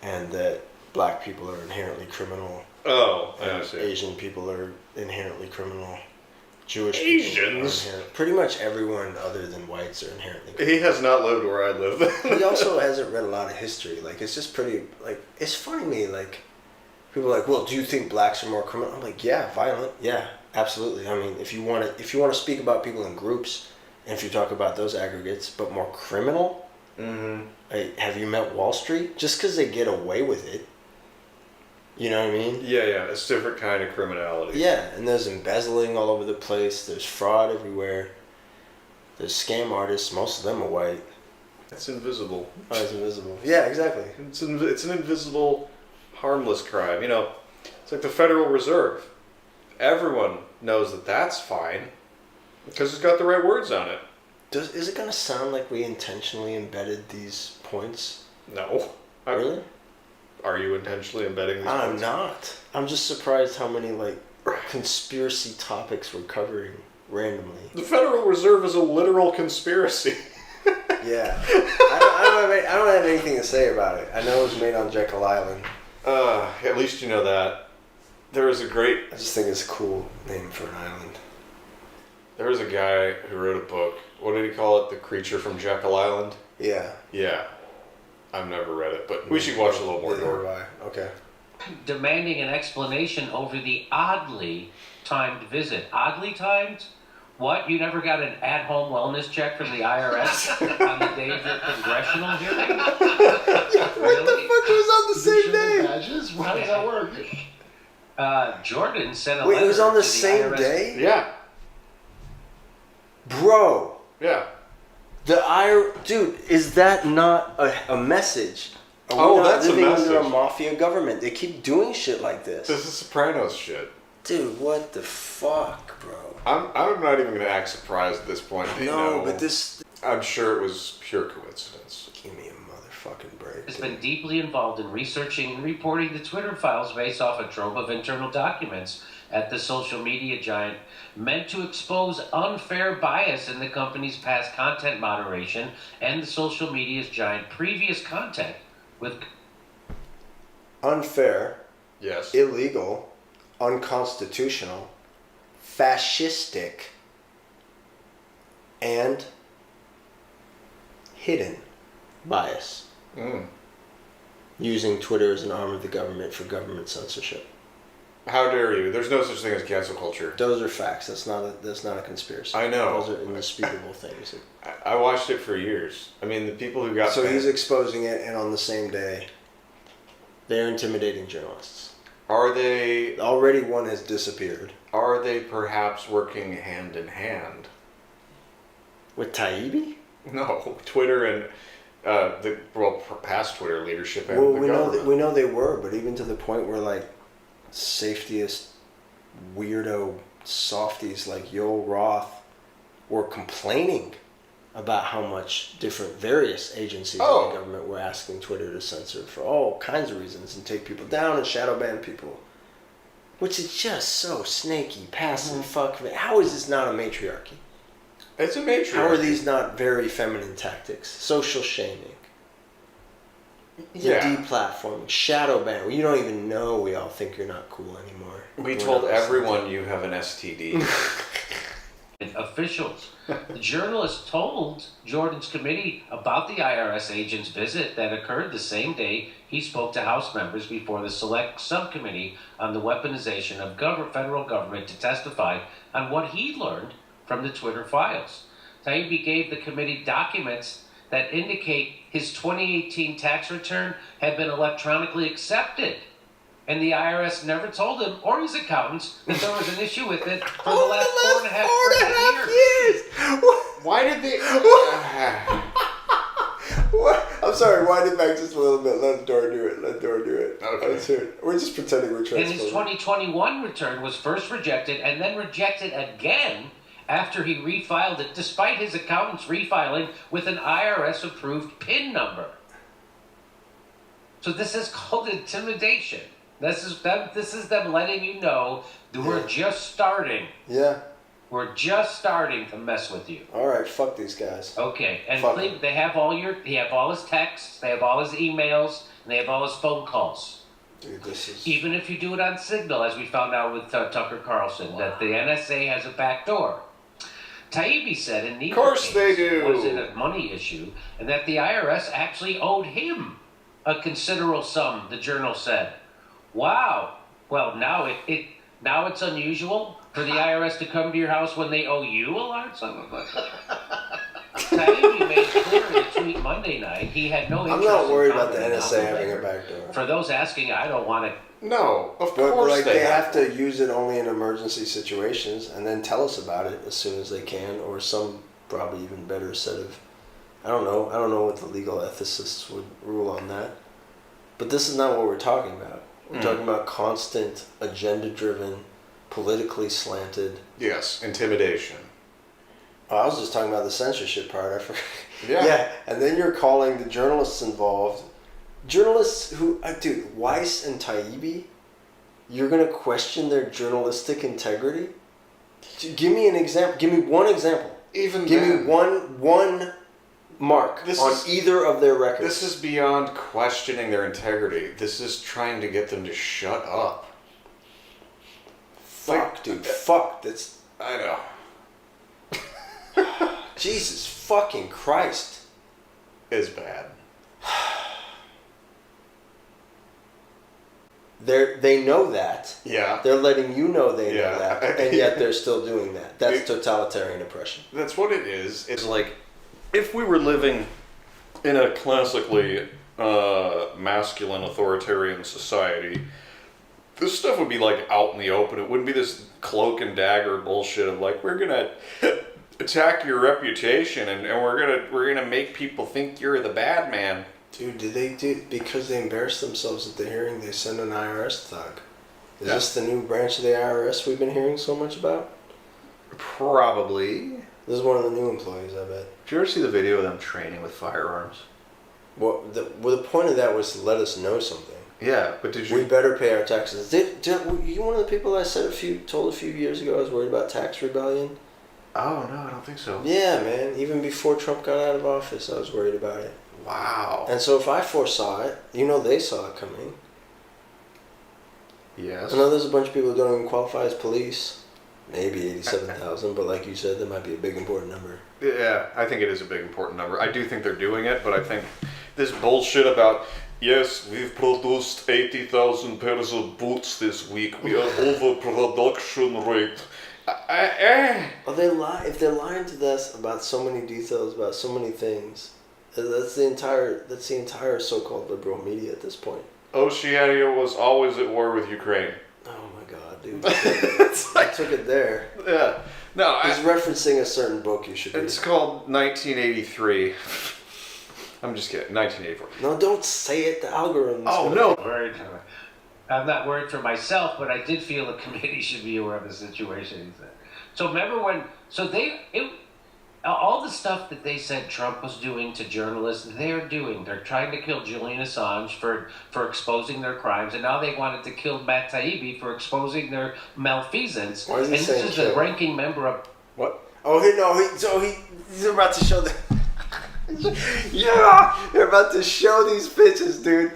and that black people are inherently criminal. Oh, I see. Asian people are inherently criminal. Jewish Asians? people are pretty much everyone other than whites are inherently criminal. He has not lived where I live. He also hasn't read a lot of history. Like, it's just pretty, like, it's funny to me, like, people are like, well, do you think blacks are more criminal? I'm like, yeah, violent, yeah, absolutely. I mean, if you want to speak about people in groups, and if you talk about those aggregates, but more criminal, like, have you met Wall Street? Just because they get away with it, you know what I mean? Yeah, it's a different kind of criminality. Yeah, and there's embezzling all over the place. There's fraud everywhere. There's scam artists. Most of them are white. It's invisible. Oh, it's invisible. Yeah, exactly. It's an invisible, harmless crime. You know, it's like the Federal Reserve. Everyone knows that that's fine because it's got the right words on it. Is it going to sound like we intentionally embedded these points? No. Really? Are you intentionally embedding these I'm points? not. I'm just surprised how many, like, conspiracy topics we're covering randomly. The Federal Reserve is a literal conspiracy. Yeah. I don't have anything to say about it. I know it was made on Jekyll Island. At least you know that. There was a great... I just think it's a cool name for an island. There was a guy who wrote a book. What did he call it? The Creature from Jekyll Island? Yeah. Yeah. I've never read it, but we should watch a little more. Neither have I. Okay. Demanding an explanation over the oddly timed visit. Oddly timed? What? You never got an at-home wellness check from the IRS on the day of your congressional hearing? What the fuck was on the same day? Badges? How does that work? Jordan sent a Wait, letter it was on the to same IRS. day? Yeah. Bro. Yeah. Dude, is that not a message? Are we not that's a living message. under a mafia government? They keep doing shit like this. This is Sopranos shit. Dude, what the fuck, bro? I'm not even gonna act surprised at this point. No, but this... I'm sure it was pure coincidence. Give me a motherfucking break. Has been deeply involved in researching and reporting the Twitter files based off a trove of internal documents at the social media giant, meant to expose unfair bias in the company's past content moderation and the social media's giant previous content with Unfair. Yes. Illegal. Unconstitutional. Fascistic. And hidden bias. Using Twitter as an arm of the government for government censorship. How dare you? There's no such thing as cancel culture. Those are facts. That's not a conspiracy. I know. Those are indisputable things. I watched it for years. I mean, the people who got... So he's exposing it, and on the same day, they're intimidating journalists. Are they... Already one has disappeared. Are they perhaps working hand in hand? With Taibbi? No. Twitter and... past Twitter leadership and Well, the we government. know they were, but even to the point where, like, safetiest weirdo softies like Yoel Roth were complaining about how much different various agencies of the government were asking Twitter to censor for all kinds of reasons and take people down and shadow ban people. Which is just so snaky, passive, fuck. How is this not a matriarchy? It's a matriarchy. How are these not very feminine tactics? Social shaming. Yeah. Deplatforming, shadow ban. You don't even know we all think you're not cool anymore. We told everyone you have an STD. officials. The journalist told Jordan's committee about the IRS agent's visit that occurred the same day he spoke to House members before the Select Subcommittee on the Weaponization of Federal Government to testify on what he learned from the Twitter files. Taibbi gave the committee documents that indicate his 2018 tax return had been electronically accepted And the IRS never told him or his accountants that there was an issue with it for the last 4.5 years. Why did they? What? I'm sorry, wind it back just a little bit. Let Dora do it. Okay. Let's hear it. We're just pretending we're And transforming. his 2021 return was first rejected and then rejected again after he refiled it, despite his accountants refiling with an IRS-approved PIN number. So this is called intimidation. This is them letting you know that we're just starting. Yeah. We're just starting to mess with you. All right, fuck these guys. Okay, and Fuck please, they have all his texts, they have all his emails, and they have all his phone calls. Dude, this is... Even if you do it on Signal, as we found out with Tucker Carlson, that the NSA has a back door. Taibbi said in neither Course case they do. was it a money issue, and that the IRS actually owed him a considerable sum, the Journal said. Wow. Well, now it's unusual for the IRS to come to your house when they owe you a large sum of money. Taibbi made clear in a tweet Monday night he had no interest. I'm not worried in about the commenting NSA on having the a back door. For those asking, I don't want to. No, of But course like they have to use it only in emergency situations and then tell us about it as soon as they can, or some probably even better set of... I don't know what the legal ethicists would rule on that. But this is not what we're talking about. We're talking about constant, agenda-driven, politically slanted... Yes, intimidation. Oh, I was just talking about the censorship part. I forgot. Yeah. And then you're calling the journalists involved. Journalists who... dude, Weiss and Taibbi, you're going to question their journalistic integrity? Give me an example. Give me one example. Give me one mark on either of their records. This is beyond questioning their integrity. This is trying to get them to shut up. Fuck, dude. Fuck. That's... I know. Jesus fucking Christ. Is bad. They know that. Yeah. They're letting you know they know that, and yet they're still doing that. That's totalitarian oppression. That's what it is. It's like if we were living in a classically masculine authoritarian society, this stuff would be like out in the open. It wouldn't be this cloak and dagger bullshit of like, we're gonna attack your reputation and we're gonna make people think you're the bad man. Dude, did they do because they embarrassed themselves at the hearing? They sent an IRS thug. Is this the new branch of the IRS we've been hearing so much about? Probably. This is one of the new employees, I bet. Did you ever see the video of them training with firearms? Well, the point of that was to let us know something. Yeah, but did you? We better pay our taxes. Were you one of the people I told a few years ago I was worried about tax rebellion? Oh no, I don't think so. Yeah, man. Even before Trump got out of office, I was worried about it. Wow. And so if I foresaw it, they saw it coming. Yes. I know there's a bunch of people who don't even qualify as police. Maybe 87,000, but like you said, that might be a big important number. Yeah, I think it is a big important number. I do think they're doing it, but I think this bullshit about, yes, we've produced 80,000 pairs of boots this week. We are overproduction rate. They lie. If they're lying to us about so many details, about so many things, that's the entire so-called liberal media at this point. Oceania was always at war with Ukraine. Oh my god, dude! I took it there. Yeah. No, he's referencing a certain book you should read. It's called 1983. I'm just kidding. 1984. No, don't say it. The algorithm's. Oh no. I'm not worried for myself, but I did feel the committee should be aware of the situation. So remember when? All the stuff that they said Trump was doing to journalists, they're doing. They're trying to kill Julian Assange for exposing their crimes, and now they wanted to kill Matt Taibbi for exposing their malfeasance. Why is he saying this is the ranking member of what? Oh, he's about to show the. Yeah, they're about to show these bitches, dude.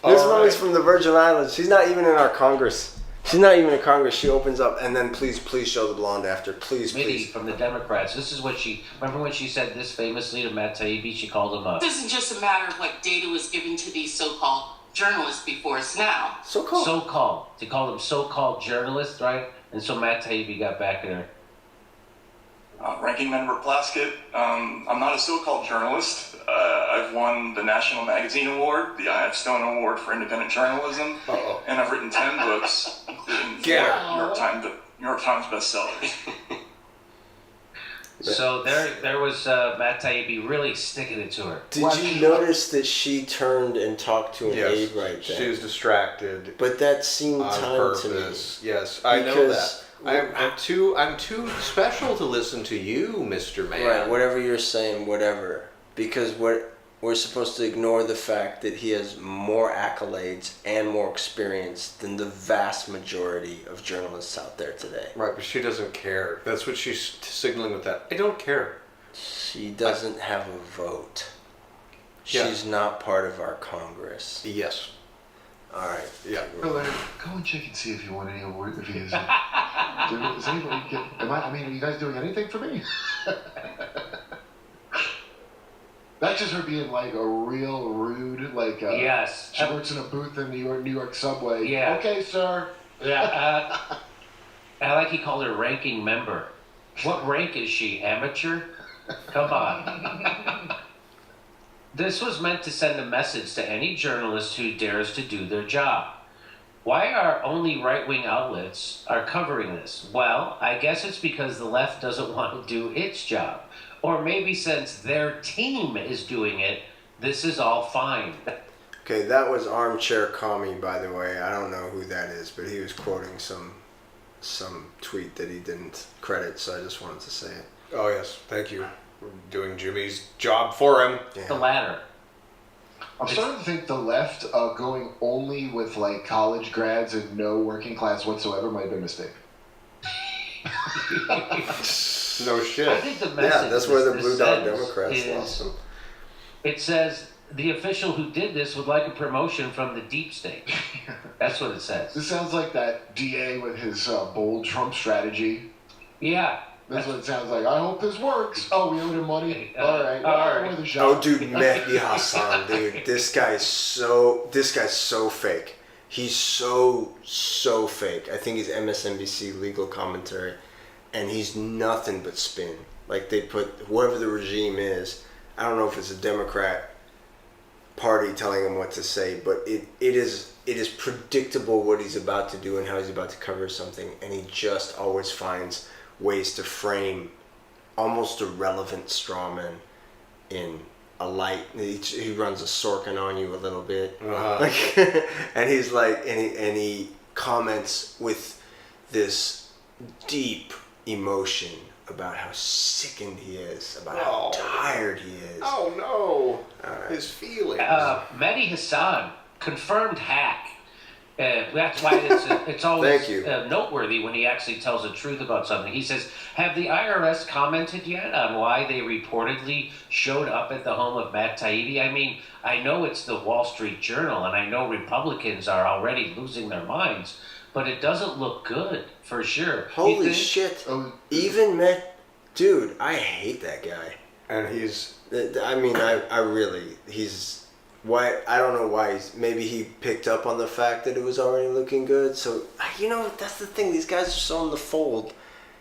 This woman's from the Virgin Islands. She's not even in our Congress. She's not even in Congress. She opens up and then please show the blonde after. Please. From the Democrats. This is what remember when she said this famously to Matt Taibbi? She called him up. This isn't just a matter of what data was given to these so-called journalists before us now. So-called. They called them so-called journalists, right? And so Matt Taibbi got back in her. Ranking Member Plaskett, I'm not a so-called journalist. I've won the National Magazine Award, the I.F. Stone Award for Independent Journalism, and I've written 10 books, including New York Times bestsellers. So there was Matt Taibbi really sticking it to her. Did you notice that she turned and talked to an aide right there? She was distracted. But that seemed on time purpose. to me. Yes, I know that. I'm too special to listen to you, Mr. Man. Right, whatever you're saying, whatever. Because we're supposed to ignore the fact that he has more accolades and more experience than the vast majority of journalists out there today. Right, but she doesn't care. That's what she's signaling with that. I don't care. She doesn't have a vote. She's not part of our Congress. Yes. All right. Yeah. Well, Larry, go and check and see if you want any award. If he is. Does anybody get? Are you guys doing anything for me? That's just her being like a real rude, like. Yes. She works in a booth in New York subway. Yeah. Okay, sir. Yeah. I like he called her ranking member. What rank is she? Amateur? Come on. This was meant to send a message to any journalist who dares to do their job. Why are only right-wing outlets are covering this? Well, I guess it's because the left doesn't want to do its job. Or maybe since their team is doing it, this is all fine. Okay, that was Armchair Commie, by the way. I don't know who that is, but he was quoting some tweet that he didn't credit, so I just wanted to say it. Oh, yes. Thank you. We're doing Jimmy's job for him. Yeah. The latter. I'm starting to think the left going only with like college grads and no working class whatsoever might be a mistake. No shit. I think the message Yeah, that's where the Blue Dog Democrats lost them. It says the official who did this would like a promotion from the deep state. That's what it says. This sounds like that DA with his bold Trump strategy. Yeah. That's what it sounds like. I hope this works. Oh, we owed him money. All right. Worth a shot. Oh, dude, Mehdi Hassan, dude, this guy's so fake. He's so fake. I think he's MSNBC legal commentary, and he's nothing but spin. Like they put whoever the regime is. I don't know if it's a Democrat party telling him what to say, but it is predictable what he's about to do and how he's about to cover something, and he just always finds ways to frame almost irrelevant strawman in a light. He runs a Sorkin on you a little bit, and he's like, and he comments with this deep emotion about how sickened he is, about how tired he is. Oh no, his feelings. Mehdi Hassan, confirmed hack. That's why it's always noteworthy when he actually tells the truth about something. He says, have the IRS commented yet on why they reportedly showed up at the home of Matt Taibbi? I mean, I know it's the Wall Street Journal, and I know Republicans are already losing their minds, but it doesn't look good, for sure. Holy shit. Even Matt, dude, I hate that guy. And he's... I mean, I really, he's... Why I don't know why maybe he picked up on the fact that it was already looking good. So that's the thing. These guys are so in the fold.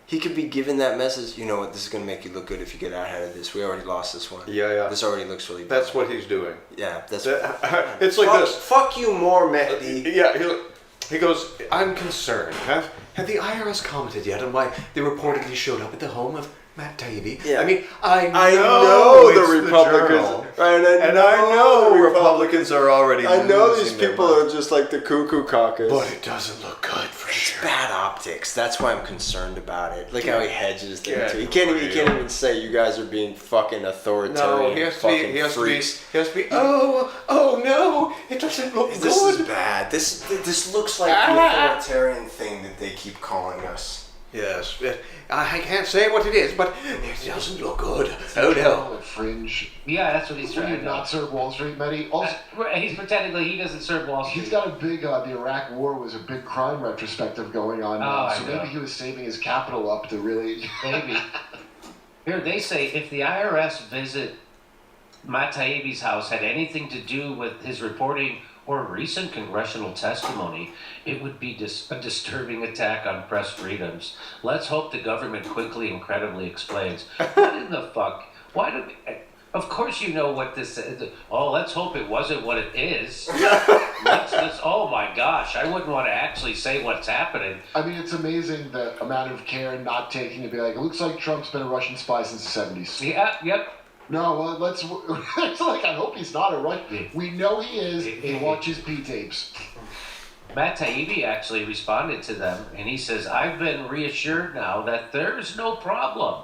He could be given that message. You know what? This is gonna make you look good if you get out ahead of this. We already lost this one. Yeah. This already looks really bad. That's what he's doing. Yeah, that's. It's like this. Fuck you more, Mehdi. Yeah. He goes, I'm concerned. Have the IRS commented yet on why they reportedly showed up at the home of Matt Taibbi? Yeah. I mean, I know the Republicans, and I know Republicans are already. I know these people are just like the cuckoo caucus. But it doesn't look good for sure. It's bad optics. That's why I'm concerned about it. Look how he hedges them too. He can't even say you guys are being fucking authoritarian. No, he has to be. Oh no! It doesn't look good. This is bad. This looks like the authoritarian thing that they keep calling us. Yes, I can't say what it is, but it doesn't look good. Oh no! Fringe. Yeah, that's what he's trying to do. Not serve Wall Street, Mehdi. Also, he's pretending like he doesn't serve Wall Street. He's got a big. The Iraq War was a big crime retrospective going on now, so maybe he was saving his capital up to really. Maybe. Here they say if the IRS visit Matt Taibbi's house had anything to do with his reporting or recent congressional testimony, it would be a disturbing attack on press freedoms. Let's hope the government quickly and credibly explains. What in the fuck? Why do... Of course you know what this is. Oh, let's hope it wasn't what it is. Oh my gosh, I wouldn't want to actually say what's happening. I mean, it's amazing the amount of care not taking to be like, it looks like Trump's been a Russian spy since the 70s. Yeah, yep. No, well, let's... It's like, I hope he's not a Russian. We know he is. He watches P-tapes. Matt Taibbi actually responded to them, and he says, I've been reassured now that there's no problem.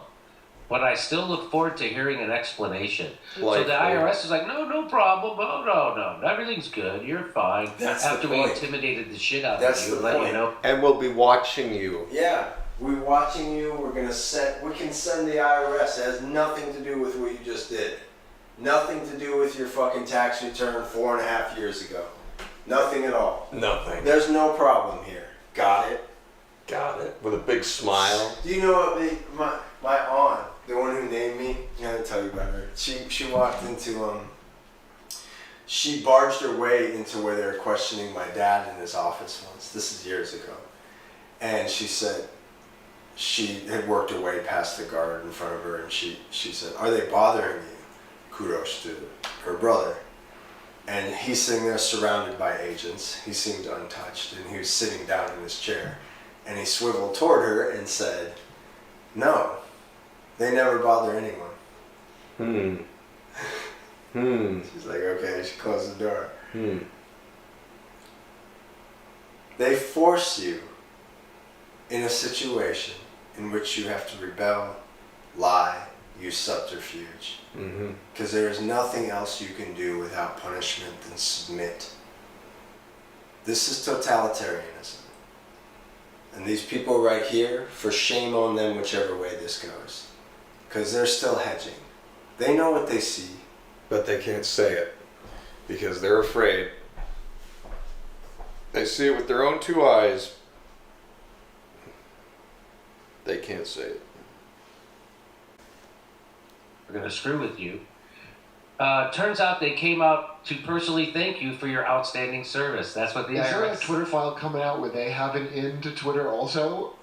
But I still look forward to hearing an explanation. So the IRS is like, no problem. Oh, no, everything's good. You're fine. That's after the we point. intimidated the shit out That's of you. the point. You know? And we'll be watching you. Yeah, we're watching you. We can send the IRS. It has nothing to do with what you just did. Nothing to do with your fucking tax return 4.5 years ago. Nothing at all. Nothing. There's no problem here. Got it? Got it. With a big smile. Do you know what my aunt, the one who named me, I'm gonna tell you about her. She walked into she barged her way into where they were questioning my dad in his office once. This is years ago. And she said she had worked her way past the guard in front of her, and she said, "Are they bothering you?" Kudos to her brother. And he's sitting there surrounded by agents. He seemed untouched, and he was sitting down in his chair. And he swiveled toward her and said, "No, they never bother anyone." She's like, okay, she closed the door. They force you in a situation in which you have to rebel, lie, use subterfuge. Because there is nothing else you can do without punishment than submit. This is totalitarianism. And these people right here, for shame on them whichever way this goes. Because they're still hedging. They know what they see. But they can't say it. Because they're afraid. They see it with their own two eyes. They can't say it. We're going to screw with you. Turns out they came out to personally thank you for your outstanding service. That's what the IRS... Is there a Twitter file coming out where they have an in to Twitter also?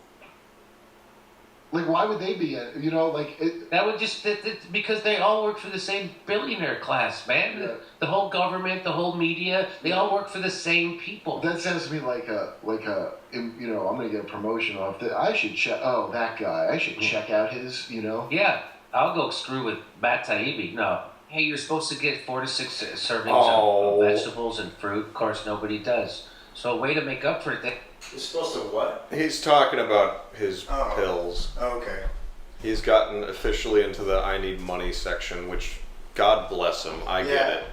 Like, why would they be, That would just... because they all work for the same billionaire class, man. Yeah. The whole government, the whole media, they all work for the same people. That sounds to me like I'm going to get a promotion off that. I should check, that guy. I should check out his, Yeah, I'll go screw with Matt Taibbi. No. Hey, you're supposed to get 4 to 6 servings of vegetables and fruit. Of course, nobody does. So a way to make up for it... You're supposed to what? He's talking about his pills. Oh, okay. He's gotten officially into the I need money section, which, God bless him, I get it.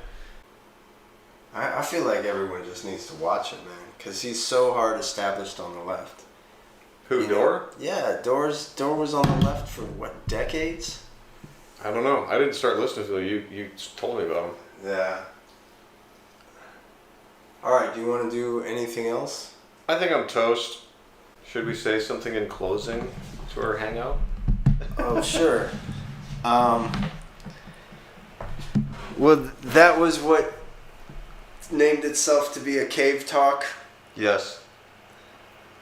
I feel like everyone just needs to watch it, man. Because he's so hard established on the left. Who, Dor? Yeah, Dor was on the left for, what, decades? I don't know. I didn't start listening to you told me about him. Yeah. Alright, do you want to do anything else? I think I'm toast. Should we say something in closing to our hangout? Oh, sure. Well, that was what named itself to be a cave talk. Yes.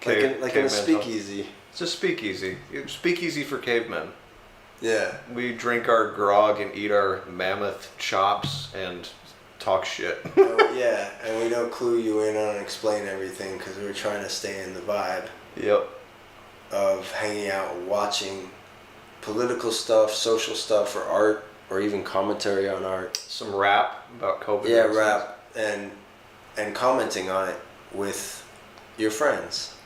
Like in a speakeasy. It's a speakeasy. Speakeasy for cavemen. Yeah. We drink our grog and eat our mammoth chops and talk shit. Oh, yeah, and we don't clue you in on and explain everything because we're trying to stay in the vibe. Yep. Of hanging out, watching political stuff, social stuff, or art, or even commentary on art. Some rap about COVID. Yeah, rap, and commenting on it with your friends.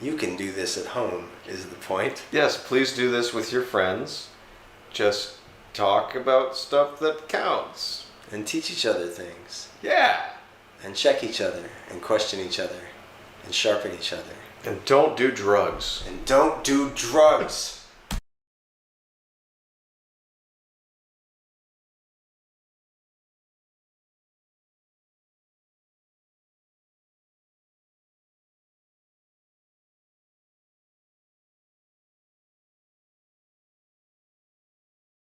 You can do this at home, is the point. Yes, please do this with your friends. Just talk about stuff that counts. And teach each other things. Yeah. And check each other, and question each other, and sharpen each other. And don't do drugs. And don't do drugs.